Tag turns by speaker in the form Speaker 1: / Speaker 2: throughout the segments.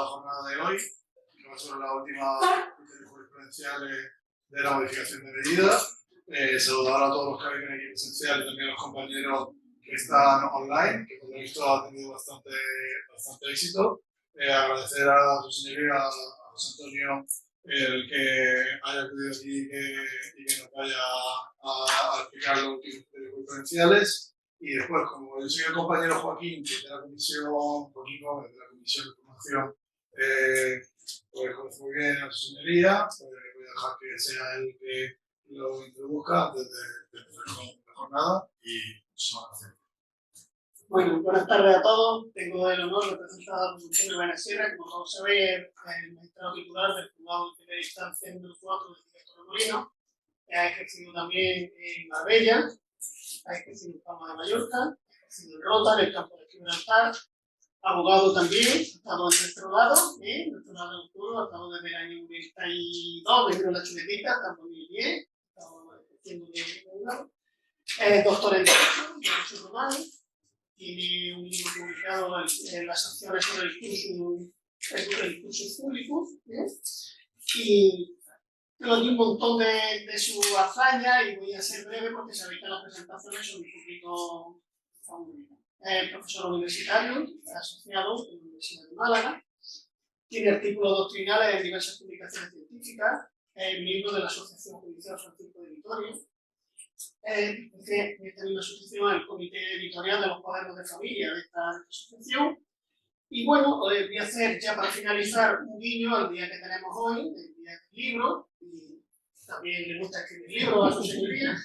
Speaker 1: jornada de hoy, que va a ser la última jurisprudencial de la modificación de medidas. Saludar a todos los que han venido aquí presencial y también a los compañeros que están online, que por lo visto ha tenido bastante éxito. Agradecer a su señoría, a José Antonio, el que haya acudido aquí y que nos vaya a explicar los últimos jurisprudenciales. Y después, como yo soy el compañero Joaquín, que es de la Comisión de Formación, pues conoce muy bien a su señoría, pues voy a dejar que sea él que lo introduzca antes de empezar con la jornada y muchísimas gracias.
Speaker 2: Bueno, buenas tardes a todos. Tengo el honor de presentar a José Antonio Benesierra, como todos sabéis, el magistrado titular del juzgado de primera instancia número 4 del Director de Molino. Ha ejercido también en Marbella, ha ejercido en Palma de Mallorca, ha ejercido en Rota, en el campo de Gibraltar, abogado también, ha estado en nuestro lado de Octubre, ha estado desde el año 92, desde la chuletita, hasta el 2010, ha estado ejerciendo de abogado. Doctor en Derecho Romano, tiene un libro publicado en las sanciones sobre el curso público, y tengo aquí un montón de su hazaña y voy a ser breve porque sabéis que las presentaciones son un poquito famosas. Es profesor universitario, asociado en la Universidad de Málaga, tiene artículos doctrinales en diversas publicaciones científicas, es miembro de la Asociación Judicial Francisco de Vitoria, tiene una asociación, el Comité Editorial de los Cuadernos de Familia de esta asociación. Y bueno, voy a hacer ya para finalizar un guiño al día que tenemos hoy, el día del libro, y también le gusta escribir libros a su señoría,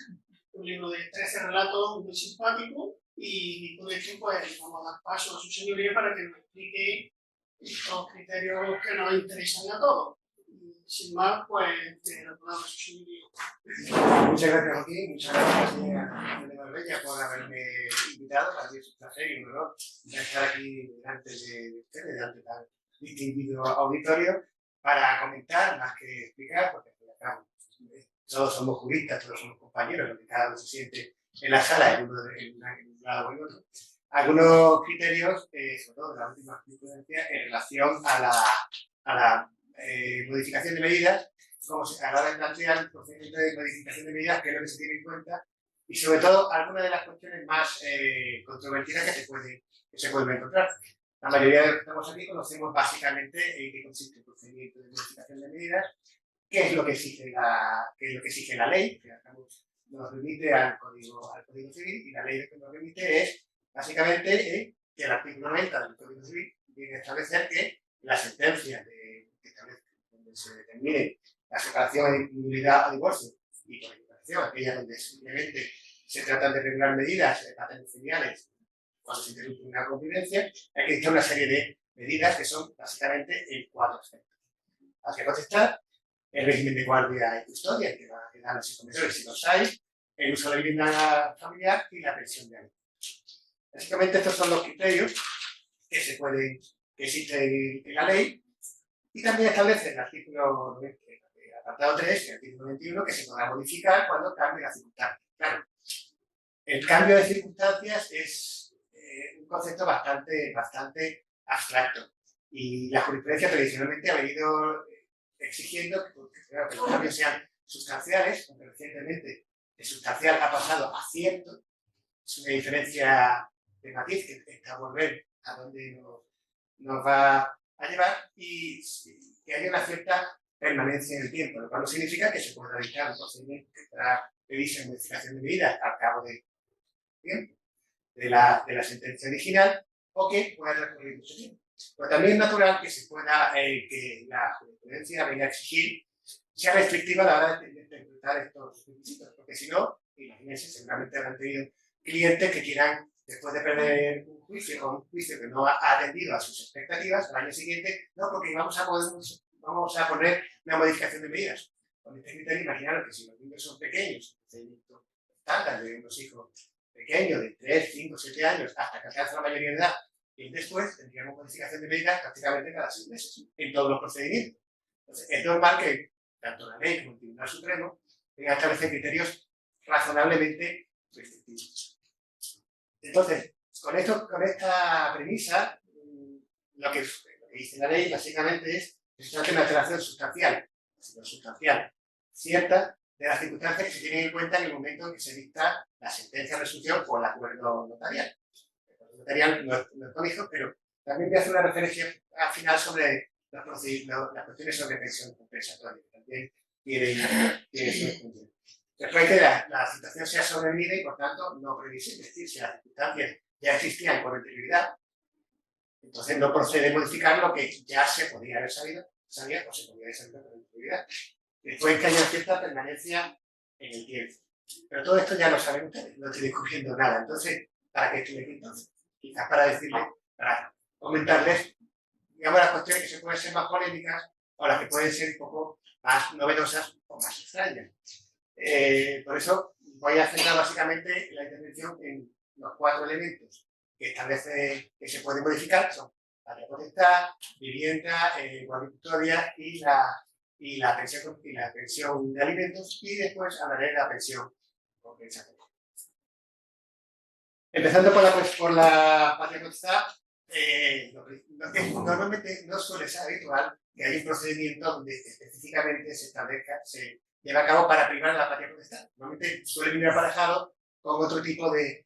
Speaker 2: un libro de 13 relatos muy simpático, y con esto pues vamos a dar paso a su señoría para que nos explique estos criterios que nos interesan a todos. Sin más, pues te la palabra a su señoría.
Speaker 3: Muchas gracias, Joaquín. Muchas gracias, señora de Marbella, por haberme invitado. Para mí es un placer y un honor estar aquí delante de ustedes, delante de tan distinguido auditorio, para comentar más que explicar, porque acá todos somos juristas, todos somos compañeros, porque cada uno se siente en la sala, en un lado o en otro. Algunos criterios, sobre todo de la última jurisprudencia, en relación a la modificación de medidas, como se acaba de plantear el procedimiento de modificación de medidas, que es lo que se tiene en cuenta, y sobre todo algunas de las cuestiones más controvertidas que se pueden encontrar. La mayoría de los que estamos aquí conocemos básicamente en qué consiste el procedimiento de modificación de medidas, qué es lo que exige la ley, que nos remite al Código Civil, y la ley que nos remite es básicamente que el artículo 90 del Código Civil viene a establecer que las sentencias donde se determine la separación, nulidad o divorcio, y por equiparación, aquellas donde simplemente se tratan de regular medidas paternofiliales cuando se interrumpe una convivencia, hay que dictar una serie de medidas que son básicamente en 4 aspectos. Hay que contestar el régimen de guardia y custodia, que va a quedar los hijos si los hay, el uso de la vivienda familiar y la pensión de alimentos. Básicamente estos son los criterios que existen en la ley. Y también establece el artículo el apartado 3 y el artículo 21 que se podrá modificar cuando cambie la circunstancia. Claro, el cambio de circunstancias es un concepto bastante abstracto, y la jurisprudencia tradicionalmente ha venido exigiendo que los cambios sean sustanciales, aunque recientemente el sustancial ha pasado a cierto. Es una diferencia de matiz que está por ver a dónde nos va a llevar, y que haya una cierta permanencia en el tiempo, lo cual no significa que se pueda dictar un procedimiento que estará previsto en modificación de medidas al cabo del tiempo de la sentencia original, o que pueda recurrir mucho tiempo. Pero también es natural que se pueda, que la jurisprudencia venga a exigir sea restrictiva a la hora de interpretar estos requisitos, porque si no, imagínense, seguramente habrán tenido clientes que quieran, después de perder un juicio que no ha atendido a sus expectativas, al año siguiente, no, porque vamos a poner una modificación de medidas. Con este criterio, imaginaros que si los niños son pequeños, el procedimiento estándar de unos hijos pequeños de 3, 5, 7 años, hasta que alcanza la mayoría de edad, y después tendríamos modificación de medidas prácticamente cada 6 meses, en todos los procedimientos. Entonces, es normal que tanto la ley como el Tribunal Supremo vengan a establecer criterios razonablemente restrictivos. Entonces, con esta premisa, lo que que dice la ley básicamente es que se trata de una alteración sustancial, cierta, de las circunstancias que se tienen en cuenta en el momento en que se dicta la sentencia de resolución o el acuerdo notarial. El acuerdo notarial no es código, pero también voy a hacer una referencia al final sobre las cuestiones sobre pensión compensatoria, que también tiene su función. Después que la situación sea sobrevenida y por tanto no previsible, es decir, si las circunstancias ya existían con anterioridad, entonces no procede a modificar lo que ya se podía haber sabido o se podía haber sabido con anterioridad. Después que haya cierta permanencia en el tiempo. Pero todo esto ya lo saben ustedes, no estoy descubriendo nada. Entonces, ¿para qué estoy aquí entonces? Quizás para decirles, para comentarles, digamos, las cuestiones que se pueden ser más polémicas o las que pueden ser un poco más novedosas o más extrañas. Por eso voy a centrar básicamente la intervención en los 4 elementos que establece que se pueden modificar, que son patria potestad, vivienda, custodia y la pensión de alimentos, y después hablaré de la pensión compensatoria. Empezando por la patria potestad, normalmente no suele ser habitual que haya un procedimiento donde específicamente se lleva a cabo para privar la patria potestad. Normalmente suele venir aparejado con otro tipo de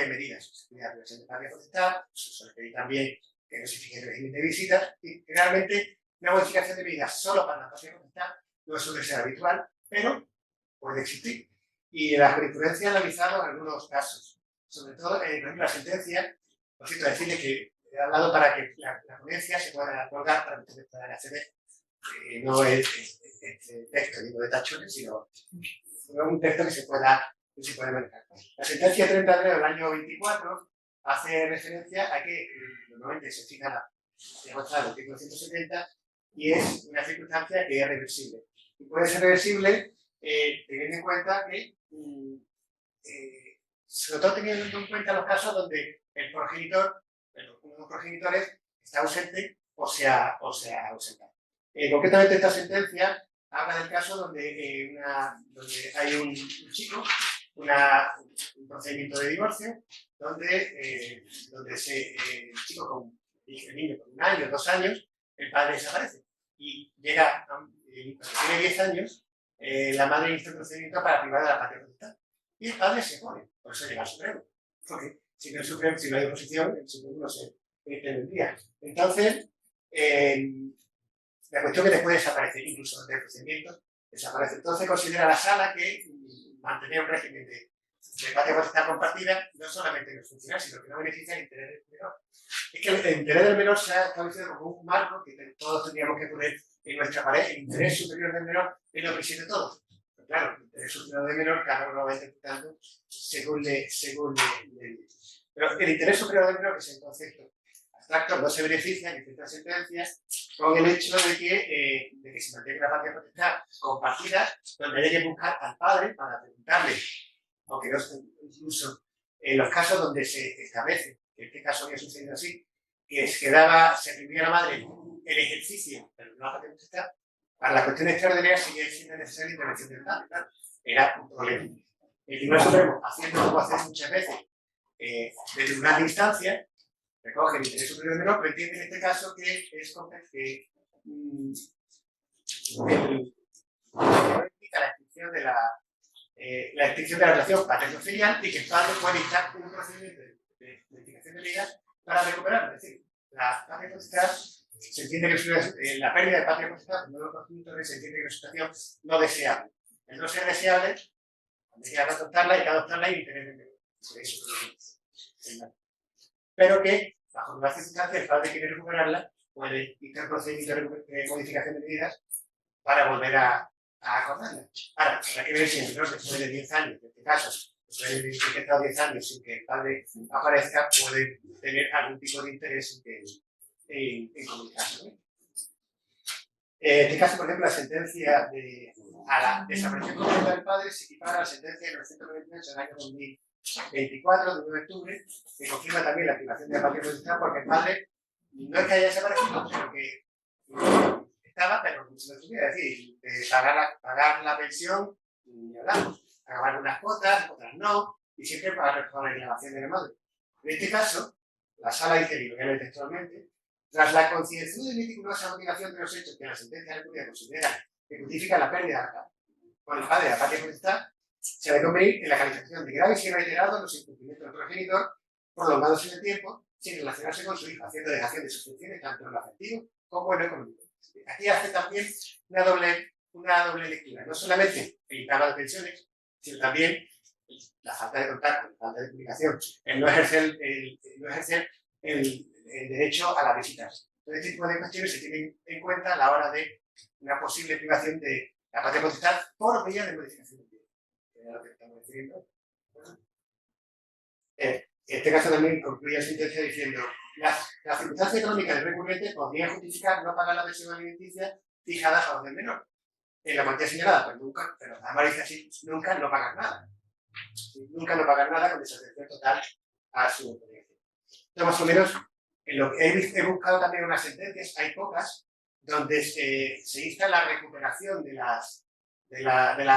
Speaker 3: medidas. Se pide la privación de patria potestad, se suele pedir también que no se fije el régimen de visitas, y realmente una modificación de medidas solo para la patria potestad no suele ser habitual, pero puede existir. Y la jurisprudencia ha analizado algunos casos, sobre todo en la sentencia. Por cierto, decirles que he hablado para que la ponencia se pueda colgar para que ustedes puedan acceder. No es texto digo, de tachones, sino un texto que se pueda manejar. La sentencia 33 del año 24 hace referencia a que normalmente se fija la artículo 170 y es una circunstancia que es reversible. Y puede ser reversible teniendo en cuenta que, sobre todo teniendo en cuenta los casos donde el progenitor, uno de los progenitores, está ausente o se ha ausentado. Concretamente esta sentencia habla del caso donde hay un chico, un procedimiento de divorcio, donde el chico el niño con 1 año, 2 años, el padre desaparece. Y llega, cuando tiene 10 años, la madre inicia un procedimiento para privar de la patria potestad. Y el padre se pone, por eso llega al Supremo. Porque si no hay oposición, el Supremo no se tendría. Entonces, la cuestión que después desaparece, incluso del procedimiento, desaparece. Entonces considera la sala que mantener un régimen de patria potestad compartida no solamente no funciona, sino que no beneficia el interés del menor. Es que el interés del menor se ha establecido como un marco que todos tendríamos que poner en nuestra pared. El interés superior del menor es lo que preside todo. Pero claro, el interés superior del menor cada uno lo va interpretando según le. Pero el interés superior del menor, que es el concepto abstracto, no se beneficia en ciertas sentencias con el hecho de que se mantenga la patria potestad compartida, donde hay que buscar al padre para preguntarle, aunque no incluso en los casos donde se establece, que en este caso había sucedido así, que se permitía a la madre el ejercicio de la patria potestad, para la cuestión extraordinaria seguía siendo necesaria la intervención del padre. Claro, era un problema. El Tribunal Supremo, haciendo como hace muchas veces, desde una instancia, recoge el interés superior del menor, pero entiende en este caso que es implica la extinción de la relación paterno-filial y que el padre puede dictar un procedimiento de modificación de medidas para recuperarlo. Es decir, la patria potestad se entiende que la pérdida de patria potestad no los progenitores se entiende que es una situación no deseable. El no ser deseable, cuando hay que adoptarla, hay que adoptarla y tener el menor. Pero que, bajo las circunstancias, el padre quiere recuperarla, puede dictar procedimiento de modificación de medidas para volver a acordarla. Ahora, habrá que ver si el menor, después de 10 años, en este caso, después de que ha estado 10 años sin que el padre aparezca, puede tener algún tipo de interés en comunicarse. En este caso, por ejemplo, la sentencia a la desaparición completa del padre se equipara a la sentencia de 998 del año 2024, de 1 de octubre, que confirma también la privación de la patria potestad, porque el padre no es que haya desaparecido, sino que estaba, pero no se lo tuviera. Es decir, pagar la pensión, ni hablamos. Pagar unas cuotas, otras no, y siempre para la reclamación de la madre. En este caso, la sala dice, y lo leo textualmente, Tras la concienzuda y meticulosa motivación de los hechos que la sentencia de Curia considera que justifica la pérdida por el padre de la patria potestad, se debe convenir en la calificación de graves y reiterados los incumplimientos del progenitor prolongados en el tiempo sin relacionarse con su hijo, haciendo dejación de sus funciones tanto en lo afectivo como en lo económico. Aquí hace también una doble lectura, no solamente el impago de pensiones, sino también la falta de contacto, la falta de comunicación, el no ejercer el derecho a las visitas. Todo este tipo de cuestiones se tienen en cuenta a la hora de una posible privación de la patria potestad por vía de modificación de ley, que es lo que estamos diciendo. En este caso también concluye la sentencia diciendo las circunstancias económicas del recurrente podrían justificar no pagar la pensión alimenticia fijada a favor del menor. En la cuantía señalada, pues nunca, pero además dice así, nunca no pagar nada. Nunca no pagar nada con desatención total a su obligación. Esto más o menos, en lo que he buscado también unas sentencias, hay pocas, donde se insta la recuperación de la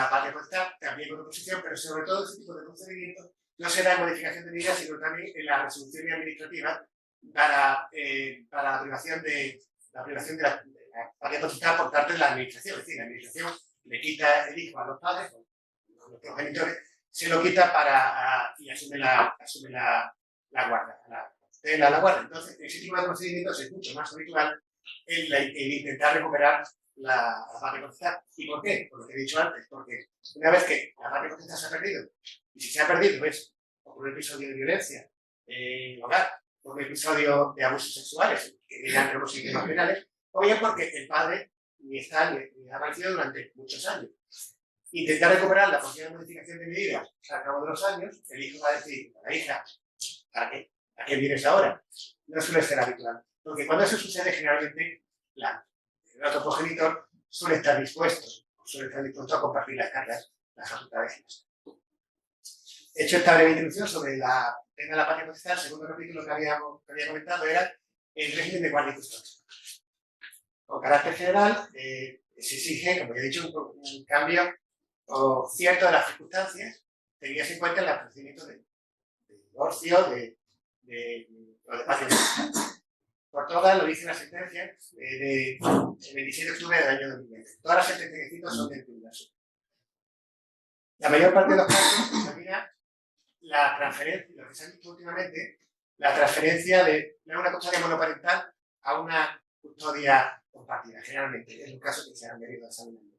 Speaker 3: patria potestad, también con oposición, pero sobre todo ese tipo de procedimientos no será en modificación de medidas, sino también en la resolución administrativa para la privación de la patria potestad por parte de la administración. Es decir, la administración le quita el hijo a los padres, a los progenitores, se lo quita y asume la guarda, la guarda. Entonces, ese tipo de procedimientos es mucho más habitual el intentar recuperar la patria potestad. ¿Y por qué? Por lo que he dicho antes, porque una vez que la patria potestad se ha perdido, y si se ha perdido es por un episodio de violencia en el hogar, por un episodio de abusos sexuales, que dirán que los sistemas penales, o bien porque el padre ni ha aparecido durante muchos años. Intentar recuperarla por vía de modificación de medidas al cabo de los años, el hijo va a decir a la hija, ¿a qué vienes ahora? No suele ser habitual, porque cuando eso sucede generalmente el otro progenitor suele estar dispuesto a compartir las cargas, las facultades. Hecho esta breve introducción sobre la tema de la patria potestad, el segundo capítulo que había comentado era el régimen de guardia y custodia. Con carácter general, se exige, como ya he dicho, un cambio cierto de las circunstancias, tenidas en cuenta en el procedimiento de divorcio o de patria potestad. Por todas, lo dice la sentencia de 27 de octubre del año 2020. Todas las sentencias que cito son del Tribunal Supremo. La mayor parte de los casos examina la transferencia, lo que se ha visto últimamente, la transferencia de una custodia monoparental a una custodia compartida, generalmente, es un caso que se han venido examinando.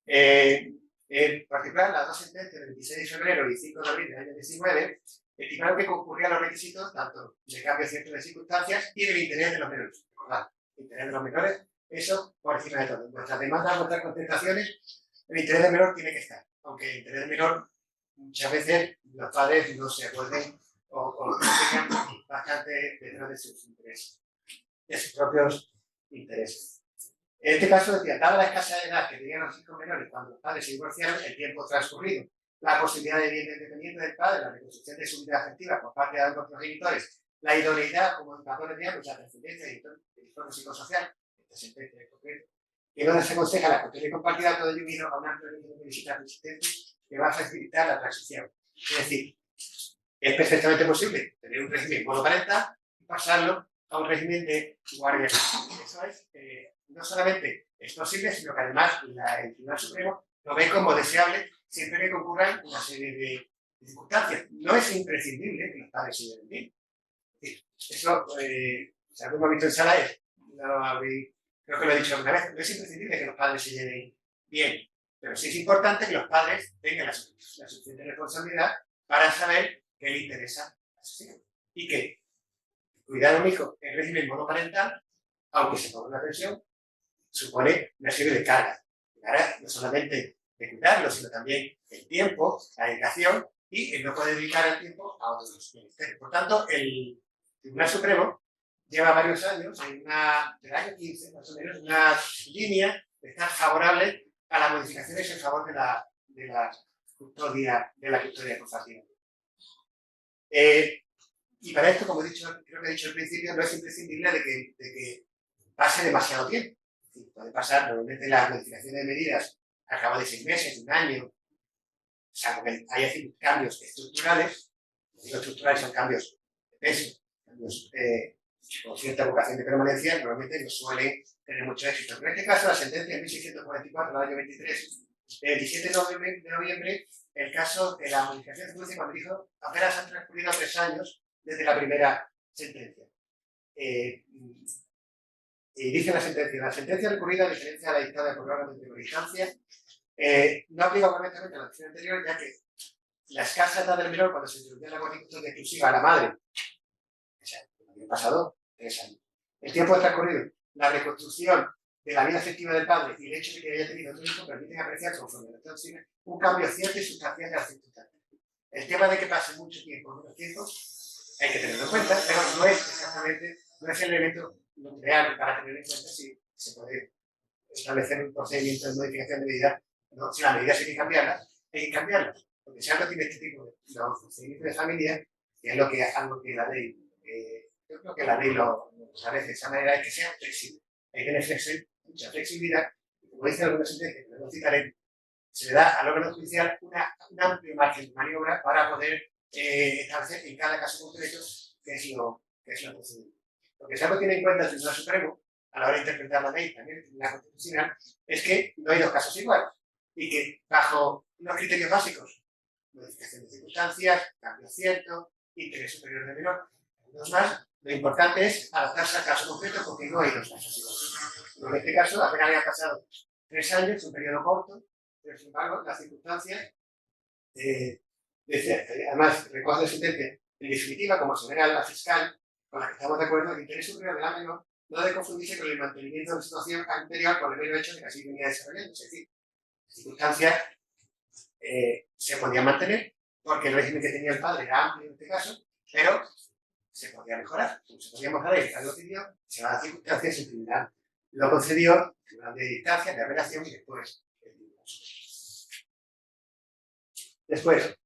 Speaker 3: En particular, las dos sentencias del 26 de febrero y 5 de abril del año 19 estimaron que concurrían los requisitos tanto de cambio cierto de circunstancias y del interés de los menores. Recordad, el interés de los menores, eso por encima de todo. En nuestras demandas, en nuestras contestaciones, el interés del menor tiene que estar, aunque el interés del menor muchas veces los padres no se acuerden o tengan bastante detrás de sus intereses, de sus propios intereses. En este caso, decía, dada la escasa edad que tenían los hijos menores cuando los padres se divorciaron, el tiempo transcurrido, la posibilidad de vivienda independiente del padre, la reconstrucción de su vida afectiva por parte de ambos progenitores, la idoneidad como educadores de ambos, la trascendencia y el entorno psicosocial, esta sentencia en concreto, que donde se aconseja la custodia compartida todo ello unido a un amplio número de visitas existentes que va a facilitar la transición. Es decir, es perfectamente posible tener un régimen monoparental y pasarlo a un régimen de guardia. Eso es, no solamente es posible, sino que además el Tribunal Supremo lo ve como deseable siempre que concurran una serie de circunstancias. No es imprescindible que los padres se lleven bien. Eso, si algo hemos visto en sala, creo que lo he dicho alguna vez, no es imprescindible que los padres se lleven bien, pero sí es importante que los padres tengan la suficiente responsabilidad para saber qué le interesa a sus hijos. Y que cuidar a un hijo en régimen monoparental, aunque se ponga una pensión, supone una serie de cargas. No solamente de cuidarlo, sino también el tiempo, la dedicación y el no poder dedicar el tiempo a otros ministerios. Por tanto, el Tribunal Supremo lleva varios años, del año 15 más o menos, una línea de estar favorable a las modificaciones en favor de la custodia compartida. Y para esto, como he dicho, creo que he dicho al principio, no es imprescindible de que pase demasiado tiempo. Es decir, puede pasar, normalmente las modificaciones de medidas al cabo de 6 meses, un año, salvo que haya cambios estructurales. Los estructurales son cambios de peso, cambios con cierta vocación de permanencia, normalmente no suelen tener mucho éxito. Pero en este caso, la sentencia de 1644 del año 23, del 17 de noviembre, el caso de la modificación se produce cuando dijo apenas han transcurrido 3 años desde la primera sentencia. Y dice la sentencia recurrida, a diferencia de la dictada por orden de primera instancia, no aplica correctamente a la acción anterior, ya que la escasa edad del menor, cuando se introducía la custodia exclusiva a la madre, o sea, había pasado 3 años. El tiempo transcurrido, la reconstrucción de la vida afectiva del padre y el hecho de que haya tenido otro hijo permiten apreciar, conforme a la civil, un cambio cierto y sustancial de las circunstancias. El tema de que pase mucho tiempo o menos tiempo hay que tenerlo en cuenta, pero no es exactamente, no es el elemento nuclear para tener en cuenta si se puede establecer un procedimiento de modificación de medida. No, si la medida hay que cambiarla, hay que cambiarla. Porque si algo tiene este tipo de procedimientos de familia, que es algo que la ley, yo creo que la ley lo establece de esa manera, es que sea flexible. Hay que tener mucha flexibilidad, y como dice alguna sentencia, que no citaré, se le da al órgano judicial un amplio margen de maniobra para poder establecer en cada caso concreto qué es lo procedimiento. Lo que se tiene en cuenta el Tribunal Supremo a la hora de interpretar la ley, también la Constitucional, es que no hay dos casos iguales y que bajo unos criterios básicos, modificación de circunstancias, cambio cierto, interés superior de menor, dos más, lo importante es adaptarse al caso concreto porque no hay dos casos iguales. En este caso, apenas habían pasado 3 años, un periodo corto, pero sin embargo, las circunstancias, además, recoge la sentencia, en definitiva, como señala la fiscal, con la que estamos de acuerdo, el interés superior de la menor no debe confundirse con el mantenimiento de la situación anterior por el mero hecho de que así venía desarrollando. Es decir, las circunstancias se podían mantener porque el régimen que tenía el padre era amplio en este caso, pero se podía mejorar. Se podía mejorar y el Estado decidió, se va a las circunstancias, el tribunal lo concedió, el tribunal de distancia, de apelación y después el tribunal. Después,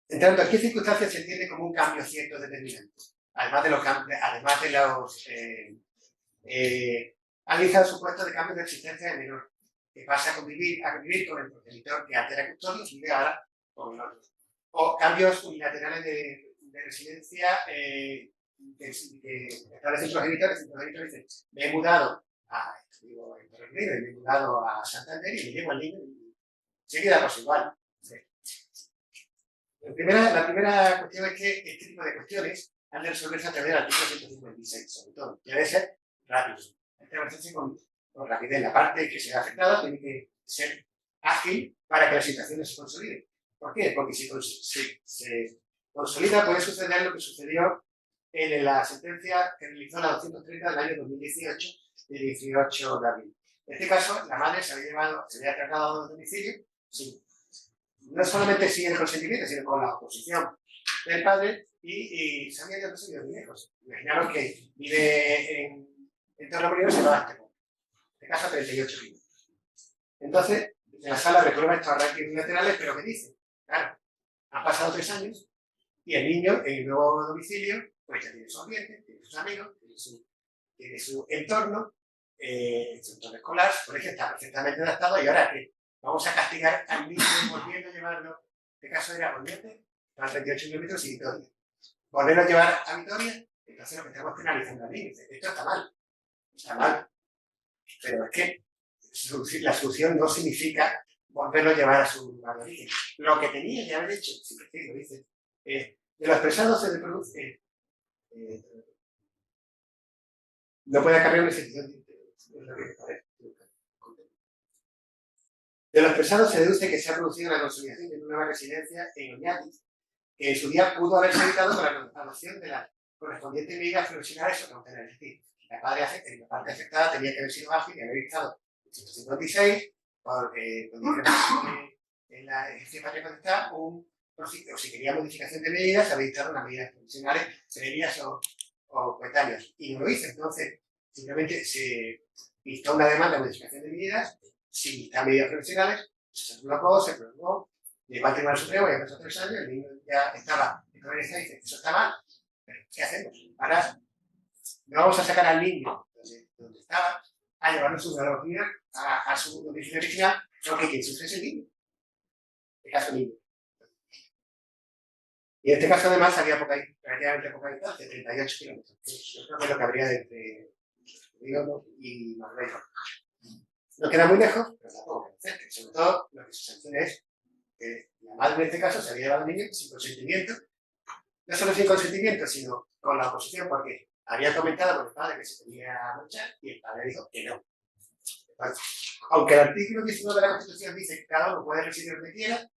Speaker 3: entrando, ¿qué circunstancias se entiende como un cambio cierto determinante? Además de los analiza el supuesto de cambio de existencia del menor, que pasa a convivir con el progenitor que antes era custodio y vive ahora con el otro. O cambios unilaterales de residencia que establecen el progenitor dice, me he mudado a Santander y me llevo al niño y se queda pues igual. Sí. La primera cuestión es que este tipo de cuestiones han de resolverse a través del artículo 156, sobre todo. Debe ser rápido. Hay que avanzarse con rapidez. La parte que se ha afectado tiene que ser ágil para que la situación se consolide. ¿Por qué? Porque si se consolida puede suceder lo que sucedió en la sentencia que realizó la 230 del año 2018, del 18 de abril. En este caso, la madre se había trasladado al domicilio, sí, no solamente sin el consentimiento, sino con la oposición del padre y se había ido conseguido muy lejos. Imaginaros que vive en Torremolinos y se va a este punto. En este caso, 38 kilómetros. Entonces, la sala reprueba estos arranques unilaterales, pero ¿qué dice? Claro, han pasado 3 años y el niño en el nuevo domicilio, pues ya tiene su ambiente, tiene sus amigos, tiene su entorno escolar, por ejemplo, está perfectamente adaptado y ahora que vamos a castigar al niño volviendo a llevarlo, en este caso era Volviente, a 38 kilómetros y Vitoria. Volverlo a llevar a Vitoria, entonces lo que estamos penalizando al niño. Esto está mal, pero es que la solución no significa volverlo a llevar a su lugar de origen. Lo que tenía que haber hecho, si lo dice, de lo expresado se reproduce, no puede acarrear una institución de interés. De lo expresado se deduce que se ha producido la consolidación de una nueva residencia en Oñati, que en su día pudo haberse evitado con la adopción de las correspondientes medidas profesionales o cautelares. Es decir, la parte afectada tenía que haber sido ágil y haber evitado el 156 por en la ejercicio patria potestad o si quería modificación de medidas, haber dictado unas medidas profesionales previas o coetáneas. Y no lo hizo. Entonces, simplemente se dictó una demanda de modificación de medidas sin dictar medidas profesionales, se prolongó, llegó al Tribunal Supremo, ya pasó 3 años, el niño ya estaba en la universidad y dice, eso está mal, pero ¿qué hacemos? Ahora no vamos a sacar al niño donde estaba, a llevarlo a su pedagogía, a su domicilio original, porque quien sufre es el niño. ¿Qué caso niño? Y en este caso, además, había relativamente poca distancia, 38 kilómetros. Yo creo que es lo que habría entre Líbano y Marbella. No queda muy lejos, pero tampoco queda cerca. Sobre todo, lo que se sanciona es que la madre en este caso se había llevado al niño sin consentimiento, no solo sin consentimiento, sino con la oposición, porque había comentado con el padre que se quería marchar y el padre dijo que no. Aunque el artículo 19 de la Constitución dice que cada uno puede residir donde quiera,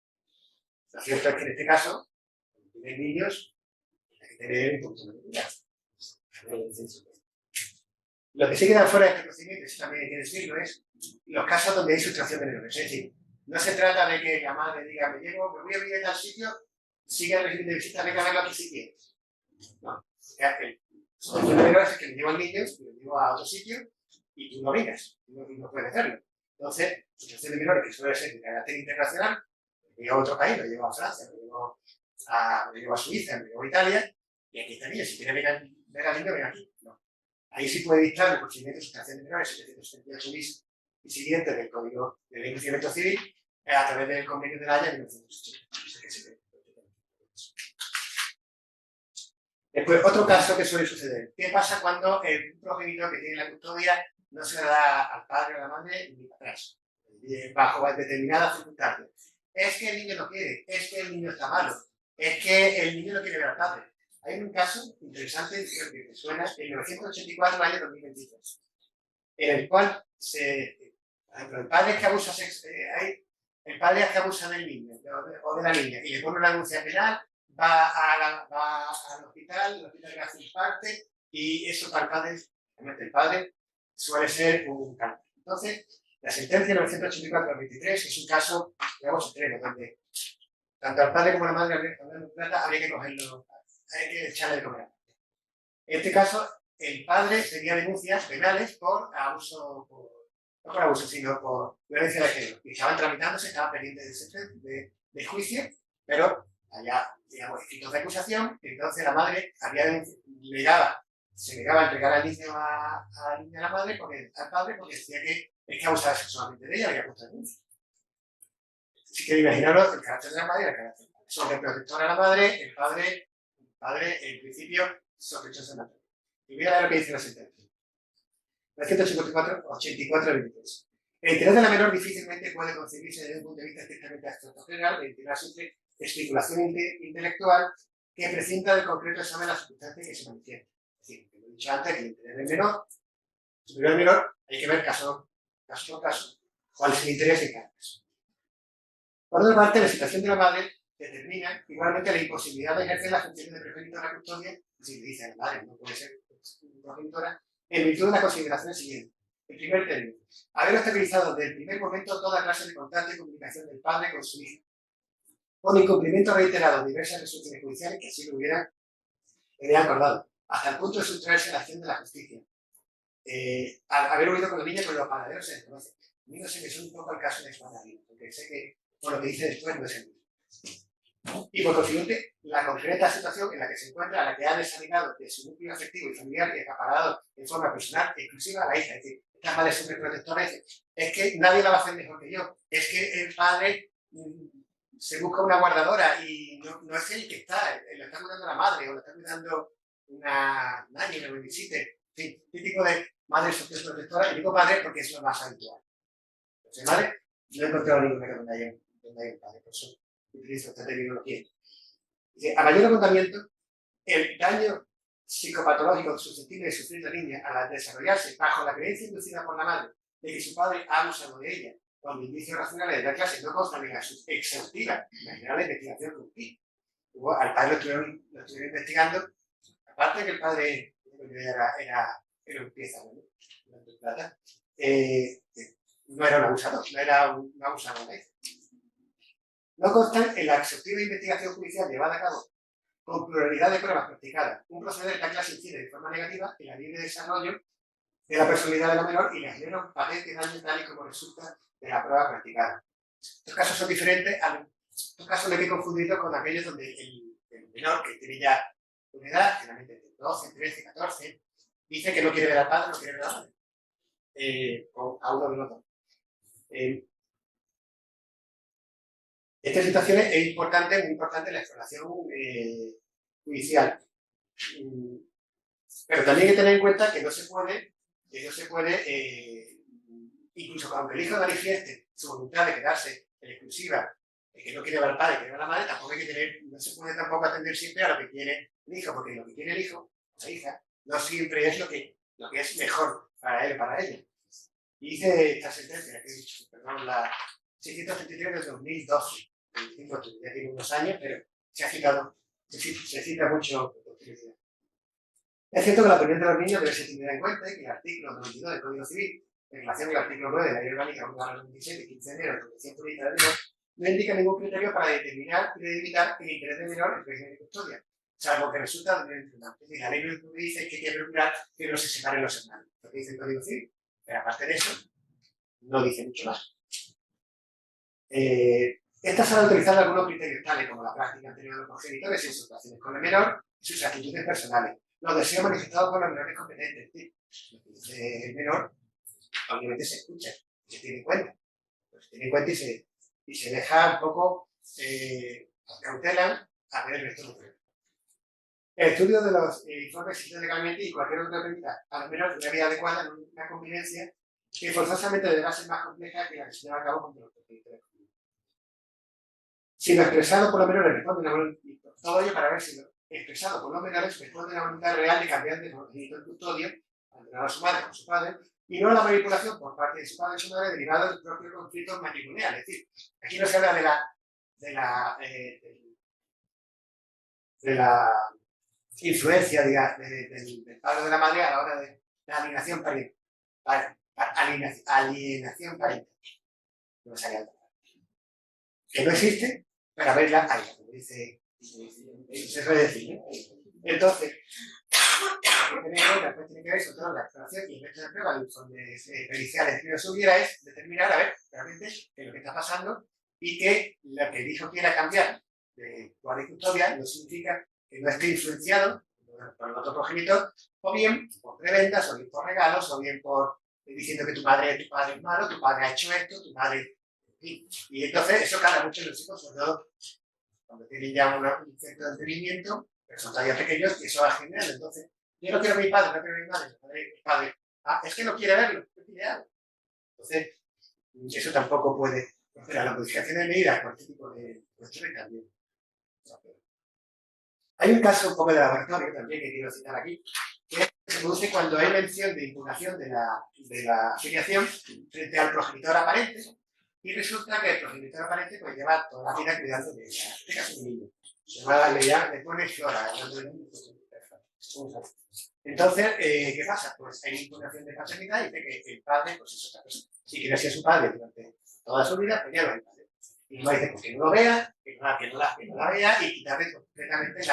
Speaker 3: lo cierto es que en este caso, cuando tienen niños, hay que tener un punto de cuidado. Lo que sí queda fuera de este procedimiento, eso también hay que decirlo, es los casos donde hay sustracción de menores. Es decir, no se trata de que la madre diga, me voy a vivir en tal sitio, sigue el régimen de visita, venga a verlo aquí si quieres. No. Sustracción de menores es que me llevo al niño, me lo llevo a otro sitio y tú no vengas, no puedes hacerlo. Entonces, sustracción de menores, que suele ser de carácter internacional, me llevo a otro país, lo llevo a Francia, me llevo a Suiza, me llevo a Italia, y aquí está el niño, si quiere ver al niño, ven aquí. No. Ahí sí puede dictar el procedimiento de sustracción de menores 778 bis y siguiente del Código del Enjuiciamiento Civil a través del Convenio de la Haya de 1980. Después, otro caso que suele suceder. ¿Qué pasa cuando un progenitor que tiene la custodia no se la da al padre o a la madre ni para atrás? Bajo determinadas circunstancias. Es que el niño no quiere, es que el niño está malo, es que el niño no quiere ver al padre. Hay un caso interesante que me suena, en 1984, año 2023, en el cual el padre que abusa del niño o de la niña y le pone una denuncia penal, va al hospital, el hospital le hace un parte y eso para el padre, realmente el padre, suele ser un cáncer. Entonces, la sentencia 984-23 es un caso, digamos, extremo, donde tanto al padre como a la madre habría que cogerlo, hay que echarle de comer. En este caso, el padre tenía denuncias penales por abuso, no por abuso, sino por violencia de género. Y estaban tramitándose, estaban pendientes de juicio, pero había, digamos, escritos de acusación, entonces la madre se negaba a entregar al niño a la madre, al padre, porque decía que es que abusaba sexualmente de ella, le había puesto denuncia. Si queréis imaginaros el carácter de la madre y el carácter del padre. Sobreprotector a la madre, el padre en principio sospechoso de matar. Y voy a ver lo que dice la sentencia. 984-84-23. El interés de la menor difícilmente puede concebirse desde un punto de vista estrictamente abstracto general, de entidad simple especulación intelectual que prescinda del concreto examen de las circunstancias que se manifiestan. Es decir, como he dicho antes, que el interés del menor, superior al menor, hay que ver caso por caso cuál es el interés en cada caso. Por otra parte, la situación de la madre determina igualmente la imposibilidad de ejercer las funciones de progenitora de la custodia, si le dice a la madre, no puede ser progenitora, en virtud de las consideraciones siguientes. El primer término, haber estabilizado desde el primer momento toda clase de contacto y comunicación del padre con su hija, con incumplimiento reiterado de diversas resoluciones judiciales que así lo hubieran acordado, hasta el punto de sustraerse a la acción de la justicia. Al haber huido con la niña, con los panaderos se desconoce. A mí no sé que es un poco el caso de España, porque sé que por lo que dice después no es el mismo. Y por consiguiente, la concreta situación en la que se encuentra, a la que ha desanimado de su núcleo afectivo y familiar y acaparado en forma personal exclusiva a la hija. Es decir, esta madre siempre protectora dice, es que nadie la va a hacer mejor que yo, es que el padre se busca una guardadora y no es el que está, lo está cuidando la madre o lo está cuidando una nadie, una babysitter. En fin, típico de madre protectora, y digo madre porque es lo más habitual. Entonces, madre, no he encontrado ninguna que donde haya un padre, por eso utilizo esta terminología. A mayor agotamiento, el daño psicopatológico susceptible de sufrir la niña al desarrollarse bajo la creencia inducida por la madre de que su padre ha abusado de ella, cuando indicios racionales de la clase no constan en la exhaustiva, imaginar la investigación que usted. Al padre lo estuvieron investigando, aparte de que el padre era un pieza, ¿no? No era un abusador, no era un abusador de ella. No constan en la exhaustiva investigación judicial llevada a cabo con pluralidad de pruebas practicadas. Un proceder de esta clase incide de forma negativa en la libre desarrollo de la personalidad de la menor y le genera un patente daño tal y como resulta de la prueba practicada. Estos casos son diferentes, estos casos no hay que confundirlos con aquellos donde el menor que tiene ya una edad, generalmente de 12, 13, 14, dice que no quiere ver al padre, no quiere ver a la madre, a uno de los dos. Estas situaciones es importante, muy importante la exploración judicial. Pero también hay que tener en cuenta que no se puede, incluso aunque el hijo manifieste su voluntad de quedarse en exclusiva, de que no quiere ver al padre, quiere ver a la madre, tampoco hay que tener, no se puede tampoco atender siempre a lo que quiere el hijo, porque lo que quiere el hijo, o la hija, no siempre es lo que es mejor para él o para ella. Y dice esta sentencia que he dicho, perdón, la 633 del 2012, ya tiene unos años, pero se ha citado, se cita mucho con utilidad. Es cierto que la opinión de los niños debe ser tenida en cuenta y que el artículo 92 del Código Civil, en relación con el artículo 9 de la Ley Orgánica 1/97, 15 de enero de protección política del menor, no indica ningún criterio para determinar y delimitar el interés del menor en régimen de custodia, salvo que resulta de un Es decir, la ley lo que dice es que hay que procurar que no se separen los hermanos, lo que dice el Código Civil, pero aparte de eso, no dice mucho más. Estas han utilizado algunos criterios tales como la práctica anterior de los progenitores en sus relaciones con el menor y sus actitudes personales, los deseos manifestados por los menores competentes. Lo que dice el menor, obviamente se escucha, se tiene en cuenta. Pues se tiene en cuenta y se deja un poco cautela a ver el resto de pruebas. El estudio de los informes existe legalmente y cualquier otra medida, al menos una vida adecuada en una convivencia que forzosamente deberá ser más compleja que la que se lleva a cabo contra los progenitores. Si lo expresado por los menores responde a una voluntad, todo ello para ver si lo expresado por los menores responde a una voluntad real de cambiar de progenitor en custodia, abandonar a su madre con su padre, y no a la manipulación por parte de su padre y su madre derivada del propio conflicto matrimonial. Es decir, aquí no se habla de la influencia del padre o de la madre a la hora de la alienación parental. Alienación parental. No se habla. Que no existe, para verla ahí, como dice, se puede decir. Entonces, después tiene que ver sobre todo la exploración y el método de prueba de informes periciales que nos hubiera es determinar, a ver, realmente, qué es lo que está pasando y que lo que el hijo quiera cambiar de guardia y custodia no significa que no esté influenciado por el otro progenitor, o bien por prebendas, o bien por regalos, o bien por diciendo que tu padre es malo, tu padre ha hecho esto, tu madre. Y entonces eso cala mucho en los hijos, sobre todo cuando tienen ya un cierto entendimiento, pero son todavía pequeños y eso va generando. Entonces, yo no quiero a mi padre, no quiero a mi madre, mi padre. Ah, es que no quiere verlo, ¿qué quiere algo? Entonces, eso tampoco puede proceder. La modificación de medidas por este tipo de cuestiones también. Hay un caso un poco de laboratorio también que quiero citar aquí, que se produce cuando hay mención de impugnación de la filiación frente al progenitor aparente. Y resulta que el progenitor aparente pues lleva toda la vida cuidando de este caso de niño. Le pone Flora, hablando de niño. Entonces, ¿qué pasa? Pues hay impugnación de paternidad y dice que el padre pues es otra persona. Si quiere ser su padre durante toda su vida, pues ya lo es padre. Y no dice pues, que no lo vea, que no la vea y quitarle completamente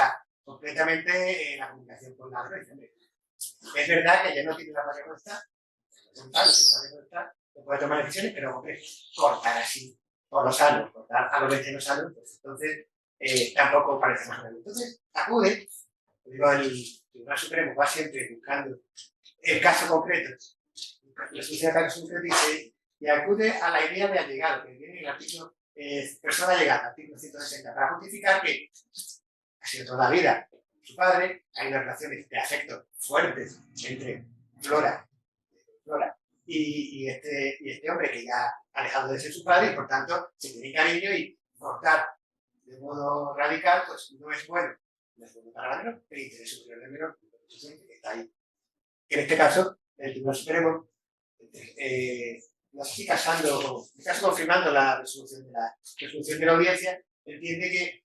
Speaker 3: la comunicación con la red. Es verdad que ya no tiene la patria potestad, es un padre que sabe dónde está, no puede tomar decisiones, pero hombre, cortar así por los años, cortar a los 22 años, pues entonces tampoco parece más grande. Entonces acude, digo, el Tribunal Supremo va siempre buscando el caso concreto, la solución del caso concreto y acude a la idea de allegado, que viene en el artículo persona allegada, artículo 160, para justificar que ha sido toda la vida su padre, hay unas relaciones de afecto fuertes entre Flora y este hombre que ya ha dejado de ser su padre y por tanto se tiene cariño y cortar de modo radical pues no es bueno. No es bueno para la menor, el interés superior del menor que está ahí. En este caso, el Tribunal Supremo, no sé si confirmando la resolución de la audiencia, entiende que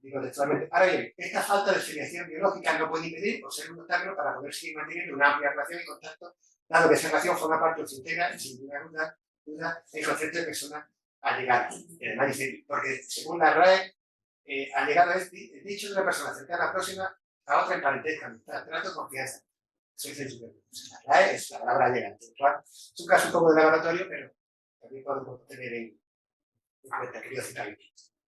Speaker 3: digo textualmente, ahora bien, esta falta de filiación biológica no puede impedir o ser un obstáculo para poder seguir manteniendo una amplia relación y contacto, dado que esa relación forma parte o se integra, sin ninguna duda, el concepto de persona allegada. Y además dice, porque según la RAE, allegado es dicho de una persona cercana, próxima a otra en parentesco, amistad, trato, confianza. Soy censurado. La RAE es la palabra allegada. Es un caso un poco de laboratorio, pero también podemos tener en cuenta, querido citarlo.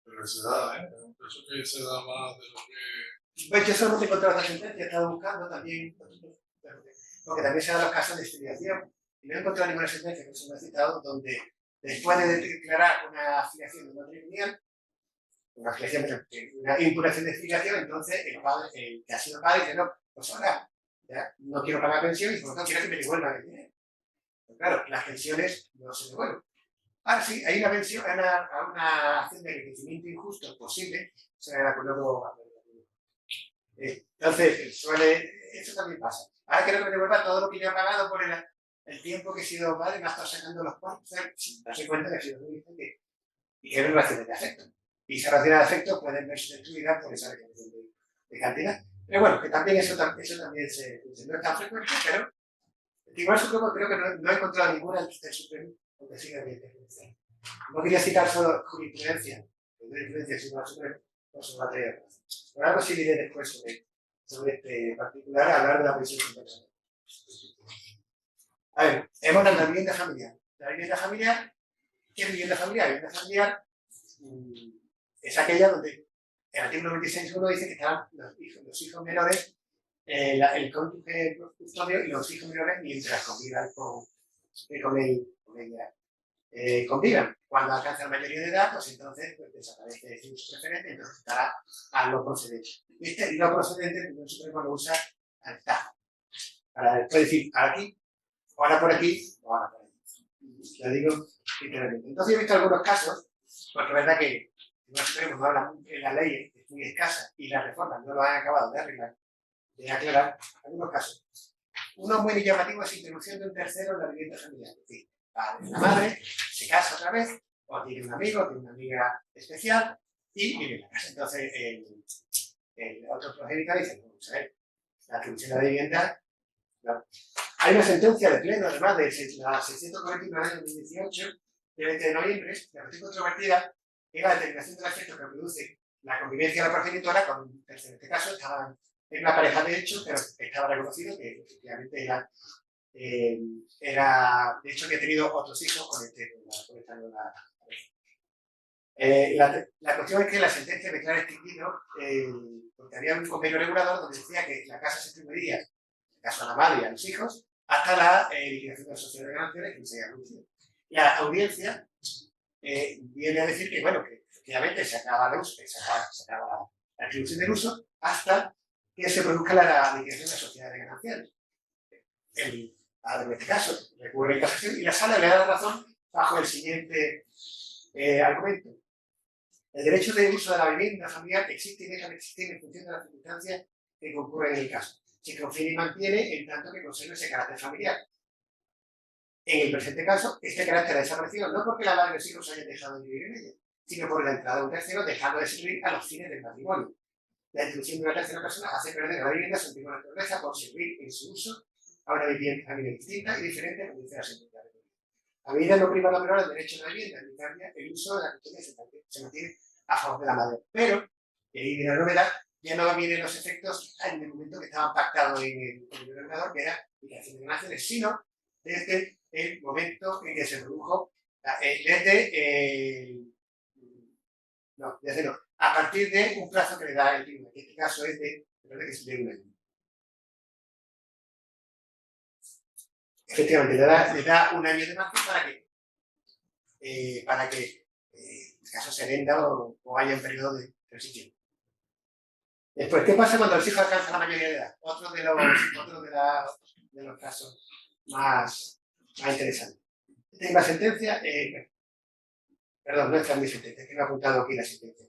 Speaker 1: Pero se da, ¿eh? Pienso que se da más de lo que...
Speaker 3: Pues yo solo he encontrado esta sentencia, he estado buscando también, porque también se dan los casos de exfiliación, y no he encontrado ninguna sentencia que se me ha citado donde después de declarar una afiliación de matrimonial, una imputación de filiación, entonces el padre, el que ha sido padre, dice, no, pues ahora ya no quiero pagar pensión y por lo tanto quiero que me devuelvan el dinero. Pero claro, las pensiones no se devuelven. Ahora sí, hay una pensión, hay una acción de enriquecimiento injusto posible, o sea, entonces, eso también pasa. Ahora quiero que me devuelva todo lo que yo he pagado por el tiempo que he sido padre, me ha estado sacando los cuartos, sin darse cuenta que ha sido muy diferente. Y hay relaciones de afecto. Y esas relaciones de afecto pueden verse destruidas por esa reclamación de cantidad. Pero bueno, que también eso también no es tan frecuente, pero el Tribunal Supremo creo que no he encontrado ninguna del Supremo donde siga bien diferencial. No quería citar solo jurisprudencia, jurisprudencia del Tribunal Supremo, no se materia de razón. Por algo sí diré después sobre este particular, hablar de la pensión compensatoria. A ver, hemos hablado de la vivienda familiar. La vivienda familiar, ¿qué es vivienda familiar? Vivienda familiar es aquella donde el artículo 26.1 dice que están los hijos menores, el cónyuge custodio y los hijos menores mientras convivan con ella. Convivan. Cuando alcanzan la mayoría de edad, pues entonces pues, desaparece el uso preferente y entonces estará a lo procedente. Este lo procedente el Supremo lo usa al tajo. Para después decir, aquí, ahora por aquí, o ahora por aquí. Ya digo literalmente. Entonces he visto algunos casos, porque es verdad que el Supremo no habla en la ley, es muy escasa, y las reformas no lo han acabado de arreglar, de aclarar algunos casos. Uno muy llamativo es introducción de un tercero en la vivienda familiar. Es decir, la madre se casa otra vez, o tiene un amigo, tiene una amiga especial, y vive en la casa. Entonces, el otro progenitor dice, vamos a ver, la atribución de la vivienda, no. Hay una sentencia de pleno, además, de la 649 de 2018, de 20 de noviembre, de la controvertida, que es la determinación del efecto que produce la convivencia de la progenitora con un tercero. En este caso, estaban en una pareja de hecho, pero estaba reconocido que efectivamente era de hecho, que he tenido otros hijos con esta nueva pareja. La cuestión es que la sentencia declara extinguido porque había un convenio regulador donde decía que la casa se extinguiría, en el caso a la madre y a los hijos, hasta la liquidación de la sociedad de ganancias que se haya producido. La audiencia viene a decir que, bueno, que efectivamente se acaba el uso, se acaba la atribución del uso hasta que se produzca la liquidación de la sociedad de ganancias. El padre, en este caso, recurre en casación y la sala le da la razón bajo el siguiente argumento. El derecho de uso de la vivienda familiar existe y deja de existir en función de las circunstancias que concurren en el caso. Se confirma y mantiene en tanto que conserve ese carácter familiar. En el presente caso, este carácter ha desaparecido no porque la madre y los hijos hayan dejado de vivir en ella, sino por la entrada de un tercero dejando de servir a los fines del matrimonio. La introducción de una tercera persona hace perder la vivienda su antigua naturaleza por servir en su uso a una vivienda distinta y diferente a condiciones secundarias. La vivienda no priva la menor del derecho a la vivienda, en cambio, el uso de la custodia se mantiene a favor de la madre. Pero, y ahí viene la novedad, ya no vienen los efectos en el momento que estaban pactados en el ordenador, que era liquidación de ganancias, sino desde el momento en que se produjo, a partir de un plazo que le da el tribunal, que en este caso es de un año. Efectivamente, le da un año de margen para que en este caso se venda o haya un periodo de transición. Después, ¿qué pasa cuando los hijos alcanzan la mayoría de edad? Otro de los casos más interesantes. Tengo la sentencia, perdón, no está en mi sentencia, es que me he apuntado aquí la sentencia.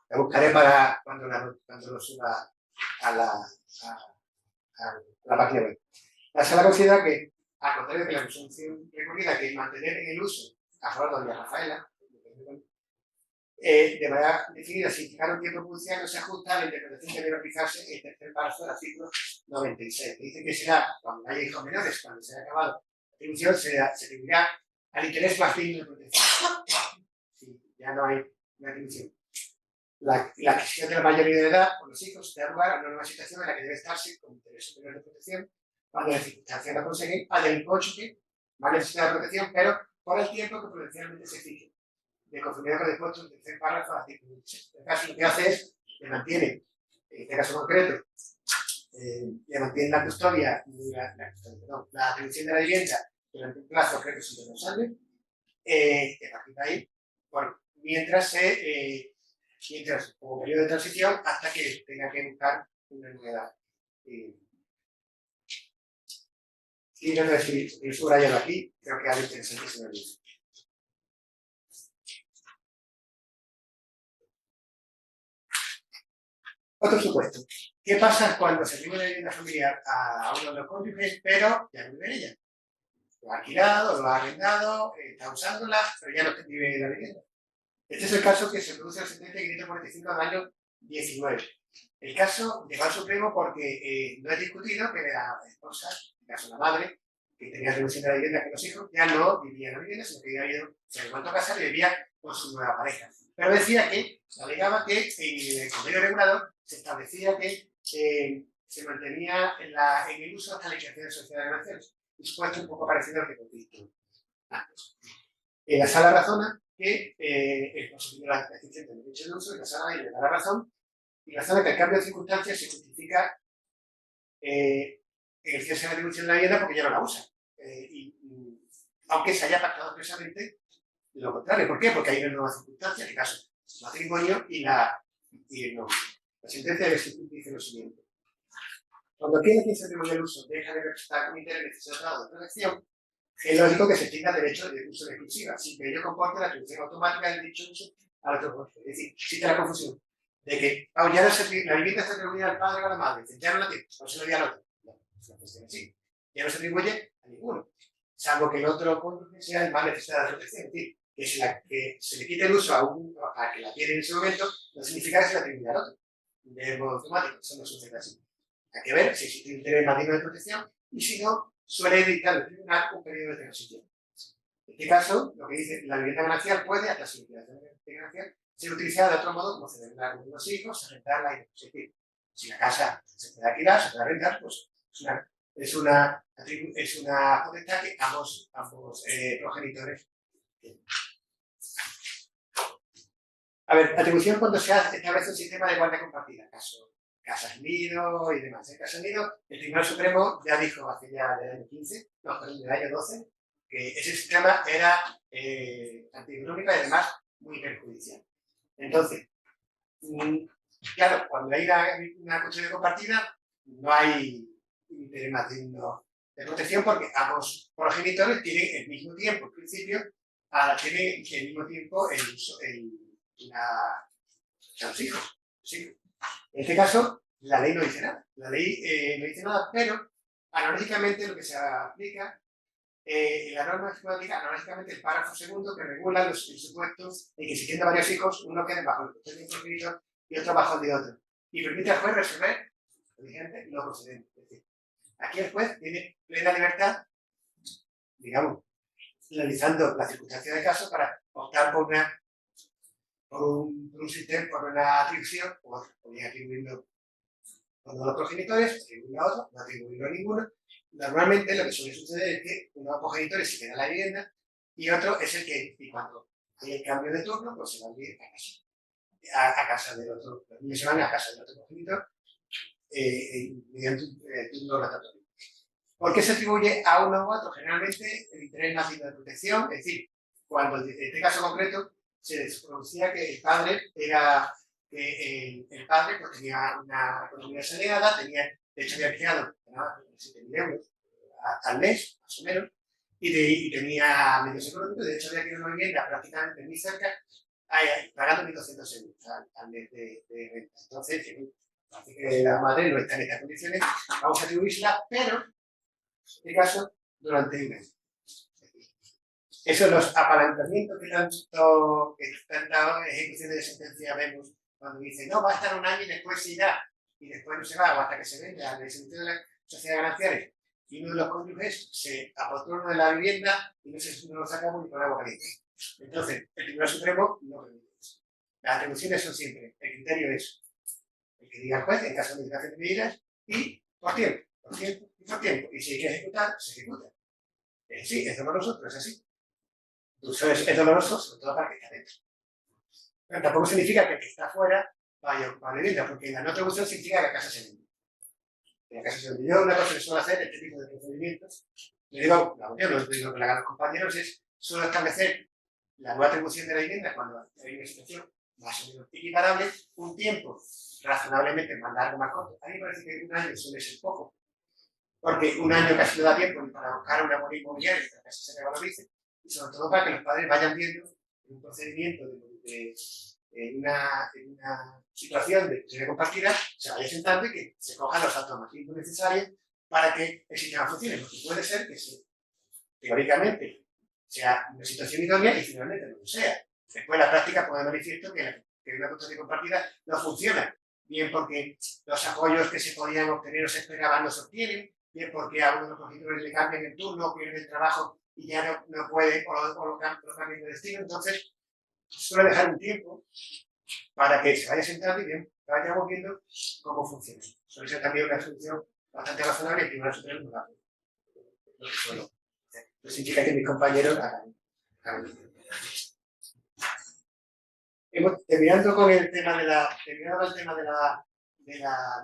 Speaker 3: La buscaré para cuando lo suba a la página web. La sala considera que, al contrario que la resolución recurrida, que es mantener en el uso a favor de doña Rafaela, de manera definida sin fijar un tiempo judicial, no se ajusta a la interpretación que debe aplicarse en el tercer párrafo del artículo 96. Dice que será, cuando haya hijos menores, cuando se haya acabado la atribución, se atribuirá al interés más digno de protección. Sí, ya no hay una atribución. La adquisición de la mayoría de edad por los hijos da lugar a una nueva situación en la que debe estarse con interés superior de protección cuando las circunstancias lo consiguen, haya un cónyuge va a necesitar protección, pero por el tiempo que potencialmente se fije, de conformidad con el dispuesto en el tercer párrafo del artículo 26. En este caso, lo que hace es que mantiene, en este caso concreto, le mantiene la custodia, la atribución de la vivienda durante un plazo, creo que son de 2 años, que a partir de ahí, bueno, mientras como periodo de transición, hasta que tenga que buscar una nueva. Y no sé si subrayarlo aquí, creo que algo interesante se me olvida. Otro supuesto. ¿Qué pasa cuando se tiene una vivienda familiar a uno de los cónyuges, pero ya no vive en ella? Lo ha alquilado, lo ha arrendado, está usándola, pero ya no vive en la vivienda. Este es el caso que se produce en la sentencia 545 del año 19. El caso llegó al Supremo porque no es discutido que la esposa, en este caso la madre, que tenía relación de la vivienda con los hijos, ya no vivía en la vivienda, sino que se había vuelto a casar y vivía con su nueva pareja. Pero decía que, alegaba que en el convenio regulador se establecía que se mantenía en el uso hasta la liquidación de sociedad de naciones. Un supuesto un poco parecido al que hemos visto antes. La sala razona que el consumidor la extinción del derecho de uso y la sala le da la razón y razona que el cambio de circunstancias se justifica ejercerse la atribución de la vivienda porque ya no la usa. Aunque se haya pactado expresamente lo contrario. ¿Por qué? Porque hay una nueva circunstancia, en el caso del matrimonio y el novio. La sentencia dice lo siguiente. Cuando quien se atribuye el uso deja de representar un interés necesario de protección, es lógico que se tenga derecho de uso de exclusiva, sin que ello comporte la atribución automática del dicho uso al otro cónyuge. Es decir, existe la confusión de que ya no la vivienda está atribuida al padre o a la madre, ya no la tiene, no se lo dio al otro. No, es una cuestión así. Ya no se atribuye a ninguno, salvo que el otro cónyuge sea el más necesitado de protección. Es decir, que se le quite el uso a que la tiene en ese momento, no significa que se la atribuya al otro. De modo automático, eso no sucede así. Hay que ver si existe un interés más digno de protección y si no, suele dictar el tribunal un periodo de transición. En este caso, lo que dice la vivienda ganancial puede, hasta su liquidación ganancial, ser utilizada de otro modo como cederla a los hijos, rentarla y es decir, si la casa se puede alquilar, se puede rentar, pues es una potestad que ambos progenitores tienen. A ver, atribución cuando se establece un sistema de guardia compartida, casas nido y demás. En Casa Nido, el Tribunal Supremo ya dijo hace ya del año 15, no, perdón, del año 12, que ese sistema era antieconómico y además muy perjudicial. Entonces, claro, cuando hay una custodia compartida, no hay interés más digno de protección porque ambos progenitores tienen el mismo tiempo, en principio, tienen el mismo tiempo los hijos. ¿Sí? En este caso, la ley no dice nada. La ley no dice nada, pero analógicamente lo que se aplica, la norma se puede aplicar analógicamente el párrafo segundo que regula los supuestos en que si tiene varios hijos, uno quede bajo el control de un progenitor y otro bajo el de otro. Y permite al juez resolver lo procedente. Es decir, aquí el juez tiene plena libertad, digamos, analizando las circunstancias del caso para optar por un sistema, por una atribución, o otra. Podría atribuirlo a uno de los progenitores, atribuirlo a otro, no atribuirlo a ninguno. Normalmente lo que suele suceder es que uno de los progenitores se queda en la vivienda y otro es el que, y cuando hay el cambio de turno, pues se va a vivir a casa del otro, los niños se van a casa del otro progenitor mediante un turno rotatorio. ¿Por qué se atribuye a uno u otro? Generalmente el interés más digno de protección, es decir, cuando en este caso concreto se desconocía que el padre pues tenía una economía saneada, de hecho había creado 7.000 euros al mes, más o menos, y tenía medios económicos, de hecho había creado una vivienda prácticamente muy cerca, pagando 1.200 euros al mes de renta. Entonces, parece que la madre no está en estas condiciones, vamos a atribuírsela, pero en este caso, durante un mes. Esos los apalancamientos que tantas ejecuciones de sentencia vemos cuando dicen, no, va a estar un año y después se irá, y después no se va, o hasta que se venda la distribución de la sociedad gananciales, y uno de los cónyuges se apostrona de la vivienda y no lo sacamos ni con agua caliente. Entonces, el Tribunal Supremo no permite eso. Las atribuciones son siempre, el criterio es el que diga el juez en caso de modificación de medidas y por tiempo. Y si hay que ejecutar, se ejecuta. Sí, es doloroso, pero es así. Entonces, es doloroso, sobre todo para el que está dentro. Pero tampoco significa que el que está afuera vaya a ocupar la vivienda, porque la no atribución significa que la casa se vende. La casa se vende. Yo una cosa que suelo hacer, este tipo de procedimientos, le digo, yo lo digo que le hagan los compañeros, es solo establecer la nueva atribución de la vivienda cuando hay una situación más o menos equiparable, un tiempo razonablemente más largo, más corto. A mí me parece que un año suele ser poco, porque un año casi no da tiempo ni para buscar una buena inmobiliaria que casi se revalorice, y sobre todo para que los padres vayan viendo un procedimiento en una situación de custodia compartida, se vaya sentando y que se cojan los automatismos necesarios para que el sistema funcione, porque puede ser que teóricamente sea una situación idónea y finalmente no lo sea. Después la práctica pone de manifiesto que una custodia compartida no funciona, bien porque los apoyos que se podían obtener o se esperaban no se obtienen, bien porque a uno de los progenitores le cambian el turno, pierden el trabajo y ya no puede o lo cambian de destino. Entonces, suele dejar un tiempo para que se vaya sentando y bien, vayamos viendo cómo funciona. Suele ser también una solución bastante razonable y el Tribunal Supremo no la lo que suelo hacer. No significa que mis compañeros hagan. Terminando con el tema de la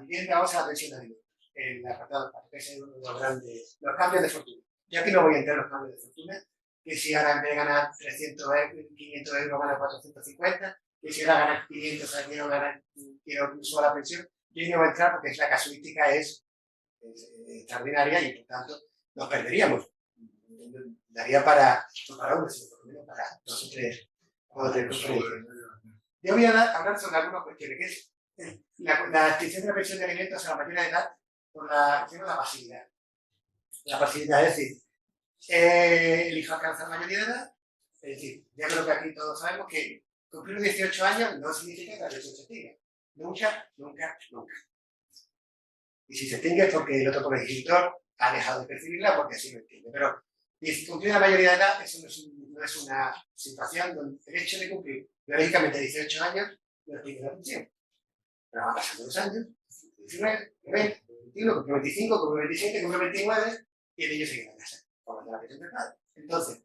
Speaker 3: vivienda, vamos a la pensión de alimentos. El apartado que es uno de los grandes, los cambios de fortuna. Yo aquí no voy a entrar en los cambios de fortuna, que si ahora en vez de ganar 300 euros, 500 euros gana 450, que si ahora gana 500, quiero suba la pensión. Yo no voy a entrar porque la casuística es extraordinaria y por tanto nos perderíamos. Daría para uno, sino por lo menos para dos o tres conferencias. Yo voy a hablar sobre algunas cuestiones, que es la extinción de la pensión de alimentos a la mayoría de edad por la pasividad. La pasividad, es decir, el hijo alcanza la mayoría de edad, es decir, ya creo que aquí todos sabemos que cumplir 18 años no significa que la pensión se extinga. Nunca, nunca, nunca. Y si se extingue es porque el otro progenitor ha dejado de percibirla porque así lo entiende. Pero cumplir la mayoría de edad, eso no es una situación donde el hecho de cumplir biológicamente 18 años no extingue la pensión. Pero van pasando los años, 19, 20, 21, cumple 25, cumple 27, cumple 29 y el niño sigue en la casa, por la pensión del padre. Entonces,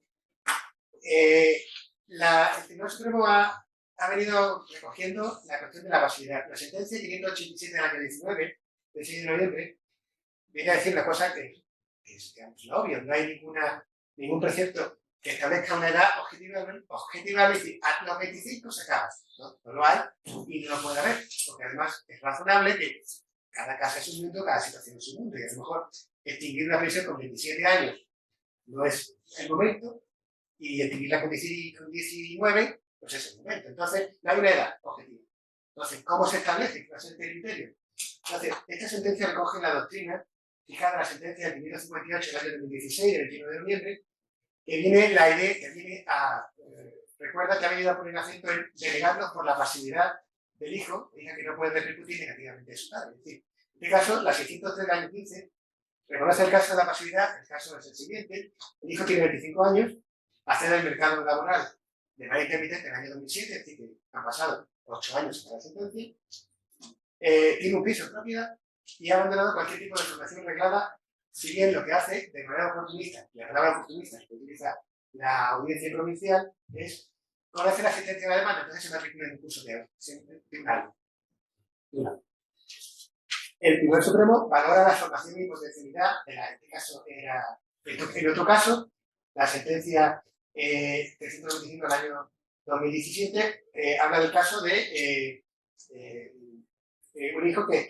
Speaker 3: el Tribunal Supremo ha venido recogiendo la cuestión de la pasividad. La sentencia 587 del año 19, del 6 de noviembre, viene a decir una cosa que es obvio, no hay ningún precepto que establezca una edad objetivable, es decir, a los 25 se acaba. No lo hay y no lo puede haber, porque además es razonable que cada casa es un mundo, cada situación es un mundo, y a lo mejor extinguir una pensión con 27 años no es el momento, y extinguirla con 19, pues es el momento. Entonces, no hay una edad objetiva. Entonces, ¿cómo se establece? ¿Qué va a ser el criterio? Entonces, esta sentencia recoge la doctrina fijada en la sentencia del 558 del año 2016, del 21 de noviembre, que viene recuerda que ha venido a poner acento en delegarnos por la pasividad del hijo, hija que no puede repercutir negativamente de su padre. Es decir, en este caso, la 603 del año 15 reconoce el caso de la pasividad. El caso es el siguiente: el hijo tiene 25 años, accede al mercado laboral de manera intermitente en el año 2007, es decir, que han pasado 8 años hasta la sentencia, tiene un piso en propiedad y ha abandonado cualquier tipo de formación reglada, si bien lo que hace de manera oportunista, y la palabra oportunista que utiliza la audiencia provincial es conoce la sentencia de la demanda, entonces se matricula en un curso de un año. El Tribunal Supremo valora la formación y potencialidad, en este caso en otro caso, la sentencia 325 del año 2017 habla del caso de un hijo que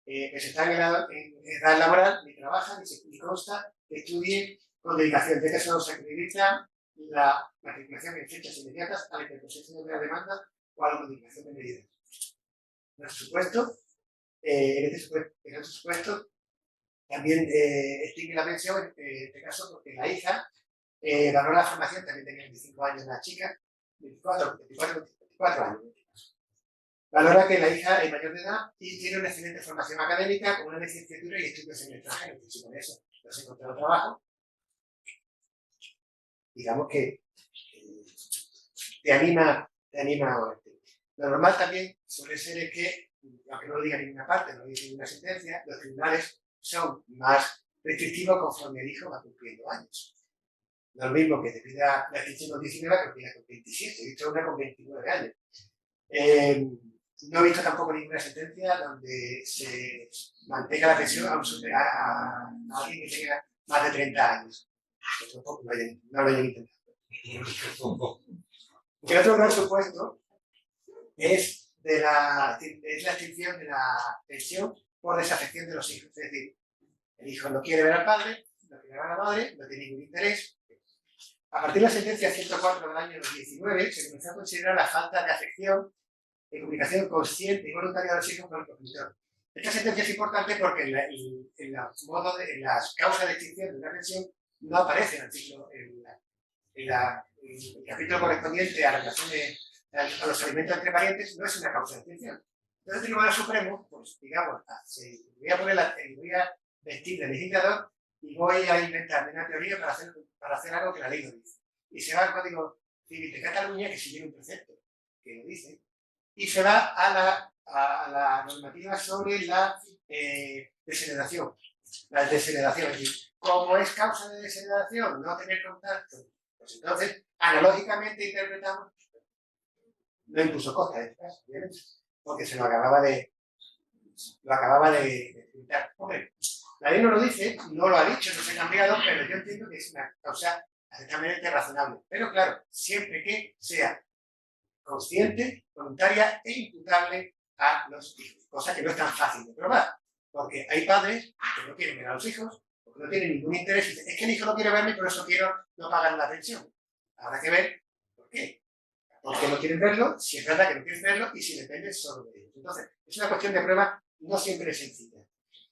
Speaker 3: se está en edad laboral, ni trabaja, ni consta que estudie con dedicación. De que solo se acredita la matriculación en fechas inmediatas a la interposición de la demanda o a la modificación de medidas. En este supuesto, también extingue la pensión, en este caso, porque la hija valora la formación, también tenía 25 años la chica, 24 años. Valora que la hija es mayor de edad y tiene una excelente formación académica con una licenciatura y estudios en el extranjero, que si con eso no se ha encontrado trabajo, digamos que te anima a moverte. Lo normal también suele ser que, aunque no lo diga ninguna parte, no lo diga ninguna sentencia, los tribunales son más restrictivos conforme el hijo va cumpliendo años. No es lo mismo que te pida la extinción con 19 que pida con 27, he visto una con 29 años. No he visto tampoco ninguna sentencia donde se mantenga la pensión a alguien que tenga más de 30 años. No lo hayan intentado. El otro gran supuesto es la extinción de la pensión por desafección de los hijos. Es decir, el hijo no quiere ver al padre, no quiere ver a la madre, no tiene ningún interés. A partir de la sentencia 104 del año 19, se comenzó a considerar la falta de afección de comunicación consciente y voluntaria de los hijos con el progenitor. Esta sentencia es importante porque en las causas de extinción de una pensión no aparece en el capítulo correspondiente a la relación a los alimentos entre parientes, no es una causa de extinción. Entonces el Tribunal Supremo, pues digamos, voy a vestir de legislador y voy a inventarme una teoría para hacer algo que la ley no dice. Y se va al Código Civil de Cataluña, que sigue un precepto que lo dice, y se va a la normativa sobre la desheredación. La desheredación, es decir, como es causa de desheredación no tener contacto, pues entonces analógicamente interpretamos, no impuso Costa en este caso, obviamente, porque se lo acababa de explicar. Hombre, la ley no lo dice, no lo ha dicho, no se ha cambiado, pero yo entiendo que es una causa perfectamente razonable. Pero claro, siempre que sea consciente, voluntaria e imputable a los hijos, cosa que no es tan fácil de probar, porque hay padres que no quieren ver a los hijos, porque no tienen ningún interés, y dicen, es que el hijo no quiere verme y por eso quiero no pagar la pensión. Habrá que ver por qué. ¿Por qué no quieren verlo? Si es verdad que no quieren verlo y si depende solo de ellos. Entonces, es una cuestión de prueba, no siempre es sencilla.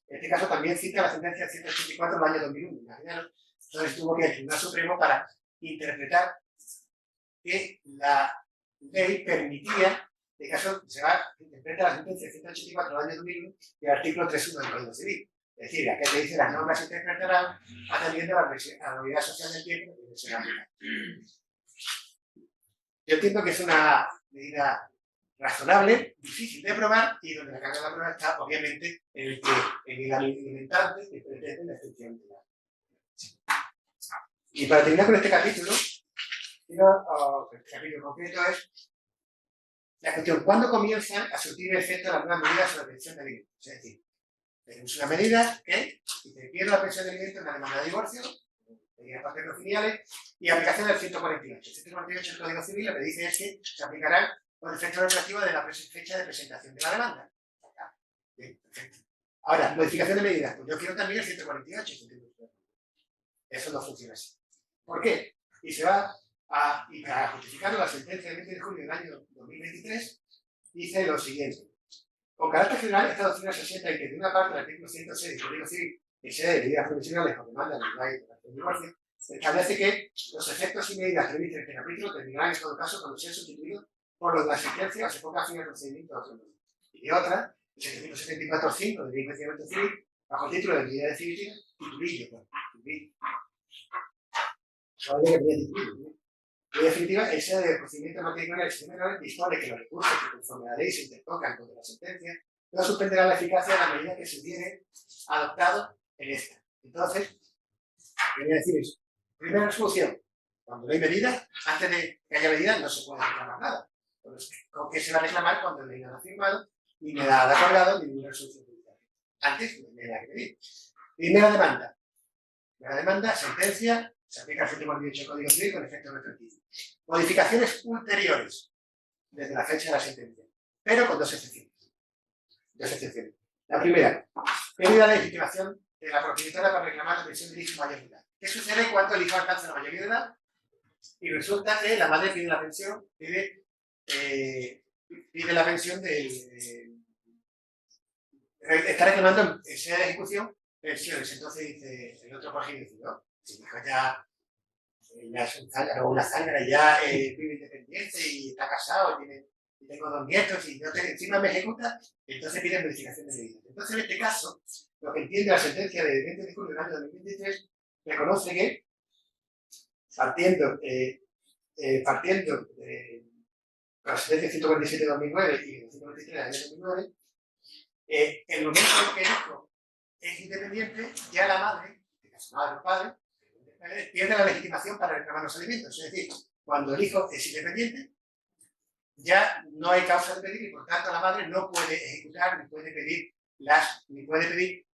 Speaker 3: En este caso también cita la sentencia 184 del año 2001. Imaginaros, entonces tuvo que ir al Tribunal Supremo para interpretar que la ley permitía, de caso se interpreta la sentencia 184 del año 2001 y el artículo 3.1 del Código Civil. Es decir, aquel que dice las normas se interpretarán atendiendo a la novedad social del tiempo que se aplica. Yo entiendo que es una medida razonable, difícil de probar y donde la carga de la prueba está obviamente en el alimentante que pretende la extinción de la. Y para terminar con este capítulo, el capítulo concreto es la cuestión, ¿cuándo comienzan a surtir efecto las nuevas medidas sobre la pensión de alimentos? Es decir, tenemos una medida que, si te pierdo la pensión de alimentos en la demanda de divorcio, medidas paternofiliales, y aplicación del 148. El 148 del Código Civil lo que dice es que se aplicarán con efecto retroactivo de la fecha de presentación de la demanda. Bien, perfecto. Ahora, modificación de medidas. Pues yo quiero también el 148. Eso no funciona así. ¿Por qué? Y se va y para justificar la sentencia del 20 de junio del año 2023, dice lo siguiente. Con carácter general, esta doctrina se asienta en que, de una parte, el artículo 106 del Código Civil, que sea de medidas provisionales con demanda de divorcio, establece que los efectos y medidas previstas en este capítulo terminarán en todo caso cuando sean sustituidos por los de la sentencia o se ponga fin al procedimiento de otro modo. Y de otra, el 774.5 del Enjuiciamiento Civil, bajo el título de medida definitiva, titulillo. La definitiva, esa de procedimiento matrimonial extraordinario dispone que los recursos que conforme a la ley se interpongan contra la sentencia no suspenderán la eficacia de la medida que se hubiere adoptado en esta. Entonces, quería decir eso. Primera resolución. Cuando no hay medida, antes de que haya medida no se puede reclamar nada. Entonces, ¿con qué se va a reclamar cuando no hay nada firmado, ni nada acordado, ni ninguna resolución judicial? Antes no hay nada que pedir. Primera demanda. La demanda, sentencia, se aplica el 148 del Código Civil con efecto retroactivo. Modificaciones ulteriores desde la fecha de la sentencia, pero con dos excepciones. La primera, pérdida de legitimación de la progenitora para reclamar la pensión del hijo mayor de edad. ¿Qué sucede cuando el hijo alcanza la mayoría de edad y resulta que la madre pide la pensión, pide la pensión está reclamando en sede de ejecución pensiones? Entonces dice el otro progenitor, ¿no? Si mi hijo ya es una zángara, ya vive independiente y está casado y tengo 2 nietos y encima me ejecuta, entonces pide modificación de medida. Entonces, en este caso, lo que entiende la sentencia de 20 de julio del año 2023 reconoce que, partiendo de la sentencia 147 de 2009 y 193 del año 2009, el momento en que el hijo es independiente, ya la madre, su madre o padre, pierde la legitimación para reclamar los alimentos. Es decir, cuando el hijo es independiente, ya no hay causa de pedir y por tanto la madre no puede ejecutar, ni puede pedir,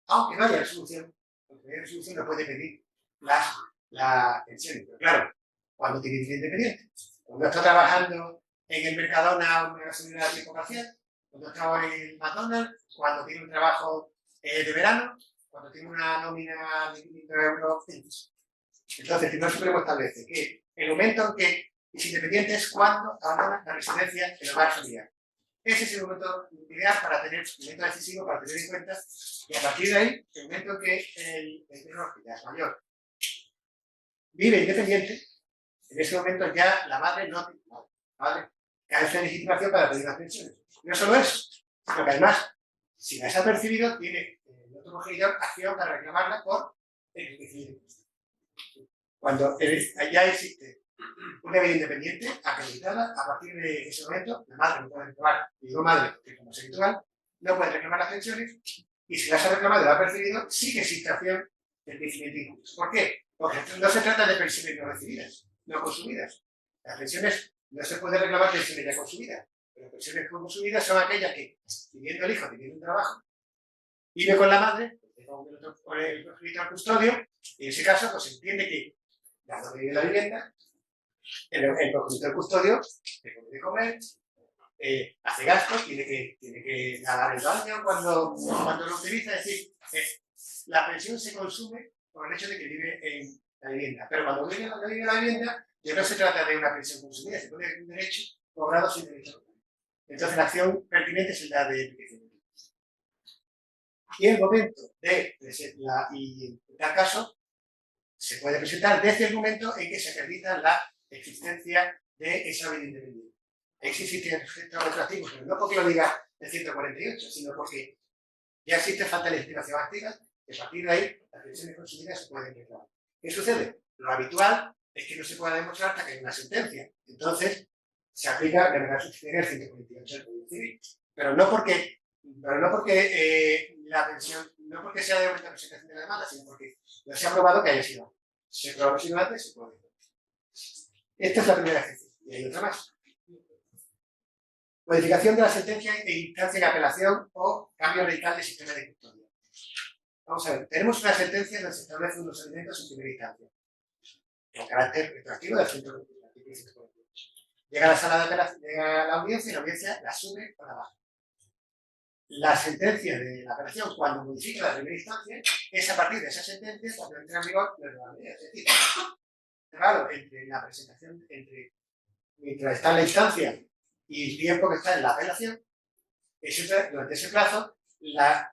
Speaker 3: aunque no haya resolución, no puede pedir las pensiones. Pero claro, cuando tiene vida independiente, cuando está trabajando en el Mercadona o en una gasolinera de tiempo parcial, cuando está en el McDonald's, cuando tiene un trabajo de verano, cuando tiene una nómina de 500 euros. Entonces, el Tribunal Supremo establece que el momento en que es independiente es cuando abandona la residencia en el hogar familiar. Ese es el momento ideal para tener, el momento decisivo para tener en cuenta, y a partir de ahí, el momento en que el menor, que ya es mayor, vive independiente, en ese momento ya la madre no tiene madre, ¿vale? Carece de legitimación para pedir las pensiones. No solo eso, sino que además, si las ha percibido, tiene el otro progenitor acción para reclamarla por enriquecimiento. Cuando ya existe una vida independiente acreditada, a partir de ese momento, la madre no puede reclamar, y digo madre porque como es habitual, no puede reclamar las pensiones, y si las ha reclamado y las ha percibido, sí que existe acción de enriquecimiento injusto. ¿Por qué? Porque no se trata de pensiones no recibidas, no consumidas. Las pensiones no se puede reclamar pensiones ya consumidas, pero pensiones consumidas son aquellas que, viviendo el hijo, teniendo un trabajo, vive con la madre, con el progenitor custodio, y en ese caso, pues se entiende que, dado que vive en la vivienda, el progenitor custodio le puede comer, hace gastos, tiene que lavar el baño cuando lo utiliza, es decir, la pensión se consume por el hecho de que vive en la vivienda. Pero cuando vive en la vivienda, ya no se trata de una pensión consumida, se puede un derecho cobrado sin derecho. Entonces la acción pertinente es la de enriquecimiento. Y el momento y en tal caso, se puede presentar desde el momento en que se acredita la existencia de esa vida independiente. Existe efectos retroactivos, pero no porque lo diga el 148, sino porque ya existe falta de legitimación activa, y a partir de ahí las pensiones consumidas se pueden reclamar. ¿Qué sucede? Lo habitual es que no se pueda demostrar hasta que hay una sentencia. Entonces, se aplica de manera subsidiaria el 148 del Código Civil. Pero no porque la pensión, no porque sea de vuelta presentación de la demanda, sino porque no se ha probado que haya sido. Si se probó sino antes, se puede. Esta es la primera ejercicio. Y hay otra más. Modificación de la sentencia en instancia de apelación o cambio radical del sistema de custodia. Vamos a ver, tenemos una sentencia donde se establecen unos elementos en primera instancia. El carácter retroactivo del artículo 148. Llega a la sala de apelación, llega a la audiencia y la audiencia la sube o la baja. La sentencia de la apelación, cuando modifica la primera instancia, es a partir de esa sentencia cuando entra en vigor la nueva medida. Es decir, claro, entre la presentación, mientras está en la instancia y el tiempo que está en la apelación, durante ese plazo, la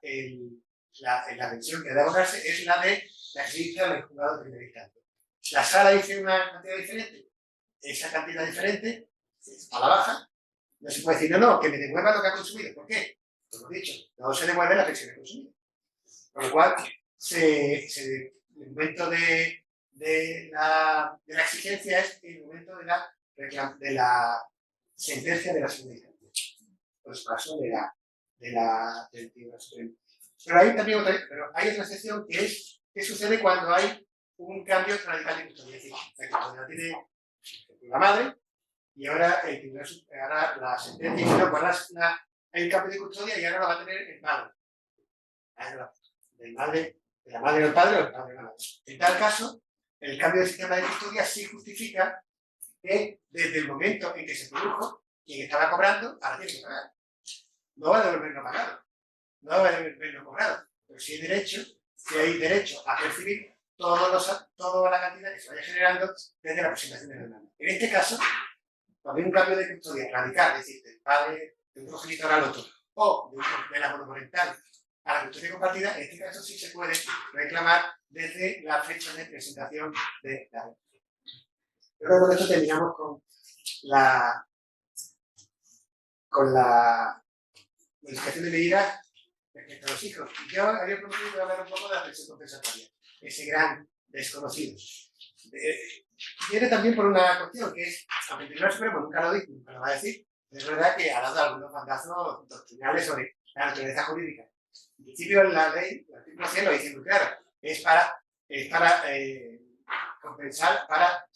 Speaker 3: pensión que debe abocarse es la de la que se dicta en el juzgado de primera instancia. La sala dice una cantidad diferente, esa cantidad diferente, a la baja, no se puede decir, no, que me devuelva lo que ha consumido. ¿Por qué? Como he dicho, no se devuelve la pensión consumida. Por lo cual, el momento de la exigencia es el momento de la sentencia de la segunda instancia. Por su caso, del Tribunal Supremo. Pero hay también hay otra excepción que es qué sucede cuando hay un cambio radical de custodia. Es decir, cuando la tiene la madre y ahora la sentencia dice, no, pues hay un cambio de custodia y ahora la va a tener el padre. De la madre al padre o del padre a la madre. En tal caso, el cambio de sistema de custodia sí justifica que desde el momento en que se produjo, quien estaba cobrando, ahora tiene que pagar. No va a devolver lo pagado, no va a devolver lo cobrado, pero sí hay derecho a percibir toda la cantidad que se vaya generando desde la presentación de la demanda. En este caso, cuando hay un cambio de custodia radical, es decir, del padre de un progenitor al otro, o de la monoparental a la custodia compartida, en este caso sí se puede reclamar desde la fecha de presentación de la demanda. Pero con esto terminamos con la modificación de medidas respecto a los hijos. Y yo había prometido hablar un poco de la pensión compensatoria, ese gran desconocido. Viene también por una cuestión que es, aunque el Tribunal Supremo nunca lo dice, nunca lo va a decir, es verdad que ha dado algunos bandazos doctrinales sobre la naturaleza jurídica. En principio, la ley, el artículo 100 lo dice muy claro, es para compensar, para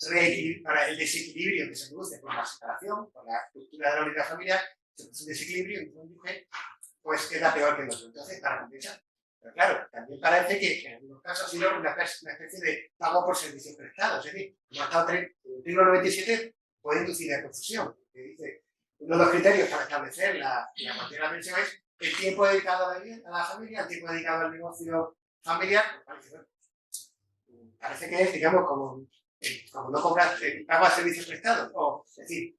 Speaker 3: el desequilibrio que se produce por la separación, por la ruptura de la unidad familiar, se produce un desequilibrio y un cónyuge pues queda peor que el otro. Entonces, para compensar. Pero claro, también parece que en algunos casos ha sido una especie de pago por servicios prestados. Es decir, como ha estado el artículo 97 puede inducir a confusión. Que dice, uno de los criterios para establecer la cuantía de la pensión es el tiempo dedicado a la familia, el tiempo dedicado al negocio familiar. Parece que es, digamos, como no cobrar pago a servicios prestados. O, es decir,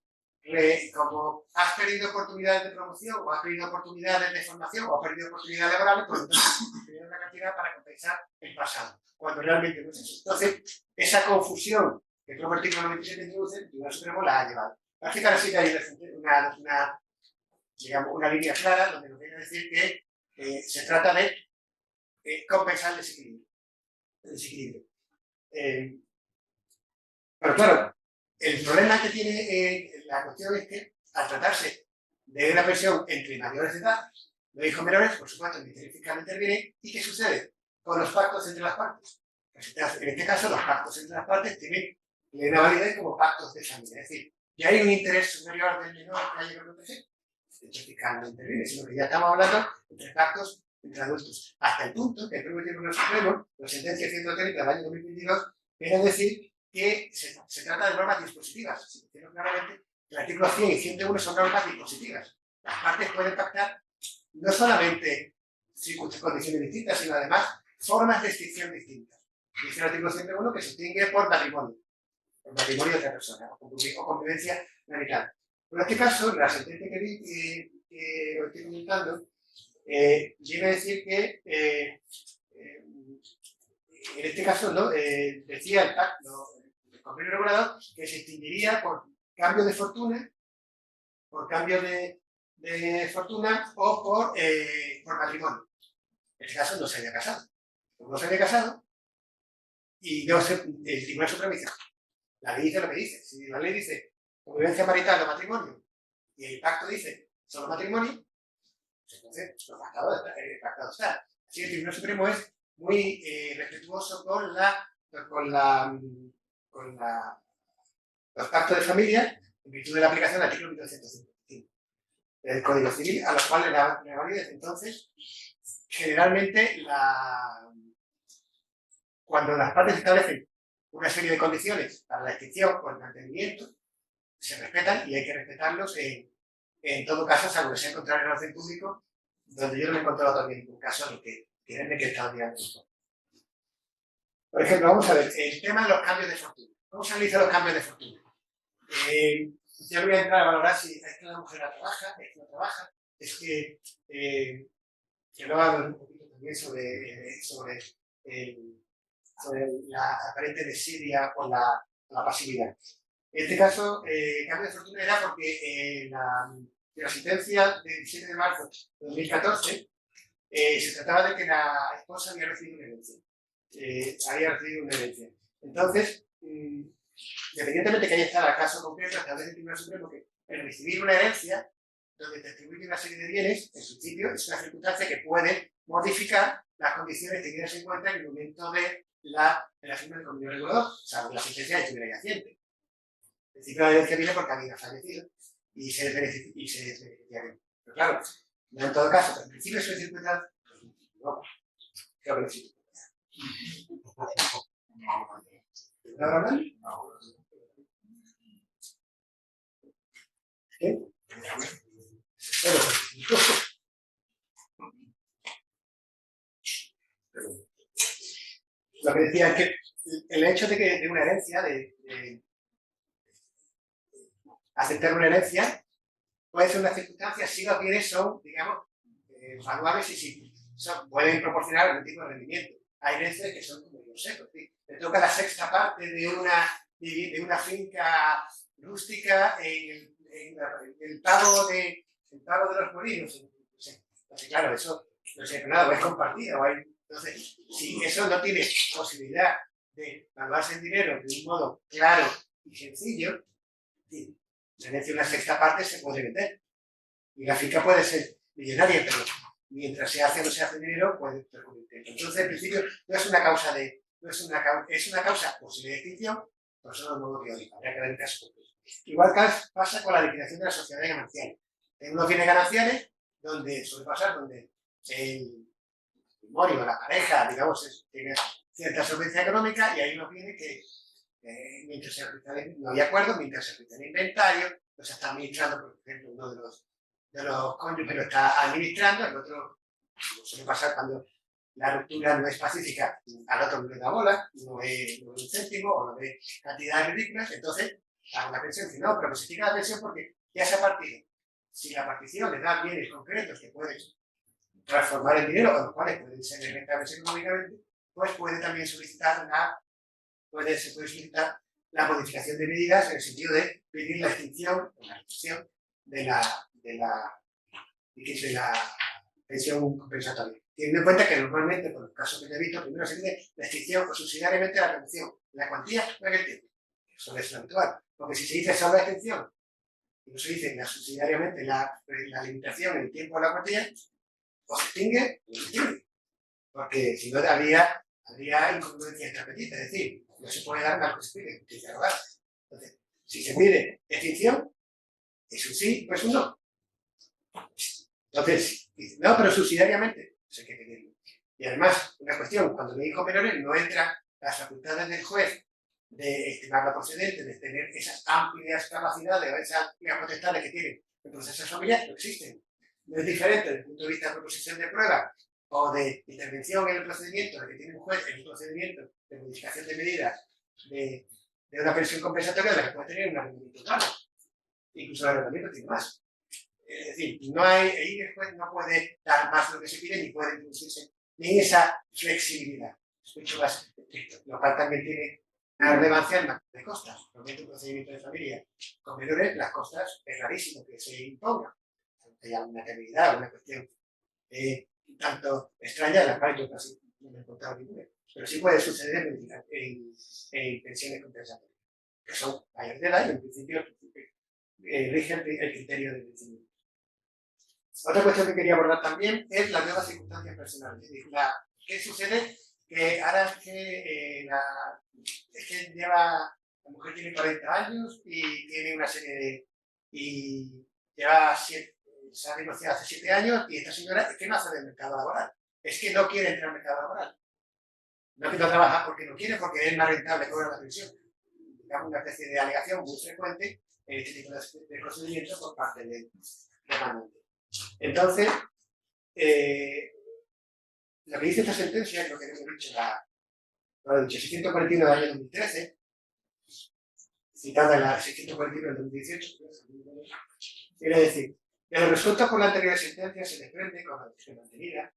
Speaker 3: como has perdido oportunidades de promoción o has perdido oportunidades de formación o has perdido oportunidades laborales, pues entonces tienes una cantidad para compensar el pasado, cuando realmente no es eso. Entonces, esa confusión que el propio artículo 97 introduce, el Tribunal Supremo la ha llevado. Parece que ahora sí que hay una línea clara donde nos viene a decir que se trata de compensar el desequilibrio. Pero claro, el problema que tiene la cuestión es que al tratarse de una pensión entre mayores de edad, los hijos menores, por supuesto, el Ministerio Fiscal interviene. ¿Y qué sucede con los pactos entre las partes? Pues en este caso, los pactos entre las partes tienen una validez como pactos de familia. Es decir, ya hay un interés superior del menor que haya que proteger. El Ministerio Fiscal no interviene, sino que ya estamos hablando entre pactos entre adultos. Hasta el punto que el propio Tribunal Supremo, la sentencia 130 del año 2022, viene a decir que se trata de normas dispositivas. Si decimos claramente, el artículo 100 y 101 son normas dispositivas. Las partes pueden pactar no solamente condiciones distintas, sino además formas de extinción distintas. Dice el artículo 101 que se extingue por matrimonio de otra persona, o convivencia marital. En este caso, la sentencia que os estoy comentando, viene a decir que en este caso, ¿no? Decía el pacto, el convenio regulador, que se extinguiría por cambio de fortuna, o por matrimonio. En este caso no se había casado. Como no se había casado, y el Tribunal Supremo dice, la ley dice lo que dice. Si la ley dice convivencia marital o matrimonio, y el pacto dice solo matrimonio, pues entonces el pactado está. Así que el Tribunal Supremo es muy respetuoso con los pactos de familia en virtud de la aplicación del artículo 1955 del Código Civil, a los cuales la validez. Entonces, generalmente, cuando las partes establecen una serie de condiciones para la extinción o el mantenimiento, se respetan y hay que respetarlos en todo caso, salvo que sea contrario al orden público, donde yo no me he encontrado también ningún caso en el que tienen que estar mirando esto. Por ejemplo, vamos a ver, el tema de los cambios de fortuna. ¿Cómo se analizan los cambios de fortuna? Yo no voy a entrar a valorar si es que la mujer la trabaja, es que no trabaja, es que luego hablo un poquito también sobre la aparente desidia o la pasividad. En este caso, el cambio de fortuna era porque la sentencia del 17 de marzo de 2014 se trataba de que la esposa había recibido una herencia. Entonces, independientemente de que haya estado el caso concreto, establece el Tribunal Supremo que el recibir una herencia donde te atribuye una serie de bienes, en principio, es una circunstancia que puede modificar las condiciones tenidas en cuenta en el momento de la firma del convenio regulador, salvo la sentencia estuviera yaciente. El principio de la herencia viene porque había fallecido y se beneficiaría. Pero claro, no en todo caso, pero en principio es una circunstancia, no, creo que no existe. ¿No hablar? ¿Qué? Lo que decía es que el hecho de una herencia, de aceptar una herencia, puede ser una circunstancia si los bienes son, digamos, valuables y si pueden proporcionar algún tipo de rendimiento. Hay herencias que son como yo sé, le toca la sexta parte de una finca rústica en el pago de los molinos. Entonces, claro, eso no sé, nada, o es compartida. Entonces, si eso no tiene posibilidad de valuarse en dinero de un modo claro y sencillo, la herencia de una sexta parte se puede vender. Y la finca puede ser millonaria, pero mientras se hace o no se hace dinero, puede perjudicar. Entonces, en principio, no es una causa es una causa posible de extinción, pero solo de modo teórico. Habría que ver el caso concreto. Igual pasa con la liquidación de las sociedades gananciales. En unos bienes gananciales, donde suele pasar, donde el matrimonio, la pareja, digamos, tiene cierta solvencia económica y ahí nos viene que mientras no hay acuerdo, mientras se realiza el inventario, pues se está administrando, por ejemplo, uno de los cónyuges lo está administrando, el otro, como suele pasar cuando la ruptura no es pacífica, al otro no le da bola, no es un céntimo o no ve cantidades ridículas, entonces hago una pensión. Si no, pero pues se tira la pensión porque ya se ha partido. Si la partición le da bienes concretos que pueden transformar en dinero, con los cuales pueden ser rentables económicamente, pues puede también solicitar se puede solicitar la modificación de medidas en el sentido de pedir la extinción o la reducción de la pensión compensatoria. Teniendo en cuenta que normalmente, por los casos que he visto, primero se pide la extinción o subsidiariamente la reducción en la cuantía o en el tiempo. Eso es lo habitual. Porque si se dice solo la extinción y no se dice subsidiariamente la limitación en el tiempo o la cuantía, o se extingue o se extingue. Porque si no habría incongruencia interpretita, es decir, no se puede dar mal que se pide justicia rogada. Entonces, si se pide extinción, es un sí o es un no. Entonces, no, pero subsidiariamente, eso hay que pedirlo. Y además, una cuestión, cuando hay hijos menores no entran las facultades del juez de estimar la procedente, de tener esas amplias capacidades o esas amplias potestades que tienen en procesos familiares, no existen. No es diferente desde el punto de vista de proposición de prueba o de intervención en el procedimiento, de que tiene un juez en un procedimiento de modificación de medidas de una pensión compensatoria de la que puede tener un arrendamiento total. Incluso el arrendamiento tiene más. Es decir, ahí el juez no puede dar más de lo que se pide ni puede introducirse ni esa flexibilidad. Es mucho más estricto, lo cual también tiene una relevancia en materia de costas. Normalmente un procedimiento de familia con menores, las costas es rarísimo que se imponga. Haya una temeridad, una cuestión tanto extraña, en la cual yo casi no me he encontrado ninguna. Pero sí puede suceder en pensiones compensatorias, que son mayores de edad y en principio rige el criterio del vencimiento. Otra cuestión que quería abordar también es las nuevas circunstancias personales. Es decir, ¿qué sucede? Que ahora la mujer tiene 40 años y tiene una serie de... y se ha divorciado hace 7 años y esta señora es que no hace del mercado laboral. Es que no quiere entrar al mercado laboral. No que no trabaja porque no quiere, porque es más rentable cobrar la pensión. Digamos una especie de alegación muy frecuente en este tipo de procedimientos por parte del demandante. Entonces, lo que dice esta sentencia es lo que hemos dicho, lo he dicho, 641 del año 2013, citada en la 641 del 2018, quiere decir, de los resueltos por la anterior sentencia se desprende, con la decisión mantenida,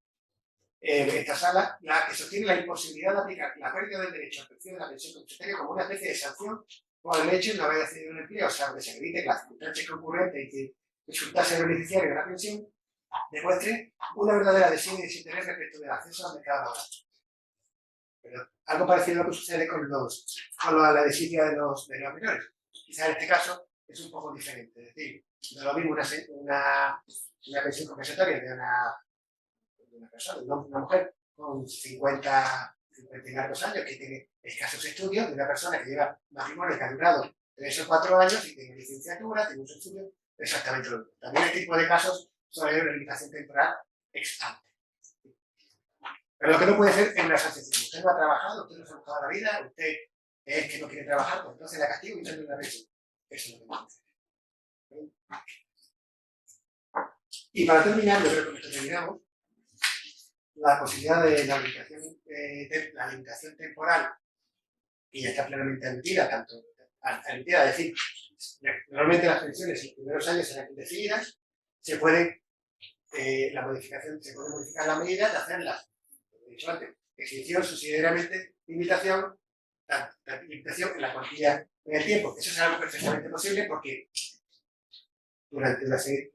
Speaker 3: esta sala, la que sostiene la imposibilidad de aplicar la pérdida del derecho a la pensión de la pensión compensatoria como una especie de sanción por el hecho de no haber accedido a un empleo, o sea, que se acredite que la circunstancia concurrente y que resultase beneficiario de la pensión demuestre una verdadera adhesión y desinterés respecto del acceso al mercado laboral. Pero algo parecido a lo que sucede con la desidia de los menores. Quizás en este caso es un poco diferente. Es decir, no es lo mismo una pensión compensatoria de una persona, una mujer con 50 y largos años que tiene escasos estudios, de una persona que lleva matrimonio que ha durado 3 o 4 años y tiene licenciatura, tiene unos estudios, exactamente lo mismo. También este tipo de casos suele haber una limitación temporal ex ante. Pero lo que no puede ser es una asociación. Usted no ha trabajado, usted no se ha buscado la vida, usted es que no quiere trabajar, pues entonces la castigo y usted no una pensión. Eso es lo que no puede ser. Y para terminar, yo creo que con esto terminamos, la posibilidad de la limitación temporal, que ya está plenamente admitida, admitida, es decir, normalmente las pensiones en los primeros años serán indefinidas, se puede modificar la medida de hacerlas, como he dicho antes, extinción, subsidiariamente, limitación en la cuantía en el tiempo. Eso es algo perfectamente posible porque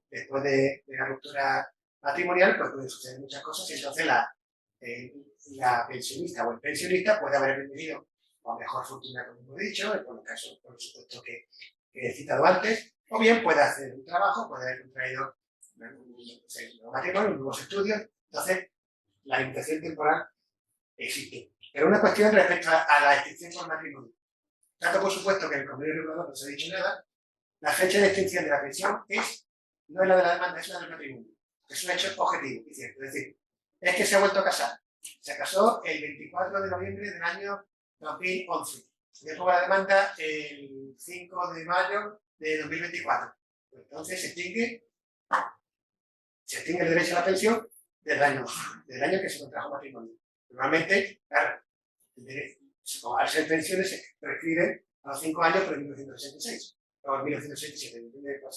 Speaker 3: después de la ruptura matrimonial pues pueden suceder muchas cosas y entonces la pensionista o el pensionista puede haber vivido con mejor fortuna, como hemos dicho, por el caso, por supuesto, que he citado antes, o bien puede hacer un trabajo, puede haber contraído un matrimonio, nuevos estudios. Entonces, la limitación temporal existe. Pero una cuestión respecto a la extinción por matrimonio. Tanto por supuesto que en el convenio regulador no se ha dicho nada, la fecha de extinción de la pensión no es la de la demanda, es la del matrimonio. Es un hecho objetivo, es cierto. Es decir, es que se ha vuelto a casar. Se casó el 24 de noviembre del año 2011. Yo pongo la demanda el 5 de mayo de 2024. Entonces se extingue el derecho a la pensión del año que se contrajo matrimonio. Normalmente, claro, al ser pensiones se prescriben a los 5 años por el 1966 o el 1967, depende de cuál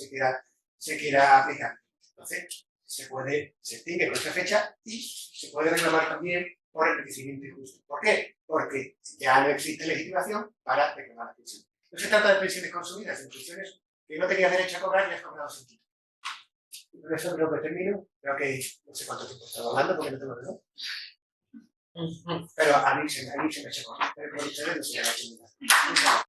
Speaker 3: se quiera aplicar. Entonces, se extingue con esa fecha y se puede reclamar también por enriquecimiento injusto. ¿Por qué? Porque ya no existe legitimación para reclamar la pensión. No se trata de pensiones consumidas, de pensiones que no tenías derecho a cobrar y has cobrado sin ti. Y con eso creo que termino. Creo que no sé cuánto tiempo estaba hablando porque no tengo reloj. Pero a mí se me ha hecho corto. Pero con ustedes no se me ha hecho nada.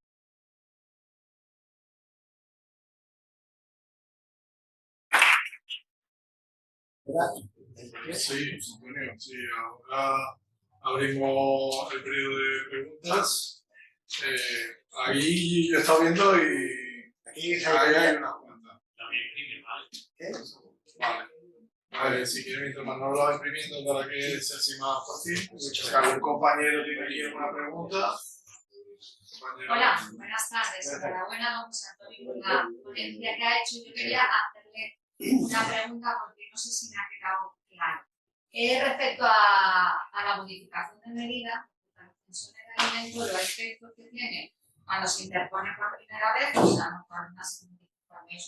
Speaker 1: Sí, Antonio, sí, ahora abrimos el periodo de preguntas. Ahí yo he estado viendo y
Speaker 3: Aquí
Speaker 1: ahí hay unas cuantas.
Speaker 4: También imprime, ¿vale?
Speaker 1: Vale. A ver, si quieren, mientras Manuel lo va imprimiendo para que sea así más fácil. Si algún compañero tiene aquí alguna pregunta. Compañero.
Speaker 5: Hola, buenas tardes. Enhorabuena, don José Antonio, por la ponencia que ha hecho. Yo quería hacerle una pregunta porque no sé si me ha quedado claro. Respecto a la modificación de medida, las pensiones de alimentos, los efectos que tiene cuando se interpone por primera vez, o sea, no cuando es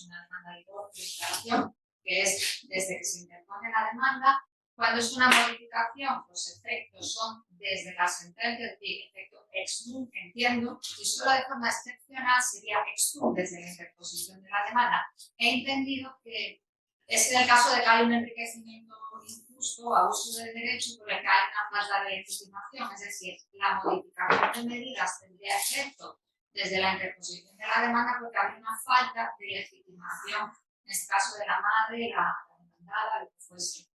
Speaker 5: una demanda de instalación, que es desde que se interpone la demanda. Cuando es una modificación, los efectos son desde la sentencia, es decir, efecto ex nunc, entiendo, y solo de forma excepcional sería ex nunc desde la interposición de la demanda. He entendido que es en el caso de que hay un enriquecimiento injusto, abuso del derecho, por el que hay una falta de legitimación, es decir, la modificación de medidas tendría efecto desde la interposición de la demanda porque había una falta de legitimación, en este caso de la madre, la demandada, lo que fuese.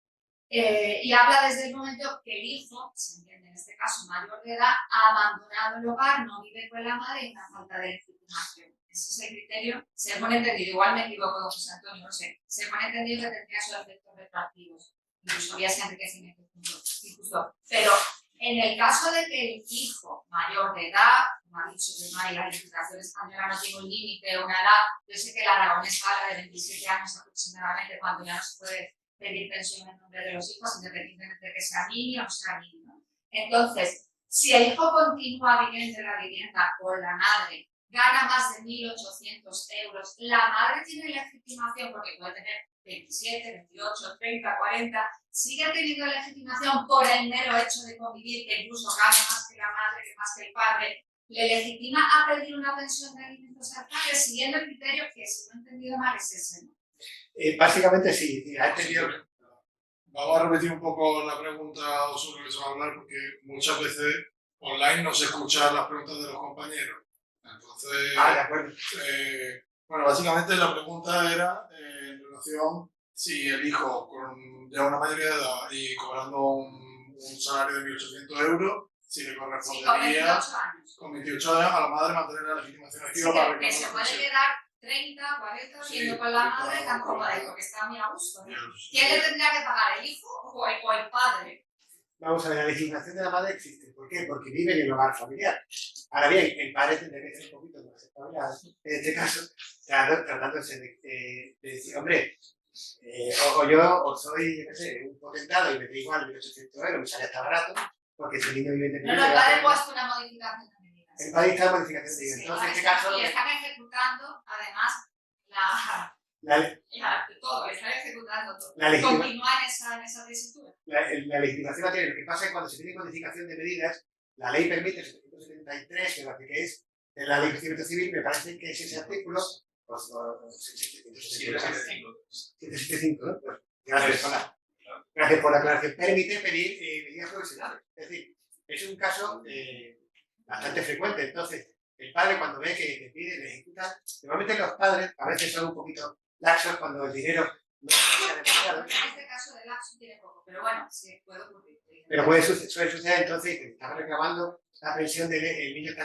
Speaker 5: Y habla desde el momento que el hijo, se entiende en este caso mayor de edad, ha abandonado el hogar, no vive con la madre y una falta de legitimación. Ese es el criterio, se pone entendido, igual me equivoco con José Antonio, no sé, se pone entendido que tendría esos efectos retroactivos, incluso había ese enriquecimiento injusto. Pero en el caso de que el hijo mayor de edad, como ha dicho que no hay la legislación española, no tiene un límite o una edad, yo sé que la aragonesa habla de 27 años aproximadamente, cuando ya no se puede pedir pensión en nombre de los hijos, independientemente de que sea niño o no sea niño. Entonces, si el hijo continúa viviendo en la vivienda con la madre, gana más de 1.800 euros, la madre tiene legitimación porque puede tener 27, 28, 30, 40, sigue teniendo legitimación por el mero hecho de convivir, que incluso gana más que la madre, que más que el padre, le legitima a pedir una pensión de alimentos al padre, siguiendo el criterio que, si no he entendido mal, es ese, ¿no?
Speaker 3: Básicamente sí, ha entendido.
Speaker 1: Vamos a repetir un poco la pregunta sobre lo que se va a hablar porque muchas veces online no se escuchan las preguntas de los compañeros. Entonces,
Speaker 3: De acuerdo.
Speaker 1: Bueno, básicamente la pregunta era en relación si el hijo con ya una mayoría de edad y cobrando un salario de 1.800 euros, si le correspondería con 28 años a la madre mantener la legitimación activa para reclamar
Speaker 5: que se puede quedar 30, 40 viviendo con la madre tan cómoda, porque está muy a gusto, ¿no? ¿Quién le tendría que pagar, el hijo o el padre?
Speaker 3: Vamos a ver, la legislación de la madre existe. ¿Por qué? Porque vive en el hogar familiar. Ahora bien, el padre tendría que ser un poquito más espabilado, en este caso, tratándose de decir, hombre, o soy, yo qué sé, un potentado y me da igual 1.800 euros, me sale hasta barato, porque si el niño vive en
Speaker 5: No, el padre ha puesto una modificación de medidas.
Speaker 3: el padre está en modificación de medidas. Entonces, en este caso.
Speaker 5: Y están ejecutando, además, todo, están ejecutando todo. Continúa en esa tesitura.
Speaker 3: La legitimación la tiene. Lo que pasa es que cuando se tiene modificación de medidas, la ley permite, el 773, que es en la ley de procedimiento civil, me parece que es ese artículo, 775, ¿no? Pues, gracias por la aclaración. Permite pedir medidas provisionales. Es decir, es un caso bastante frecuente. Entonces, el padre cuando ve que pide, le ejecuta. Normalmente los padres a veces son un poquito laxos cuando el dinero no sea demasiado.
Speaker 5: En este caso de laxo tiene poco, pero bueno, sí, puede ocurrir.
Speaker 3: Pero suele suceder entonces que estaba reclamando la pensión del niño que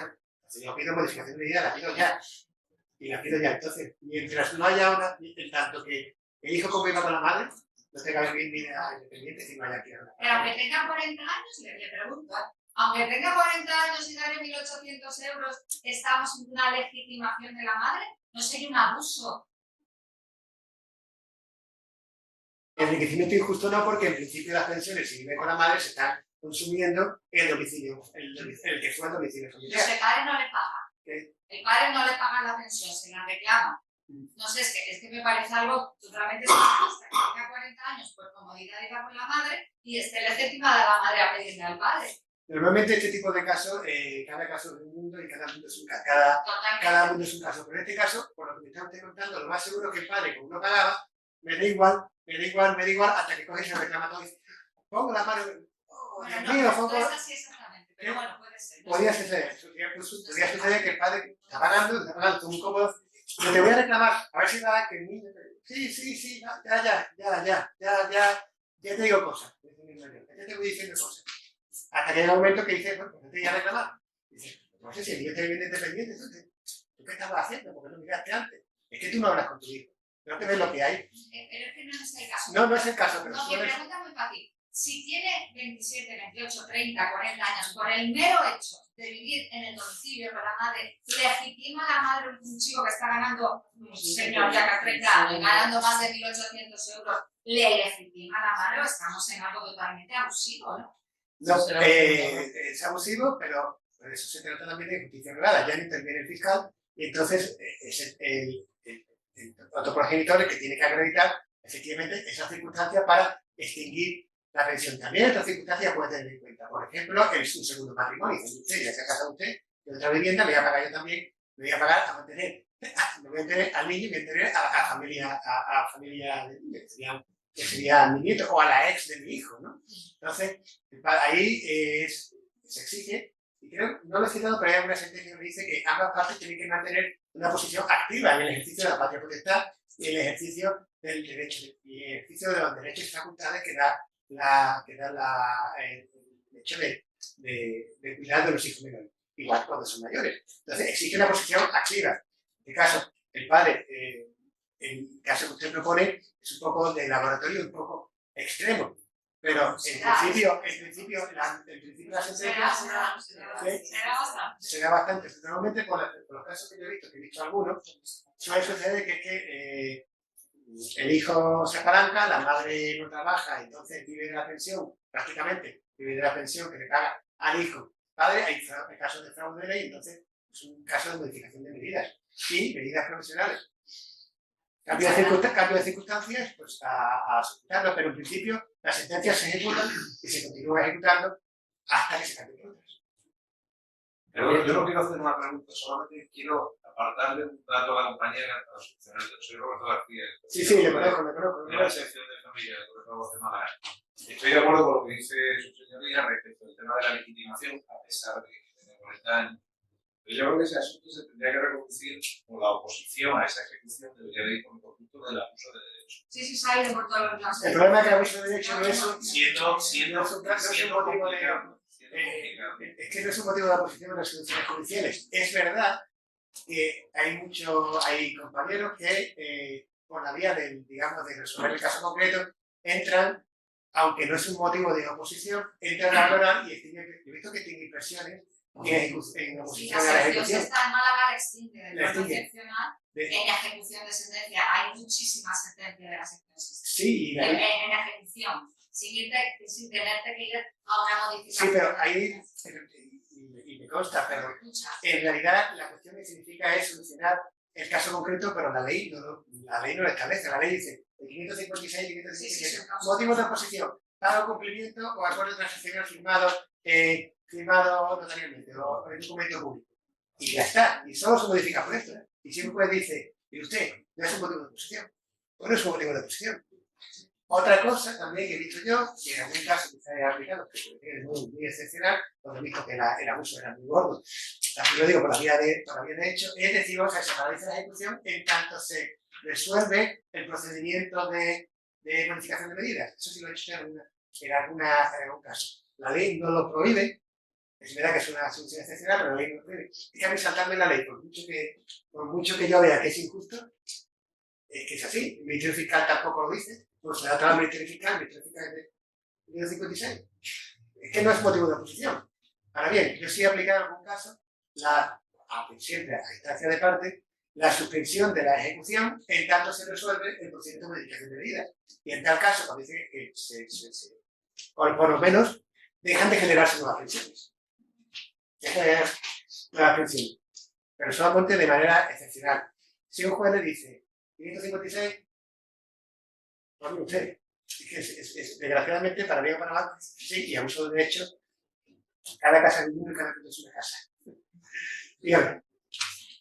Speaker 3: yo pido modificación de medida, la pido ya. Y la pido ya. Entonces, mientras no haya tanto que el hijo conviva con la madre, no tenga que vivir vida independiente si no haya que hablar.
Speaker 5: Pero aunque tenga 40 años, le pregunto, aunque tenga 40 años y gane 1.800 euros, ¿estamos en una legitimación de la madre? ¿No sería un abuso?
Speaker 3: El enriquecimiento injusto no, porque en principio las pensiones, si vive con la madre, se están consumiendo el domicilio, el que fue el domicilio
Speaker 5: Pero
Speaker 3: familiar.
Speaker 5: si el padre no le paga.
Speaker 3: ¿Qué?
Speaker 5: El padre no le paga la pensión, se la reclama. No sé, es que me parece algo totalmente surrealista. Que tenga 40 años por comodidad ir a con la madre y esté legitimada la madre a pedirle al padre.
Speaker 3: Normalmente este tipo de casos, cada caso es un mundo y cada mundo es un caso.
Speaker 5: Totalmente.
Speaker 3: Cada mundo es un caso. Pero en este caso, por lo que me está usted contando, lo más seguro es que el padre, como no pagaba, me da igual, hasta que coge y se reclama todo y dice, pongo la mano, oh,
Speaker 5: Bueno,
Speaker 3: Dios
Speaker 5: no,
Speaker 3: mío,
Speaker 5: no
Speaker 3: pongo...
Speaker 5: es así exactamente, pero bueno, puede ser.
Speaker 3: Podría suceder que el padre está pagando, todo muy cómodo, pero te voy a reclamar, a ver si va que el niño... Sí, ya te digo cosas, ya te voy diciendo cosas. Hasta que llega un momento que dices, bueno, pues no te voy a reclamar. Dices, no sé si el niño te viene independiente, ¿tú qué estabas haciendo? ¿Por qué no miraste antes? Es que tú no hablas con tu hijo, no te ves lo que hay.
Speaker 5: Pero es que no es el caso.
Speaker 3: No es el caso, pero
Speaker 5: No, mi
Speaker 3: suele...
Speaker 5: pregunta es muy fácil. Si tiene 27, 28, 30, 40 años, por el mero hecho de vivir en el domicilio con la madre, ¿legitima a la madre un chico que está ganando, un señor ya que a 30 años, ganando más de 1.800 euros, le legitima a la madre o estamos en algo totalmente abusivo, ¿no?
Speaker 3: No, es abusivo, pero por eso se trata también de justicia privada. Ya no interviene el fiscal y entonces es el otro progenitor el que tiene que acreditar efectivamente esas circunstancias para extinguir la pensión. También otras circunstancias puede tener en cuenta. Por ejemplo, un segundo matrimonio. Dice usted, ya se ha casado usted de otra vivienda, le voy a pagar yo también, le voy a pagar a mantener, me voy a mantener al niño y me voy a mantener a familia del niño, que sería mi nieto o a la ex de mi hijo, ¿no? Entonces, ahí se exige, y creo, no lo he citado, pero hay una sentencia que dice que ambas partes tienen que mantener una posición activa en el ejercicio de la patria potestad y el ejercicio del derecho, y el ejercicio de los derechos y facultades que da el hecho de cuidar de los hijos menores, igual cuando son mayores. Entonces, exige una posición activa. En este caso, el padre, en el caso que usted propone, es un poco de laboratorio, un poco extremo. Pero en principio la sentencia se da bastante. Normalmente, por los casos que yo he visto algunos, suele suceder que el hijo se apalanca, la madre no trabaja, entonces vive de la pensión, prácticamente vive de la pensión que le paga al hijo. Padre, hay casos de fraude de ley, entonces es un caso de modificación de medidas y medidas profesionales. Cambio de circunstancias, pues a ejecutarlo, pero en principio las sentencias se ejecutan y se continúan ejecutando hasta que se cambien otras.
Speaker 4: Pero yo no quiero hacer una pregunta, solamente quiero apartarle un dato a la compañera para solucionar esto. Soy Roberto García.
Speaker 3: Sí, le conozco.
Speaker 4: De la sección de familia del Colegio de Voz de Málaga. Estoy de acuerdo con lo que dice su señoría respecto al tema de la legitimación, a pesar de que tiene 40 años. Pero yo creo que ese asunto se tendría que reconducir con la oposición a esa ejecución, debería de ir con el conjunto del abuso de derechos.
Speaker 5: Sí, sale por todos los lados.
Speaker 3: El problema es que el abuso de derecho no es
Speaker 4: Siendo complicado.
Speaker 3: Es que no es un motivo de oposición a las resoluciones judiciales. Es verdad que hay compañeros que por la vía de resolver el caso concreto entran, aunque no es un motivo de oposición, entran a valorar y yo he visto que tienen inversiones en oposición a la ejecución.
Speaker 5: Si está en Málaga, la extingue del
Speaker 3: La
Speaker 5: orden
Speaker 3: extingue.
Speaker 5: excepcional en ejecución de sentencia. Hay muchísimas sentencias de las excepciones.
Speaker 3: Sí,
Speaker 5: en ejecución, sin tenerte que ir a una modificación.
Speaker 3: sí, pero ahí, y me consta, pero en realidad la cuestión que significa es solucionar el caso concreto, pero la ley no lo establece. La ley dice el 556 y 557. Motivos de oposición, pago, cumplimiento o acuerdo transaccional firmado notarialmente o en documento público. Y ya está. Y solo se modifica por esto. Y si un juez dice, ¿y usted no es un motivo de oposición? Pues no es un motivo de oposición. Otra cosa también que he visto yo, que en algún caso que se haya aplicado, que es muy excepcional, cuando he visto que el abuso era muy gordo, también lo digo por la vía de hecho, es decir, vamos a se paraliza la ejecución en tanto se resuelve el procedimiento de modificación de medidas. Eso sí lo he hecho en algún caso. La ley no lo prohíbe, es verdad que es una solución excepcional, pero la ley no lo prohíbe. Déjame saltarme la ley, por mucho que yo vea que es injusto, Es que es así. El Ministerio Fiscal tampoco lo dice. Pues se da todo al Ministerio Fiscal es de 56. Es que no es motivo de oposición. Ahora bien, yo sí he aplicado en algún caso, aunque siempre a instancia de parte, la suspensión de la ejecución en tanto se resuelve el procedimiento de modificación de medidas. Y en tal caso, cuando dice que por lo menos dejan de generarse nuevas pensiones. Dejan de generar nuevas pensiones. Pero solamente de manera excepcional. Si un juez le dice 556, pues mire usted, desgraciadamente, para bien o para mal, sí, y abuso de derechos, cada casa es un mundo y cada casa es una casa. Dígame.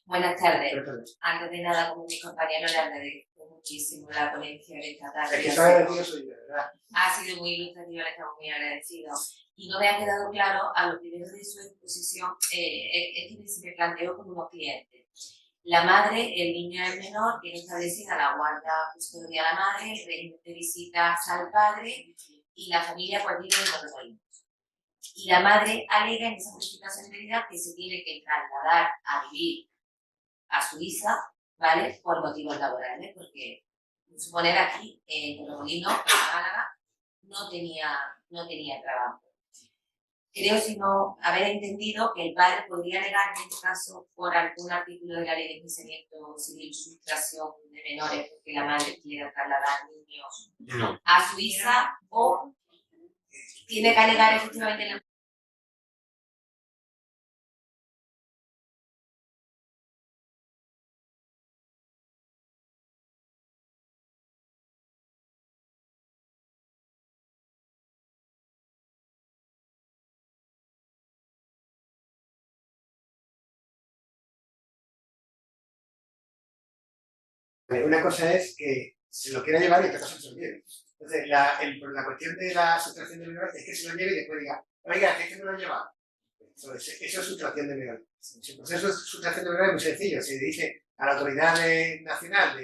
Speaker 6: Buenas tardes. Antes de nada, como mis compañeros, le agradezco muchísimo la ponencia de esta tarde.
Speaker 3: Es que sabe de soy yo, ¿verdad?
Speaker 6: Ha sido muy ilustrativa, le estamos muy agradecidos. Y no me ha quedado claro, a lo primero de su exposición, es que se me planteó como unos clientes. La madre, el niño es menor, tiene establecida la guarda, custodia a la madre, el régimen de visitas al padre y la familia pues vive en los reinos. Y la madre alega en esa justificación de medida que se tiene que trasladar a vivir a Suiza, ¿vale? Por motivos laborales, porque suponer aquí en Torremolinos, en Málaga, no tenía trabajo. Creo, si no haber entendido, que el padre podría alegar en este caso por algún artículo de la Ley de Enjuiciamiento Civil, sustracción de menores, porque la madre quiera trasladar niños a Suiza, o tiene que alegar efectivamente la
Speaker 3: Una cosa es que se lo quiera llevar y otra cosa se lo lleve. Entonces, la cuestión de la sustracción de menores es que se lo lleve y después diga, oiga, que es que me lo han llevado. Eso es sustracción de menores. El proceso de sustracción de menores es muy sencillo. Se dice a la autoridad nacional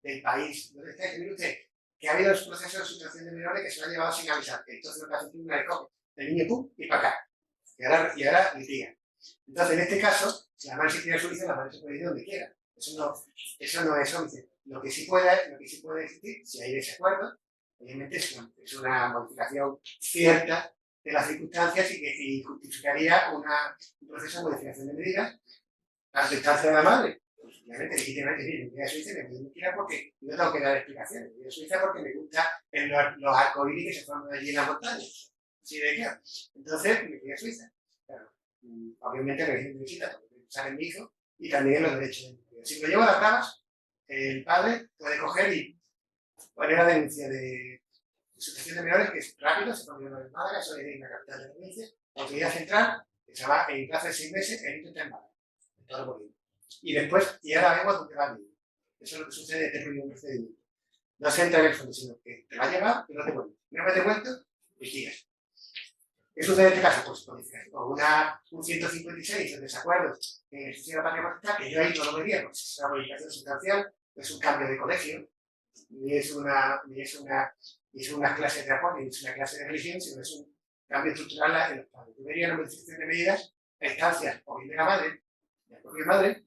Speaker 3: del país donde está, que mire usted, que ha habido un proceso de sustracción de menores que se lo ha llevado sin avisar. Entonces, lo que hace es una recoge el niño pum y para acá. Y ahora litiga. Entonces, en este caso, si la madre se quiere a Suiza, la madre se puede ir donde quiera. Eso no es óbice. Lo que sí puede existir, si hay desacuerdo, obviamente es una modificación cierta de las circunstancias y justificaría un proceso de modificación de medidas a la instancia de la madre. Pues, obviamente, legítimamente, sí, me voy a Suiza y me voy a quiera porque no tengo que dar explicaciones. Me voy a Suiza porque me gustan los arcoíris que se forman allí en las montañas. ¿Sí de qué? Entonces, me voy a Suiza. Claro, obviamente, el régimen de visita, porque sale mi hijo y también los derechos de mi hijo. Si lo llevo a las bravas, el padre puede coger y poner la denuncia de sustracción de menores, que es rápido, se pone en Málaga, eso es en la capital de la provincia, la autoridad central, que se va en plazo de 6 meses, el niño está en Málaga, en todo el movimiento. Y después, y ahora vemos dónde va el niño. Eso es lo que sucede en este primer procedimiento. No se entra en el fondo, sino que te va a llevar y no te vuelve. No me te cuento, vigilas. ¿Qué sucede en este caso? Pues con un 156 en desacuerdo en el ejercicio de la patria potestad, que yo ahí no lo vería, porque es una modificación sustancial, no es un cambio de colegio, ni es unas clases de apoyo, ni es una clase de religión, sino es un cambio estructural en los padres. Yo vería una modificación de medidas a instancias o bien de la madre, de la propia madre,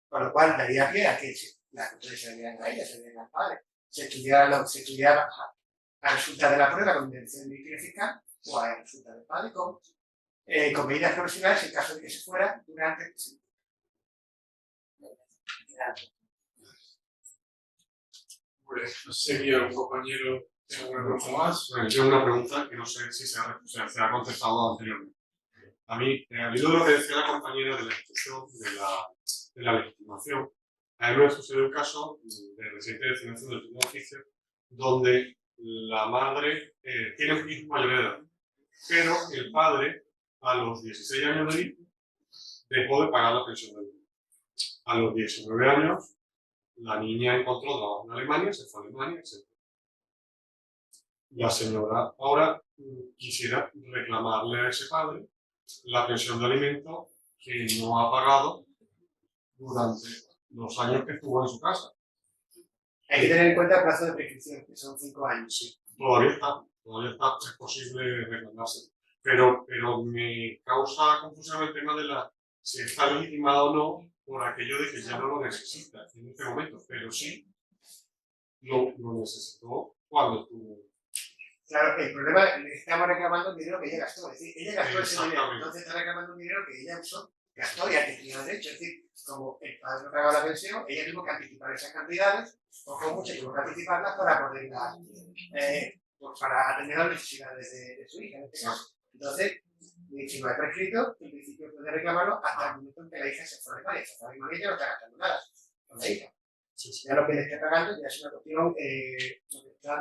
Speaker 3: con lo cual daría pie a que las cuestiones se le dieran a ella, se le dieran al padre, se estudiara a resulta de la prueba con intención de Ministerio Fiscal o a resulta del padre con medidas profesionales en caso de que se fuera durante el presente.
Speaker 1: Pues no sé si algún compañero tiene alguna pregunta más.
Speaker 7: Bueno, yo una pregunta que no sé si se ha contestado anteriormente. A mí, al hilo de lo que decía la compañera de la institución de la legitimación, a mí me sucedió un caso de reciente designación del primer oficio donde la madre tiene un hijo mayor de edad, pero el padre, a los 16 años de vida, dejó de pagar la pensión del niño. A los 19 años, la niña encontró trabajo en Alemania, se fue a Alemania, etc. La señora ahora quisiera reclamarle a ese padre la pensión de alimento que no ha pagado durante los años que estuvo en su casa.
Speaker 3: Hay que tener en cuenta el plazo de prescripción, que son 5 años.
Speaker 7: Sí, todavía está, es posible reclamarse. Pero me causa confusión el tema de si está legitimado o no por aquello de que ya no lo necesita en este momento, pero sí lo necesitó cuando estuvo.
Speaker 3: Claro, el problema es que estamos reclamando un dinero que ella gastó. Es decir, ella gastó ese dinero,
Speaker 7: Exactamente.
Speaker 3: entonces está reclamando un dinero que ella usó, gastó y al que tenía derecho. Es decir, como el padre no pagaba la pensión, ella tuvo que anticipar esas cantidades, o como mucho tuvo que anticiparlas para poderlas, pues para atender las necesidades de su hija en este caso. Entonces, si no hay prescrito, en principio puede reclamarlo hasta el momento en que la hija se fue de Alemania. Se fue de Alemania y ya no está gastando nada con la hija. Ya lo que le esté pagando ya es una cuestión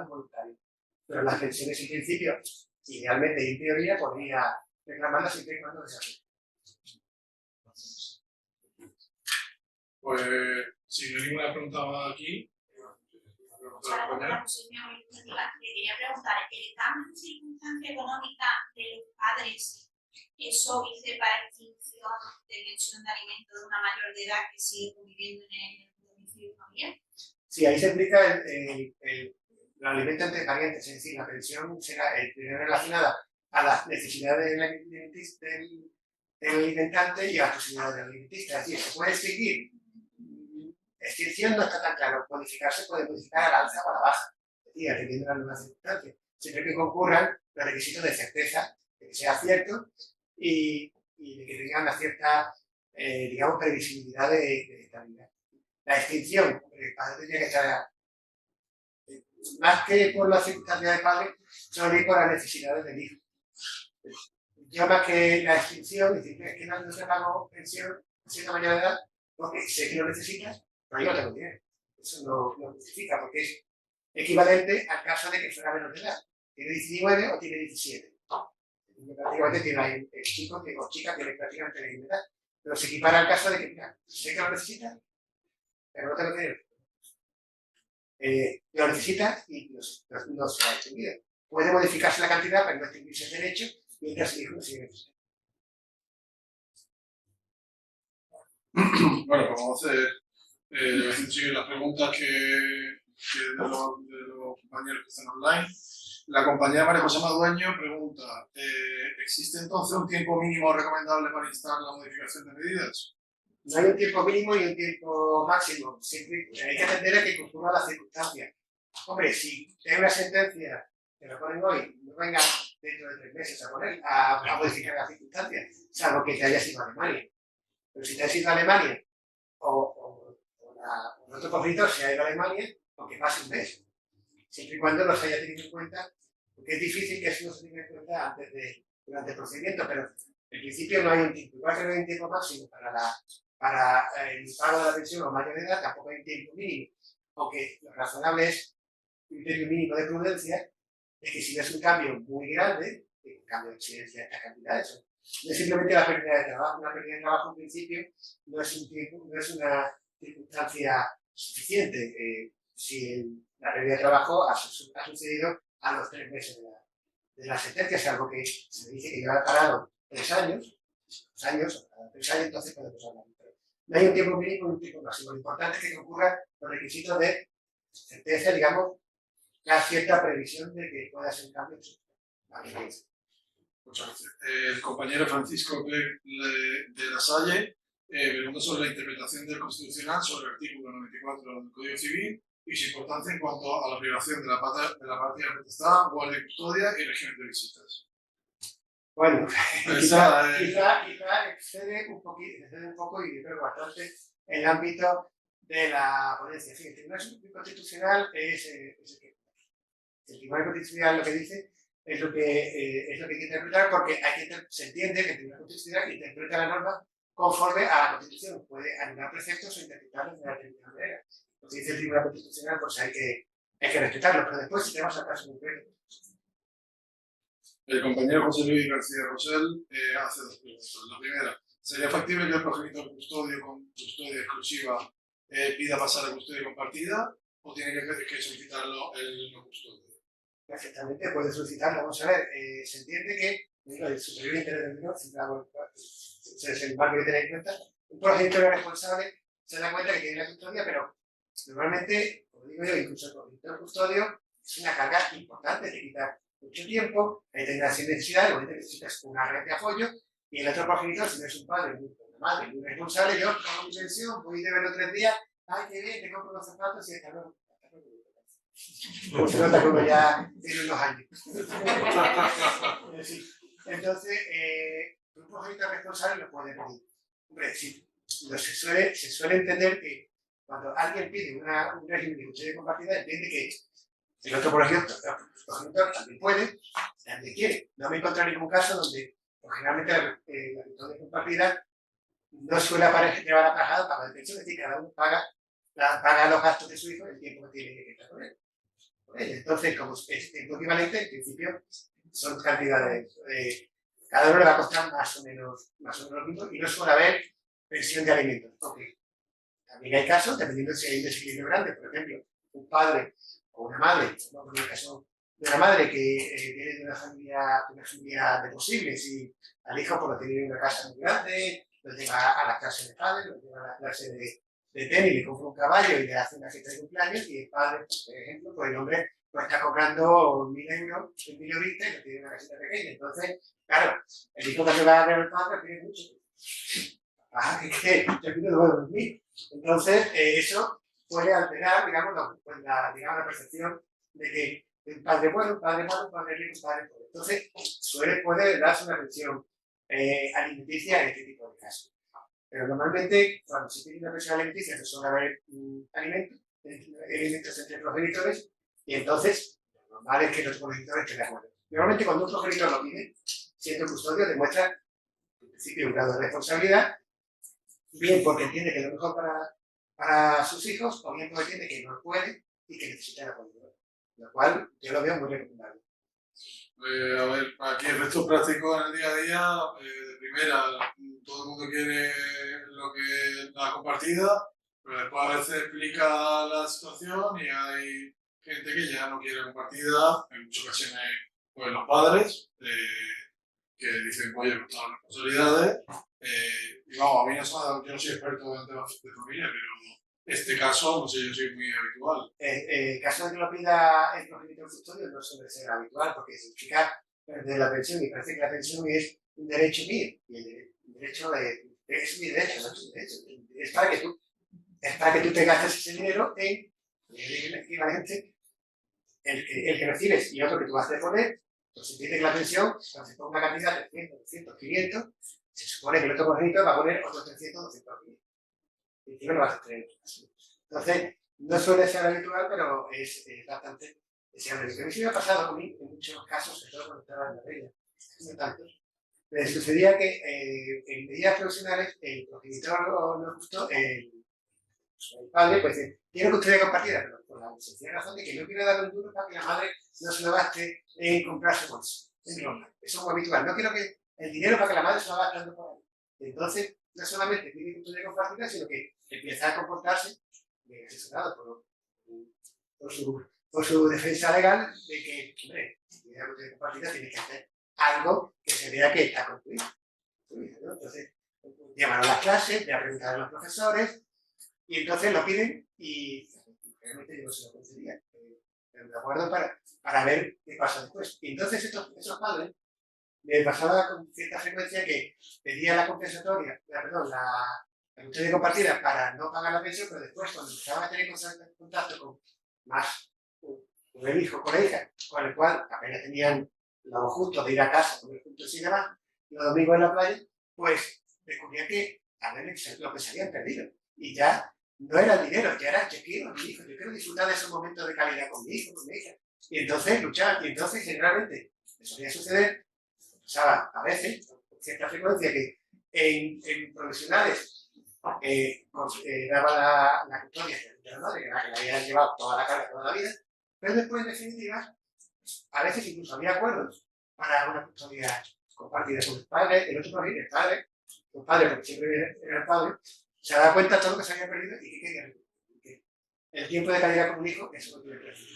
Speaker 3: voluntaria. Pero las pensiones en principio, idealmente y en teoría, podría reclamarlas siempre y cuando desee.
Speaker 1: Pues, si no hay ninguna pregunta más aquí,
Speaker 8: Para la posición educativa, le quería preguntar, ¿el cambio de circunstancia económica de los padres, eso dice para extinción de pensión de alimento de una mayor de edad que sigue conviviendo en el domicilio familiar?
Speaker 3: Sí, ahí se explica el alimento entre parientes, es decir, la pensión será relacionada a las necesidades del alimentante y a las posibilidades del alimentista. Es decir, se puede extinguir. Extinción no está tan claro. Modificarse puede modificar a la alza o a la baja. Es decir, atendiendo a las nuevas circunstancias. Siempre que concurran los requisitos de certeza, de que sea cierto y de que tenga una cierta, digamos, previsibilidad de estabilidad. La extinción, el padre tendría que estar, más que por las circunstancias del padre, son ir por las necesidades del hijo. Yo más que la extinción, es decir, que no te pago pensión a cierta mayor de edad, porque sé que lo necesitas, pero yo no tengo dinero. Eso no justifica, porque es equivalente al caso de que fuera menor de edad. Tiene 19 o tiene 17. Prácticamente tiene el chico o chica tiene prácticamente la misma edad. Pero se equipara al caso de que, mira, sé que lo necesitas, pero no tengo dinero. Lo necesitas y no se ha extinguido. Puede modificarse la cantidad para no extinguirse el derecho mientras el hijo no sigue necesitando.
Speaker 1: bueno, pues vamos a hacer las preguntas que de los compañeros que están online. La compañera María José Madueño pregunta, ¿existe entonces un tiempo mínimo recomendable para instar la modificación de medidas?
Speaker 3: No hay un tiempo mínimo y un tiempo máximo. Siempre hay que atender a que concurran las circunstancias. Hombre, si hay una sentencia que la ponen hoy, no venga dentro de 3 meses a modificar las circunstancias, salvo que te hayas ido a Alemania. Pero si te has ido a Alemania o en otro conflicto se ha ido a Alemania, aunque pase un mes, siempre y cuando los haya tenido en cuenta, porque es difícil que eso no se tenga en cuenta durante el procedimiento, pero en principio no hay un tiempo. Igual que no hay un tiempo máximo para el pago de la pensión o mayor de edad, tampoco hay un tiempo mínimo. Aunque lo razonable es un criterio mínimo de prudencia, es que si no es un cambio muy grande, un cambio de incidencia de estas cantidades, no es simplemente la pérdida de trabajo. Una pérdida de trabajo en principio no es un tiempo, no es una circunstancia suficiente. Si la pérdida de trabajo ha sucedido a los 3 meses de la sentencia, es algo que se dice que lleva parado 3 años, 2 años, o cada 3 años, entonces podemos hablar. No hay un tiempo mínimo y un tiempo máximo. Lo importante es que concurran los requisitos de certeza, digamos, la cierta previsión de que pueda ser un cambio.
Speaker 1: Muchas gracias. El compañero Francisco de la Salle pregunta sobre la interpretación del Constitucional sobre el artículo 94 del Código Civil y su importancia en cuanto a la privación de la patria potestad, guardia y custodia y régimen de visitas.
Speaker 3: Bueno,
Speaker 1: quizá
Speaker 3: excede un poco y creo bastante el ámbito de la ponencia. Sí, el Tribunal Constitucional es el Tribunal Constitucional lo que dice es lo que hay que interpretar, porque se entiende que el Tribunal Constitucional interpreta la norma conforme a la Constitución. Puede anular preceptos o interpretarlos de una determinada manera. Lo que dice el Tribunal Constitucional, pues hay que respetarlo, pero después si tenemos al caso concreto.
Speaker 1: El compañero José Luis García Rosell hace 2 preguntas. La primera, ¿sería factible que el progenitor custodio con custodia exclusiva pida pasar a custodia compartida o tiene que solicitarlo el no custodio?
Speaker 3: Perfectamente, puede solicitarlo. Vamos a ver, se entiende que el superior interés del menor, es el marco que tener en cuenta. Un progenitor responsable se da cuenta que tiene la custodia, pero normalmente, como digo yo, incluso el progenitor custodio es una carga importante, te quita mucho tiempo, ahí tendrás sin necesidad, luego necesitas una red de apoyo, y el otro progenitor, si no es un padre, una madre, muy responsable, yo pago mi pensión, voy de verlo 3 días, ay, qué bien, te compro los zapatos y hasta luego. Como se nota que uno ya tiene unos años. Sí. Entonces, un progenitor responsable lo puede pedir. Hombre, sí, se suele entender que cuando alguien pide un régimen de custodia compartida, entiende que el otro progenitor también puede, también quiere. No me he encontrado ningún caso donde, pues, generalmente, la custodia compartida no suele llevar aparejado pago de pensión, es decir, cada uno paga los gastos de su hijo el tiempo que tiene que estar con él. Entonces, como es tiempo equivalente, en principio son cantidades, cada uno le va a costar más o menos lo mismo y no suele haber pensión de alimentos. Okay. También hay casos, dependiendo si hay un desequilibrio grande, por ejemplo, un padre o una madre, ¿no? En el caso de una madre que viene de una familia de posibles y al hijo por lo tiene en una casa muy grande, lo lleva a la clase de padre, lo lleva a la clase de tenis, le compra un caballo y le hace una fiesta de cumpleaños y el padre, por ejemplo, pues el hombre pues está cobrando 1.000 euros en minorista y lo tiene en una casita pequeña. Entonces, claro, el hijo que se va a ver al padre tiene mucho. Yo quiero 2.000. Entonces, eso puede alterar, digamos, la percepción de que un padre bueno, un padre malo, un padre rico, un padre pobre. Entonces, puede darse una pensión alimenticia en este tipo de casos. Pero normalmente, cuando se tiene una pensión alimenticia, se suele haber alimentos entre progenitores, y entonces, lo normal es que los progenitores estén de acuerdo. Normalmente, cuando un progenitor lo pide, siendo custodio, demuestra, en principio, un grado de responsabilidad, bien porque entiende que es lo mejor para sus hijos, o bien porque entiende que no puede y que necesita el apoyo. Lo cual yo lo veo muy recomendable.
Speaker 1: A ver, aquí efectos prácticos en el día a día, de primera, todo el mundo quiere la compartida, pero después a veces explica la situación y hay gente que ya no quiere compartida, en muchas ocasiones pues los padres, que dicen, oye, pues todas las responsabilidades, y vamos, a mí yo no soy experto en temas de familia, pero este caso, no sé, yo soy muy habitual.
Speaker 3: El caso de que lo pida el progenitor custodio no suele ser habitual, porque significa perder la pensión, y parece que la pensión es un derecho mío, y el derecho es mi derecho, no es un derecho, es para que tú te gastes ese dinero en el equivalente, el que recibes y otro que tú vas a poner. Pues se entiende que la pensión, cuando se pone una cantidad de 300, 200, 500, se supone que el otro progenitor va a poner otros 300, 200, 500. Y encima lo vas a tener. Entonces, no suele ser habitual, pero es bastante deseable. Lo que a mí sí me ha pasado conmigo, en muchos casos, sobre todo cuando estaba en la regla, no tantos, me sucedía que en medidas profesionales, el progenitor no justo, el padre, pues dice, quiero custodia compartida, pero por la sencilla razón de que no quiero darle un duro para que la madre no se lo gaste en comprarse bolsa, en ropa. Eso es muy habitual. No quiero que el dinero para que la madre se lo vaya gastando por ahí. Entonces, no solamente tiene custodia compartida, sino que empieza a comportarse asesorado por su defensa legal de que, hombre, si tiene custodia compartida, tiene que hacer algo que se vea que está concluido. ¿No? Entonces, llaman a las clases, le preguntan a los profesores, y entonces lo piden y realmente yo no se lo concedía. Pero me acuerdo para ver qué pasa después. Y entonces esos padres me pasaba con cierta frecuencia que pedían la compensatoria, la custodia compartida para no pagar la pensión, pero después cuando empezaban a tener contacto con el hijo, con la hija, con el cual apenas tenían lo justo de ir a casa, comer juntos y demás, los domingos en la playa, pues descubrían que lo que se habían perdido. Y ya no era el dinero, ya era yo quiero a mi hijo, yo quiero disfrutar de esos momentos de calidad con mi hijo, con mi hija. Y entonces luchaban, y entonces generalmente eso solía suceder, pasaba a veces, con cierta frecuencia, que en profesionales daba la custodia de la madre, que la había llevado toda la carga toda la vida, pero después, en definitiva, a veces incluso había acuerdos para una custodia compartida con el padre, el otro padre, el padre, porque siempre era el padre, se da cuenta de todo lo que se había perdido y que quería recuperar. El tiempo de calidad con un hijo, eso lo tiene que hacer.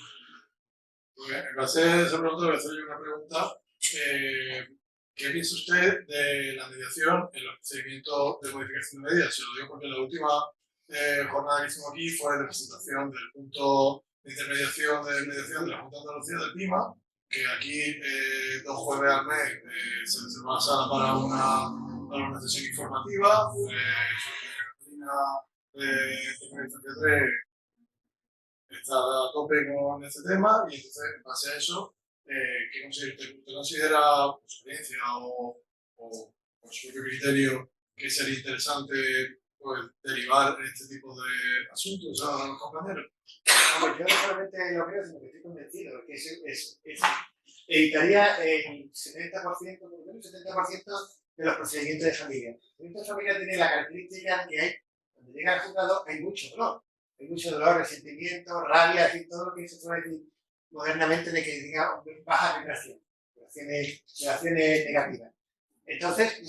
Speaker 1: En base a esa pregunta, voy a hacerle una pregunta. ¿Qué piensa usted de la mediación en los procedimientos de modificación de medidas? Se lo digo porque la última jornada que hicimos aquí fue de presentación del punto de intermediación de mediación de la Junta de Andalucía del PIMA, que aquí 2 jueves al mes se reserva la sala para una sesión informativa. está a tope con este tema y entonces, en base a eso, ¿qué usted considera por su experiencia o por su propio criterio que sería interesante pues, derivar en este tipo de asuntos a los compañeros?
Speaker 3: Yo no solamente lo creo, sino que estoy convencido que evitaría el 70%, por lo menos el 70% de los procedimientos de familia. Los procedimientos de familia tienen la característica de que cuando llega al juzgado hay mucho dolor. Hay mucho dolor, resentimiento, rabia, y todo lo que se suele decir modernamente de que diga baja vibración, relaciones negativas. Entonces,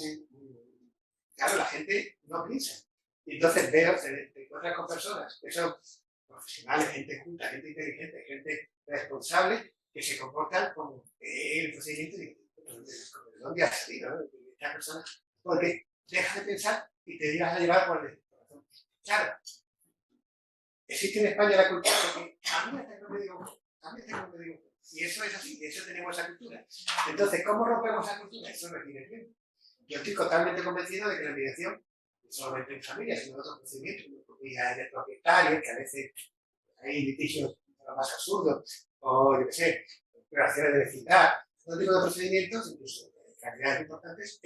Speaker 3: claro, la gente no piensa. Y entonces te encuentras con personas que son profesionales, gente culta, gente inteligente, gente responsable, que se comportan como el procedimiento de dónde ha salido, ¿no? Esta persona, porque dejas de pensar y te llevas a llevar por el corazón. Claro, existe en España la cultura de que a mí hasta que no me digo, a mí hasta que no me digo, y eso es así, eso tenemos esa cultura. Entonces, ¿cómo rompemos esa cultura? Eso requiere tiempo. Yo estoy totalmente convencido de que la mediación, no solamente en familia, sino en otros procedimientos, de propietarios, que a veces hay litigios más absurdos, o yo qué sé, relaciones de vecindad, todo tipo de procedimientos, incluso cantidades importantes,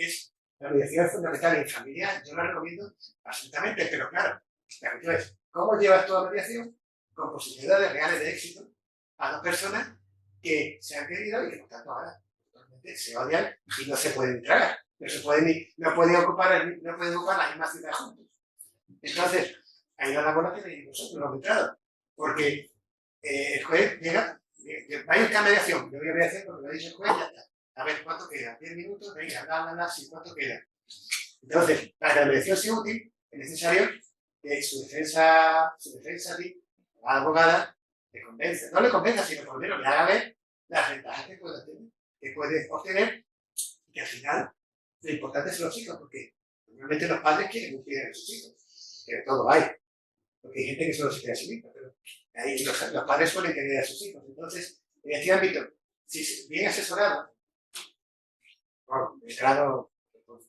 Speaker 3: la mediación es fundamental en familia, yo la recomiendo absolutamente, pero claro, la cuestión es, ¿cómo llevas toda la mediación con posibilidades reales de éxito a dos personas que se han querido y que por tanto ahora totalmente se odian y no se pueden tragar, no pueden ocupar la misma ciudad juntos? Entonces, hay una labor que tenéis vosotros, los letrados, porque el juez llega, vaya a mediación, yo voy a mediación porque lo ha dicho el juez, ya está. A ver, ¿cuánto queda? 10 minutos, venga, sí, ¿cuánto queda? Entonces, para que la mediación sea útil, es necesario que su defensa a ti, la abogada, te convenza. No le convenza, sino por lo menos le haga ver las ventajas que puede obtener, y que al final lo importante son los hijos, porque normalmente los padres quieren cuidar a sus hijos, que de todo hay, porque hay gente que solo se quiere a su hijo, pero ahí los padres suelen querer a sus hijos. Entonces, en este ámbito, si bien asesorado, bueno, letrado,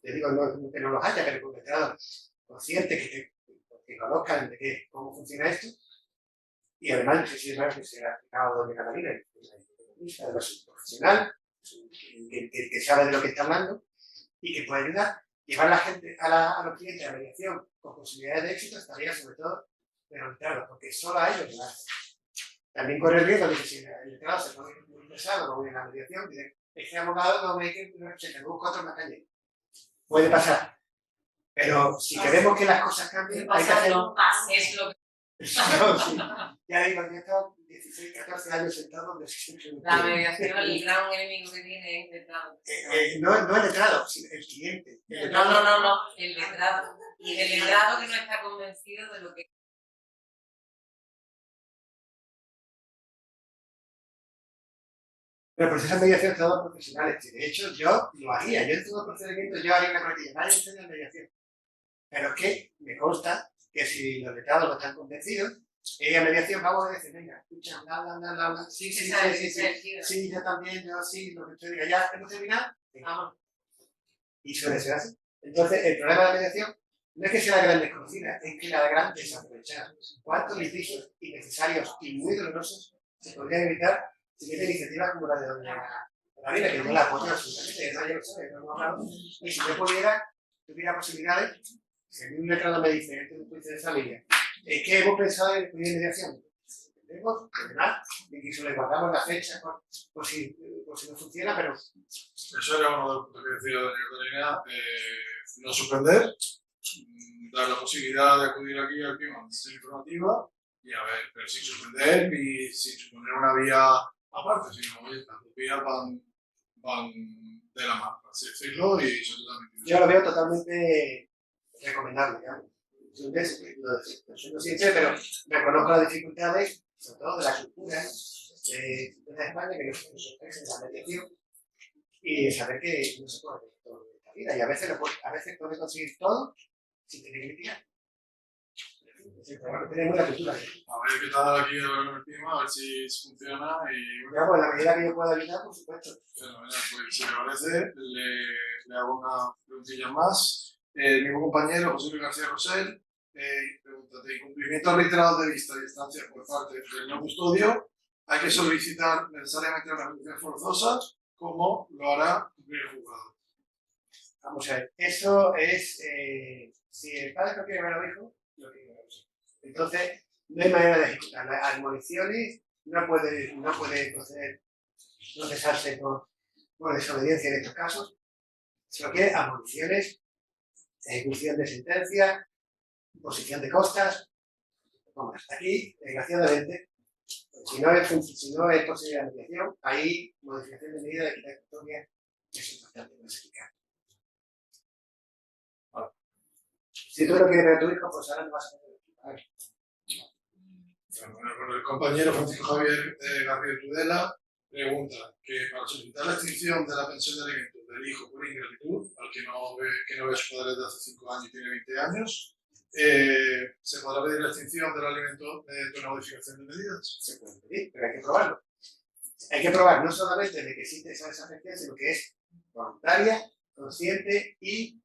Speaker 3: te digo no que no los haya, pero con letrados conscientes que conozcan de cómo funciona esto, y además, no sé si es verdad que se ha aplicado doña Catalina, además es un profesional, que sabe de lo que está hablando, y que puede ayudar, llevar a la gente, a los clientes a la mediación con posibilidades de éxito, estaría sobre todo de los letrados, porque solo a ellos les hace. También corre el riesgo de que si el letrado se pone muy pesado, no voy a la mediación, dice, este abogado no ve que se busca otro en la calle. Puede pasar. Pero si queremos que las cosas cambien, hay que hacerlo.
Speaker 6: Es lo que...
Speaker 3: No, sí. Ya digo, yo he estado 16, 14 años sentado donde
Speaker 6: La mediación, el gran enemigo que tiene es el letrado.
Speaker 3: No el letrado, sino el cliente.
Speaker 6: No, el letrado. Y el letrado que no está convencido de lo que...
Speaker 3: Pero procesos de mediación todos profesionales, que de hecho yo lo haría, yo en todo procedimiento yo haría una correctilla, nadie enseña mediación. Pero es que me consta que si los letrados no están convencidos, a mediación vamos a decir, venga, escucha, bla, sí, yo también, yo sí, lo que usted diga, ya hemos terminado, vamos. Y suele ser así. Entonces, el problema de la mediación no es que sea la gran desconocida, es que la gran desaprovechada. ¿Cuántos litigios innecesarios y muy dolorosos se podrían evitar si hubiera iniciativas como la de doña Marina, que no la apoyo absolutamente, que nadie lo sabe, no hemos hablado, y si yo tuviera posibilidades, si a mí un letrado me dice, este es un juicio de familia, es que hemos pensado en pedir mediación. Tenemos, además, incluso le guardamos la fecha por si no funciona, pero...
Speaker 1: Eso era uno de los puntos que decía doña Catalina, no suspender, dar la posibilidad de acudir aquí al tema de sesión informativa y a ver, pero sin suspender ni sin suponer una vía aparte, sino oye, las dos vías van de la mano, por así decirlo, y son totalmente...
Speaker 3: Yo lo veo totalmente recomendable, digamos. Lo siempre, pero reconozco las dificultades, sobre todo de la cultura de España, que no se expresa en la mediación, y saber que no se puede hacer todo en esta vida, y a veces puede conseguir todo sin tener que litigar. Tenemos la cultura.
Speaker 1: A ver qué tal aquí el tema, a ver si funciona y...
Speaker 3: Ya, pues, en la medida que yo pueda ayudar, por supuesto.
Speaker 1: Fenomenal, pues si me parece, le hago una preguntilla más. Mi compañero José Luis García Rosell Pregunta, de incumplimiento reiterado de vista y estancia por parte del no custodio, hay que solicitar necesariamente una reducción forzosa, como lo hará cumplir el juzgado.
Speaker 3: Vamos a ver, eso es, si el padre no quiere ver a los hijos, lo tiene que ver. Entonces, no hay manera de ejecutar. Las admoniciones no puede procesarse por desobediencia en estos casos. Se lo quiere admoniciones, ejecución de sentencia, imposición de costas. Bueno, hasta aquí, desgraciadamente, si no es posible la mediación, ahí modificación de medida de equidad custodia es importante no explicar. Bueno, si tú no quieres ver a tu hijo, pues ahora no vas a poder explicar.
Speaker 1: Bueno, el compañero Francisco Javier Garrido Tudela pregunta que para solicitar la extinción de la pensión de alimentos del hijo por ingratitud, al que no ve a su padre desde hace 5 años y tiene 20 años, ¿se podrá pedir la extinción del alimento mediante una modificación de medidas?
Speaker 3: Se puede pedir, pero hay que probarlo. Hay que probar no solamente de que existe esa desafección, sino que es voluntaria, consciente y que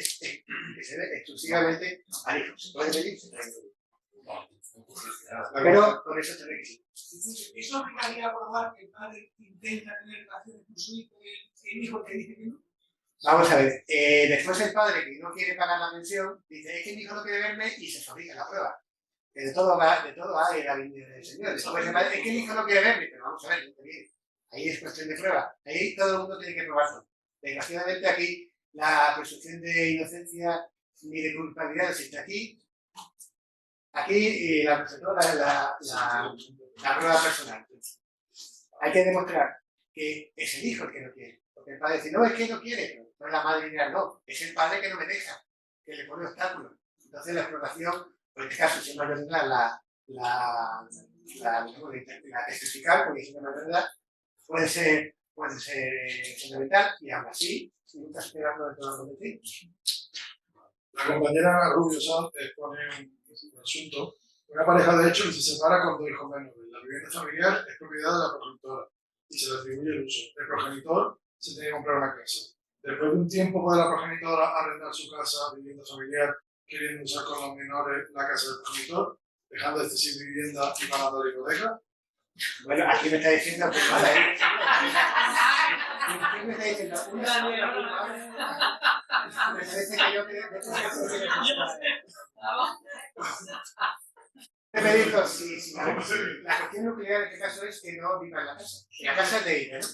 Speaker 3: se debe exclusivamente al hijo. Se puede pedir, se puede pedir. Pero con eso se requisita.
Speaker 9: ¿Eso obligaría a probar que el padre intenta tener relaciones con su hijo y el hijo que dice que no?
Speaker 3: Vamos a ver, después el padre que no quiere pagar la pensión dice: es que mi hijo no quiere verme, y se fabrica la prueba. Que de todo hay la línea del señor. Después el padre: es que mi hijo no quiere verme, pero vamos a ver, ahí es cuestión de prueba. Ahí todo el mundo tiene que probarlo. Desgraciadamente aquí la presunción de inocencia ni de culpabilidad no existe. Aquí la presentó la prueba personal. Hay que demostrar que es el hijo el que no quiere. Porque el padre dice: no, es que no quiere, pero no es la madre ni no, es el padre que no me deja, que le pone obstáculos. Entonces la explotación, en este caso, si es mayor de edad, la testificar, porque si no es mayor de edad, puede ser fundamental, y aún así, nunca esperando de todos los vecinos.
Speaker 1: La compañera Rubio Sanz expone un asunto. Una pareja de hecho que se separa con 2 hijos menores. La vivienda familiar es propiedad de la progenitora y se le atribuye el uso. El progenitor se tiene que comprar una casa. Después de un tiempo puede la progenitora arrendar su casa, vivienda familiar, queriendo usar con los menores la casa del progenitor, dejando este sin vivienda y pagando la hipoteca.
Speaker 3: Bueno, aquí me está diciendo que mala, ¿eh? ¿Qué me está diciendo? Me parece que yo creo que me dijo, sí, la cuestión nuclear en este caso es que no viva en la casa. La casa es de ella, ¿no?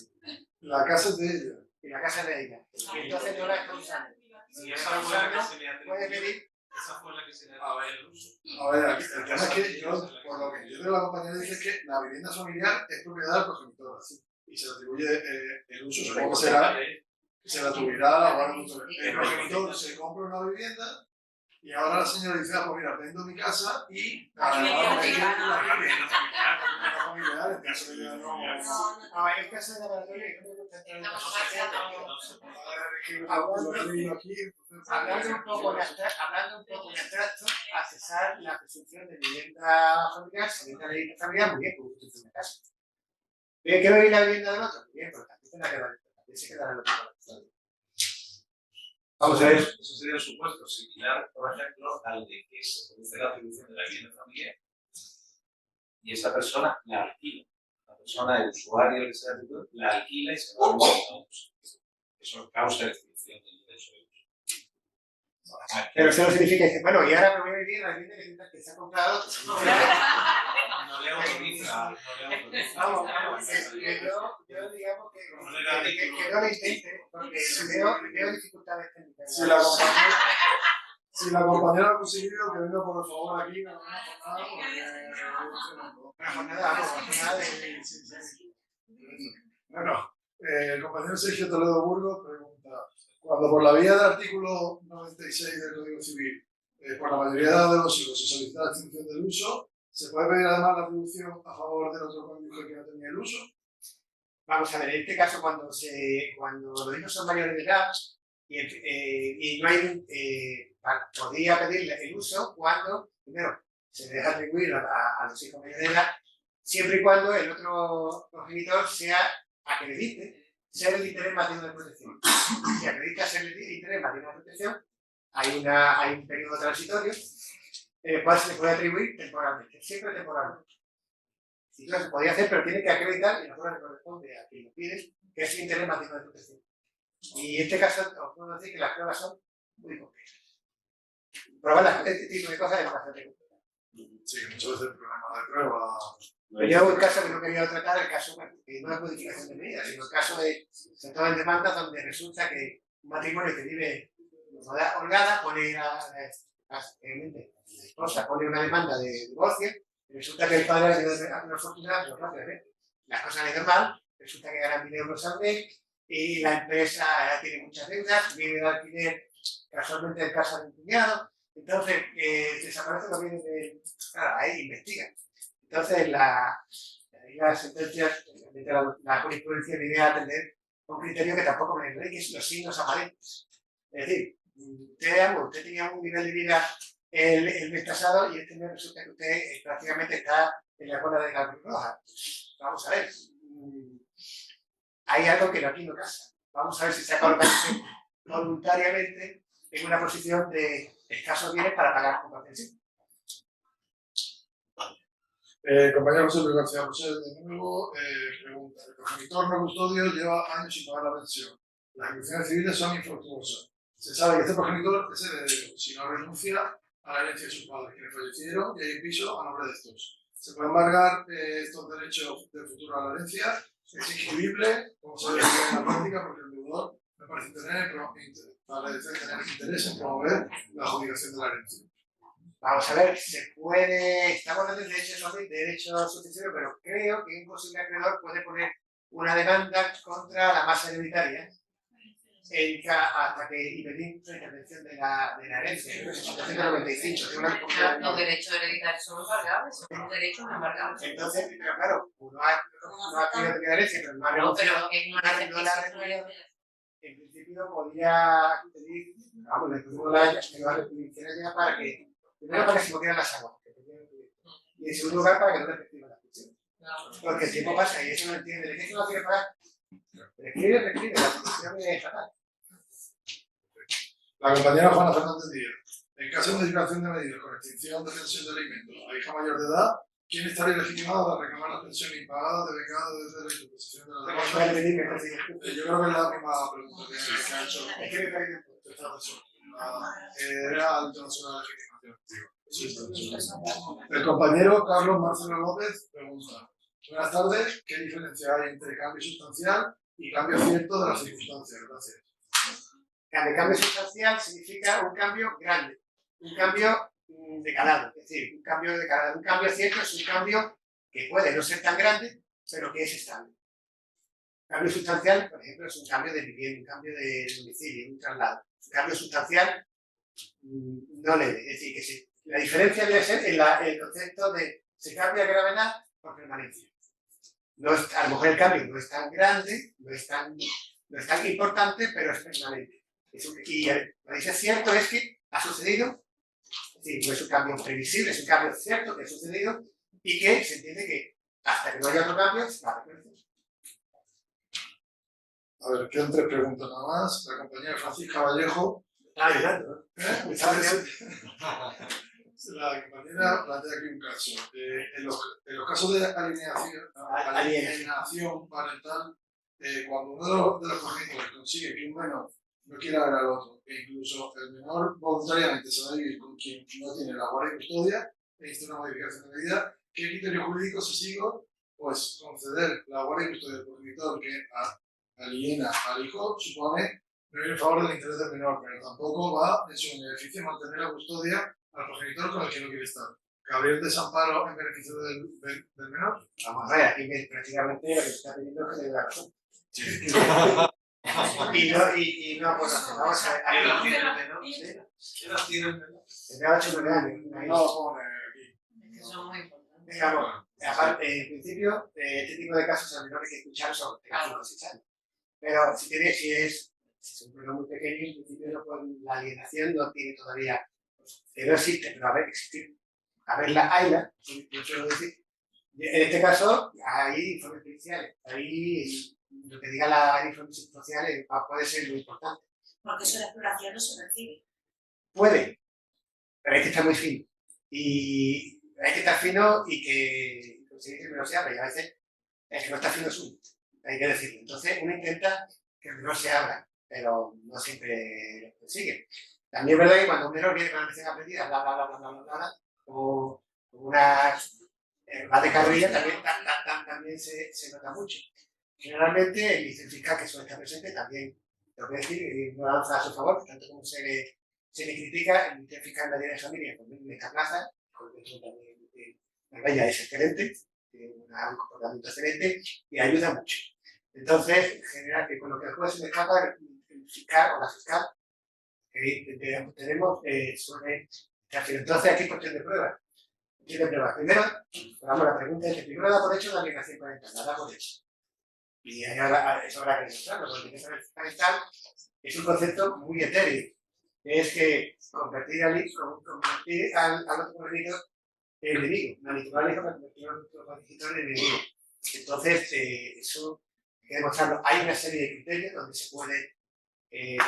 Speaker 1: La casa es de ella.
Speaker 3: Y la casa es de ella. Y entonces no la está usando.
Speaker 4: Si esa fue la que se le
Speaker 3: puede pedir.
Speaker 4: Esa fue la que se le atribuye el uso.
Speaker 1: A ver, el tema es que yo, por lo que yo de la compañera dice que la vivienda familiar es propiedad del progenitor, y se le atribuye el uso, supongo que será que se le atribuirá a la guardia tutorial. El progenitor se compra una vivienda y ahora la señora dice: ah, pues mira, vendo mi casa y para la vivienda familiar, en caso de ya no.
Speaker 3: En caso de laboratorio, yo me gusta entrar en hablando un poco en abstracto, a cesar la presunción de vivienda familiar, si vivienda de vivienda familiar, muy bien, porque usted tiene una casa. ¿Bien que no viene la vivienda del otro? Muy bien, pero también se quedará en el otro.
Speaker 4: Vamos a ver, eso sería un supuesto similar, por ejemplo, al de que se produce la atribución de la vivienda familiar y esa persona la alquila. La persona, el usuario que se la atribuye, la alquila y se va a uso. Eso causa extinción del derecho de uso.
Speaker 3: Pero eso no significa que, bueno, y ahora me voy a vivir en la vivienda que se ha comprado.
Speaker 4: No le autoriza.
Speaker 3: Vamos, yo digamos que no lo intente, porque veo dificultades técnicas.
Speaker 1: Si la compañera ha conseguido, que venga por favor aquí, no Bueno, el compañero Sergio Toledo Burgos pregunta: cuando por la vía del artículo 96 del Código Civil, por la mayoría de los hijos se solicita la extinción del uso, ¿se puede pedir además la atribución a favor del otro cónyuge que no tenía el uso?
Speaker 3: Vamos a ver, en este caso, cuando los hijos son mayores de edad y no hay podría pedirle el uso cuando, primero, se le deja atribuir a los hijos mayores de edad, siempre y cuando el otro progenitor acredite ser el interés materno de protección. Si acredita ser el interés materno de protección, hay un periodo transitorio en el cual se le puede atribuir temporalmente, siempre temporalmente. Y claro, se podría hacer, pero tiene que acreditar, y nosotros le corresponde a quien lo pide, que es el interés máximo de protección. Y en este caso, os puedo decir que las pruebas son muy complejas. Probar este tipo de cosas es bastante complicado.
Speaker 1: Sí, muchas veces el programa de prueba.
Speaker 3: Yo el caso que no quería tratar, el caso, bueno, que no es modificación de medidas, sino el caso de sector en demanda donde resulta que un matrimonio que vive holgada pone la esposa pone una demanda de divorcio, y resulta que el padre ha tenido una fortuna, pero rápidamente. Las cosas le han ido mal, resulta que ganan 1.000 euros al mes y la empresa tiene muchas deudas, vive de alquiler casualmente en casa de un cuñado, entonces desaparece lo viene de. Claro, ahí investigan. Entonces las sentencias, la jurisprudencia viene a atender un criterio que tampoco me ley, que es los signos aparentes. Es decir, usted tenía un nivel de vida el mes pasado y este mes resulta que usted prácticamente está en la cola de la Cruz Roja. Vamos a ver, hay algo que aquí no casa. Vamos a ver si se ha colocado voluntariamente en una posición de escasos bienes para pagar como pensión.
Speaker 1: Compañero José Luis García José, de nuevo, pregunta: el progenitor no custodio lleva años sin pagar la pensión. Las ejecuciones civiles son infructuosas. Se sabe que este progenitor es heredero, si no renuncia a la herencia de sus padres, quienes fallecieron, y hay un piso a nombre de estos. ¿Se puede embargar estos derechos del futuro a la herencia? ¿Es inscribible? Como se ve en la práctica, porque el deudor me parece tener interés en promover la adjudicación de la herencia.
Speaker 3: Vamos a ver, se puede, estamos hablando de derecho sucesorio, pero creo que un posible acreedor puede poner una demanda contra la masa hereditaria hasta que y pedir la intervención de la herencia. En 1895.
Speaker 6: Los derechos hereditarios son embargables, son derechos embargables.
Speaker 3: Entonces, pero claro, uno ha adquirido la herencia, pero no ha renunciado. En principio podría pedir, vamos, le pedimos la jurisdicción para que, primero para que se cogieran las aguas, y en segundo lugar para que no le efectiva la función. Porque el tiempo pasa y eso no entiende. ¿De qué se no quiere pagar? Prescribe, la función es fatal.
Speaker 1: La compañera Juana Fernández Díaz: en caso de modificación de medidas con extinción de pensión de alimentos a hija mayor de edad, ¿quién estaría legitimado a reclamar la pensión impagada devengada desde la interposición de la demanda? Yo creo que es la misma pregunta que ha hecho. Era el internacional de legitimación. El compañero Carlos Marcelo López pregunta: buenas tardes, ¿qué diferencia hay entre cambio sustancial y cambio cierto de las circunstancias? Gracias.
Speaker 3: El cambio sustancial significa un cambio grande, un cambio de calado, es decir, un cambio de calado. Un cambio cierto es un cambio que puede no ser tan grande, pero que es estable. Un cambio sustancial, por ejemplo, es un cambio de vivienda, un cambio de domicilio, un traslado. Un cambio sustancial no leve, es decir, que la diferencia debe ser en el concepto de se cambia gravedad por permanencia. No es, a lo mejor el cambio no es tan grande, no es tan importante, pero es permanente. Y lo que es cierto es que ha sucedido, es decir, no es un cambio previsible, es un cambio cierto que ha sucedido y que se entiende que hasta que no haya otro cambio se va a reconocer.
Speaker 1: A ver, quedan 3 preguntas nada más. La compañera Francisca Vallejo.
Speaker 3: Está ayudando, ¿no?
Speaker 1: La compañera plantea aquí un caso. En los casos de alienación parental, cuando uno de los progenitores consigue que un menor no quiera ver al otro, e incluso el menor voluntariamente se va a vivir con quien no tiene la guardia y custodia, e insta una modificación de medida, ¿qué criterio jurídico se sigue? Pues conceder la guardia y custodia del progenitor que aliena al hijo supone no ir en favor del interés del menor, pero tampoco va en su beneficio mantener la custodia al progenitor con el que no quiere estar. ¿Cabría el desamparo en beneficio del menor?
Speaker 3: Vamos a ver, aquí prácticamente lo que se está pidiendo es que le dé la razón. Y no, pues vamos a ver.
Speaker 1: ¿Qué edad tiene el menor?
Speaker 3: Tendrá 8 o 9 años.
Speaker 1: No pone aquí.
Speaker 6: Son muy importantes.
Speaker 3: Digamos, aparte, en principio, este tipo de casos a menores que escuchar son de 5 o 6 años. Pero si es un menor muy pequeño, en principio la alienación no tiene todavía. Que no existe, pero a ver, existir. A ver, la AILA, yo suelo decir. En este caso, hay informes policiales. Ahí lo que diga la informe social puede ser muy importante.
Speaker 8: Porque eso de exploración no se recibe.
Speaker 3: Puede, pero hay que estar muy fino. Y hay que estar fino y que conseguir que el menor se abra. Y a veces el que no está fino es uno, hay que decirlo. Entonces uno intenta que el menor se abra, pero no siempre lo consigue. También es verdad que cuando un menor viene con la lección aprendida, bla, bla, bla, bla, bla, bla, bla, o una va de carrilla, también se nota mucho. Generalmente el vicefiscal que suele estar presente también, tengo que decir, no lanza a su favor, tanto como se le critica, el vicefiscal de la familia en esta plaza, con el otro también, Marbella es excelente, tiene un comportamiento excelente y ayuda mucho. Entonces, en general, que con lo que después se me escapa, el fiscal o la fiscal que tenemos suele estar fino. Entonces, aquí cuestión de pruebas. Tiene pruebas. Primero, vamos, la pregunta es que primero da por hecho la alienación parental, la da por hecho. Y ahora eso habrá que demostrarlo, porque la alienación parental es un concepto muy etéreo. Es que convertir al otro progenitor en enemigo, manipular al hijo para convertir al otro progenitor en enemigo. Entonces, eso hay que demostrarlo. Hay una serie de criterios donde se puede,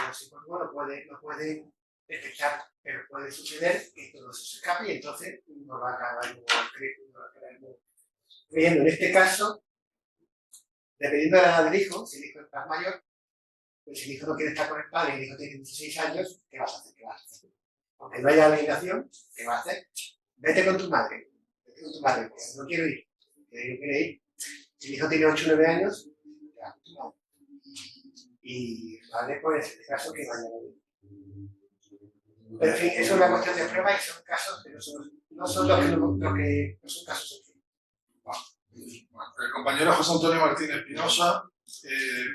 Speaker 3: los psicólogos no pueden detectar, pero puede suceder que todo eso se escape y entonces uno va a acabar creyendo. En este caso, dependiendo de la edad del hijo, si el hijo es más mayor, pues si el hijo no quiere estar con el padre y el hijo tiene 16 años, ¿qué vas a hacer? ¿Qué vas a hacer? Aunque no haya alienación, ¿qué vas a hacer? Vete con tu madre, pues no quiero ir, quiere ir. Si el hijo tiene 8 o 9 años, ya, con tu madre. Y vale, pues en este caso que vaya a ir. Pero en fin, eso es una cuestión de prueba y son casos que no son los que no son casos sencillos.
Speaker 1: El compañero José Antonio Martínez Espinosa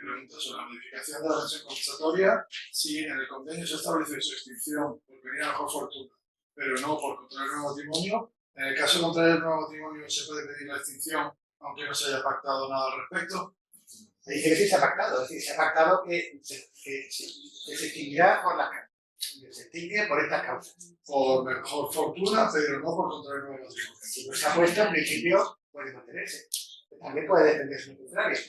Speaker 1: pregunta sobre la modificación de la pensión compensatoria si en el convenio se establece su extinción por venir a mejor fortuna, pero no por contraer nuevo matrimonio. En el caso de contraer el nuevo matrimonio se puede pedir la extinción aunque no se haya pactado nada al respecto.
Speaker 3: Se dice que sí se ha pactado, es decir, se ha pactado que se extinguirá se extingue por estas causas.
Speaker 1: Por mejor fortuna, pero no por contraer nuevo matrimonio.
Speaker 3: Si no se ha puesto, en principio puede mantenerse. También puede defenderse lo contrario.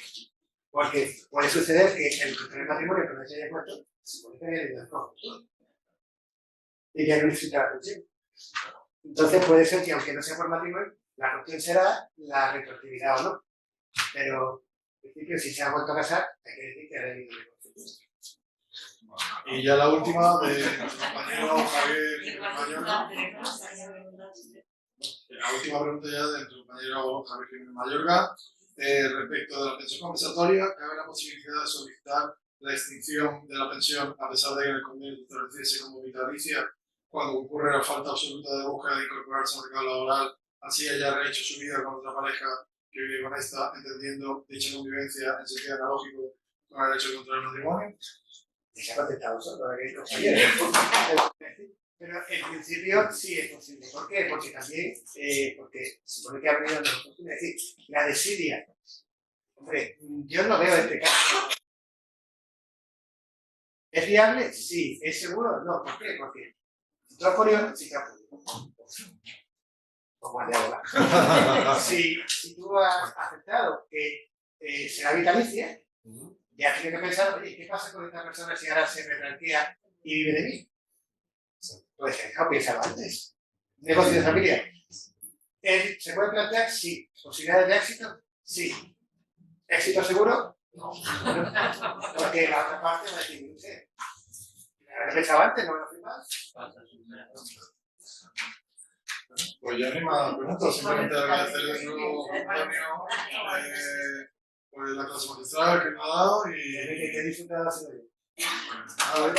Speaker 3: Porque puede suceder que el contraer matrimonio que no se haya puesto se puede tener en mejor fortuna. Y ya no necesita la pensión. Entonces puede ser que aunque no sea por matrimonio, la cuestión será la retroactividad o no. Pero en principio, si se ha vuelto a casar, hay que decir que ha debido de constitución.
Speaker 1: Y ya la última de nuestro compañero Javier Mayorga. La última pregunta ya de nuestro compañero Javier Jiménez Mayorga. Respecto de la pensión compensatoria, ¿cabe la posibilidad de solicitar la extinción de la pensión a pesar de que en el convenio se estableciese como vitalicia cuando ocurre la falta absoluta de búsqueda de incorporarse al mercado laboral, así haya rehecho su vida con otra pareja que vive con esta, entendiendo dicha convivencia en sentido analógico con el hecho de contraer matrimonio?
Speaker 3: Y se ha contestado nosotros, compañero. Pero en principio sí es posible. ¿Por qué? Porque también, porque se supone que ha venido una oportunidad. Es decir, la desidia. Hombre, yo no veo este caso. ¿Es viable? Sí. ¿Es seguro? No. ¿Por qué? Porque tú has podido, sí que has podido. Como de ahora. Si tú has aceptado que será vitalicia, ya tienes que pensar, oye, ¿qué pasa con esta persona si ahora se retranquea y vive de mí? Pues no piénsalo antes. Negocio de familia. ¿Se puede plantear? Sí. ¿Posibilidades de éxito? Sí. ¿Éxito seguro? No. Porque la otra parte va a decir, usted. ¿Lo pensaba antes? ¿No lo firmas?
Speaker 1: Pues ya ni más preguntas, simplemente agradecerle de nuevo Antonio por la clase magistral que nos ha dado y
Speaker 3: Que disfrutar de la
Speaker 1: a ver,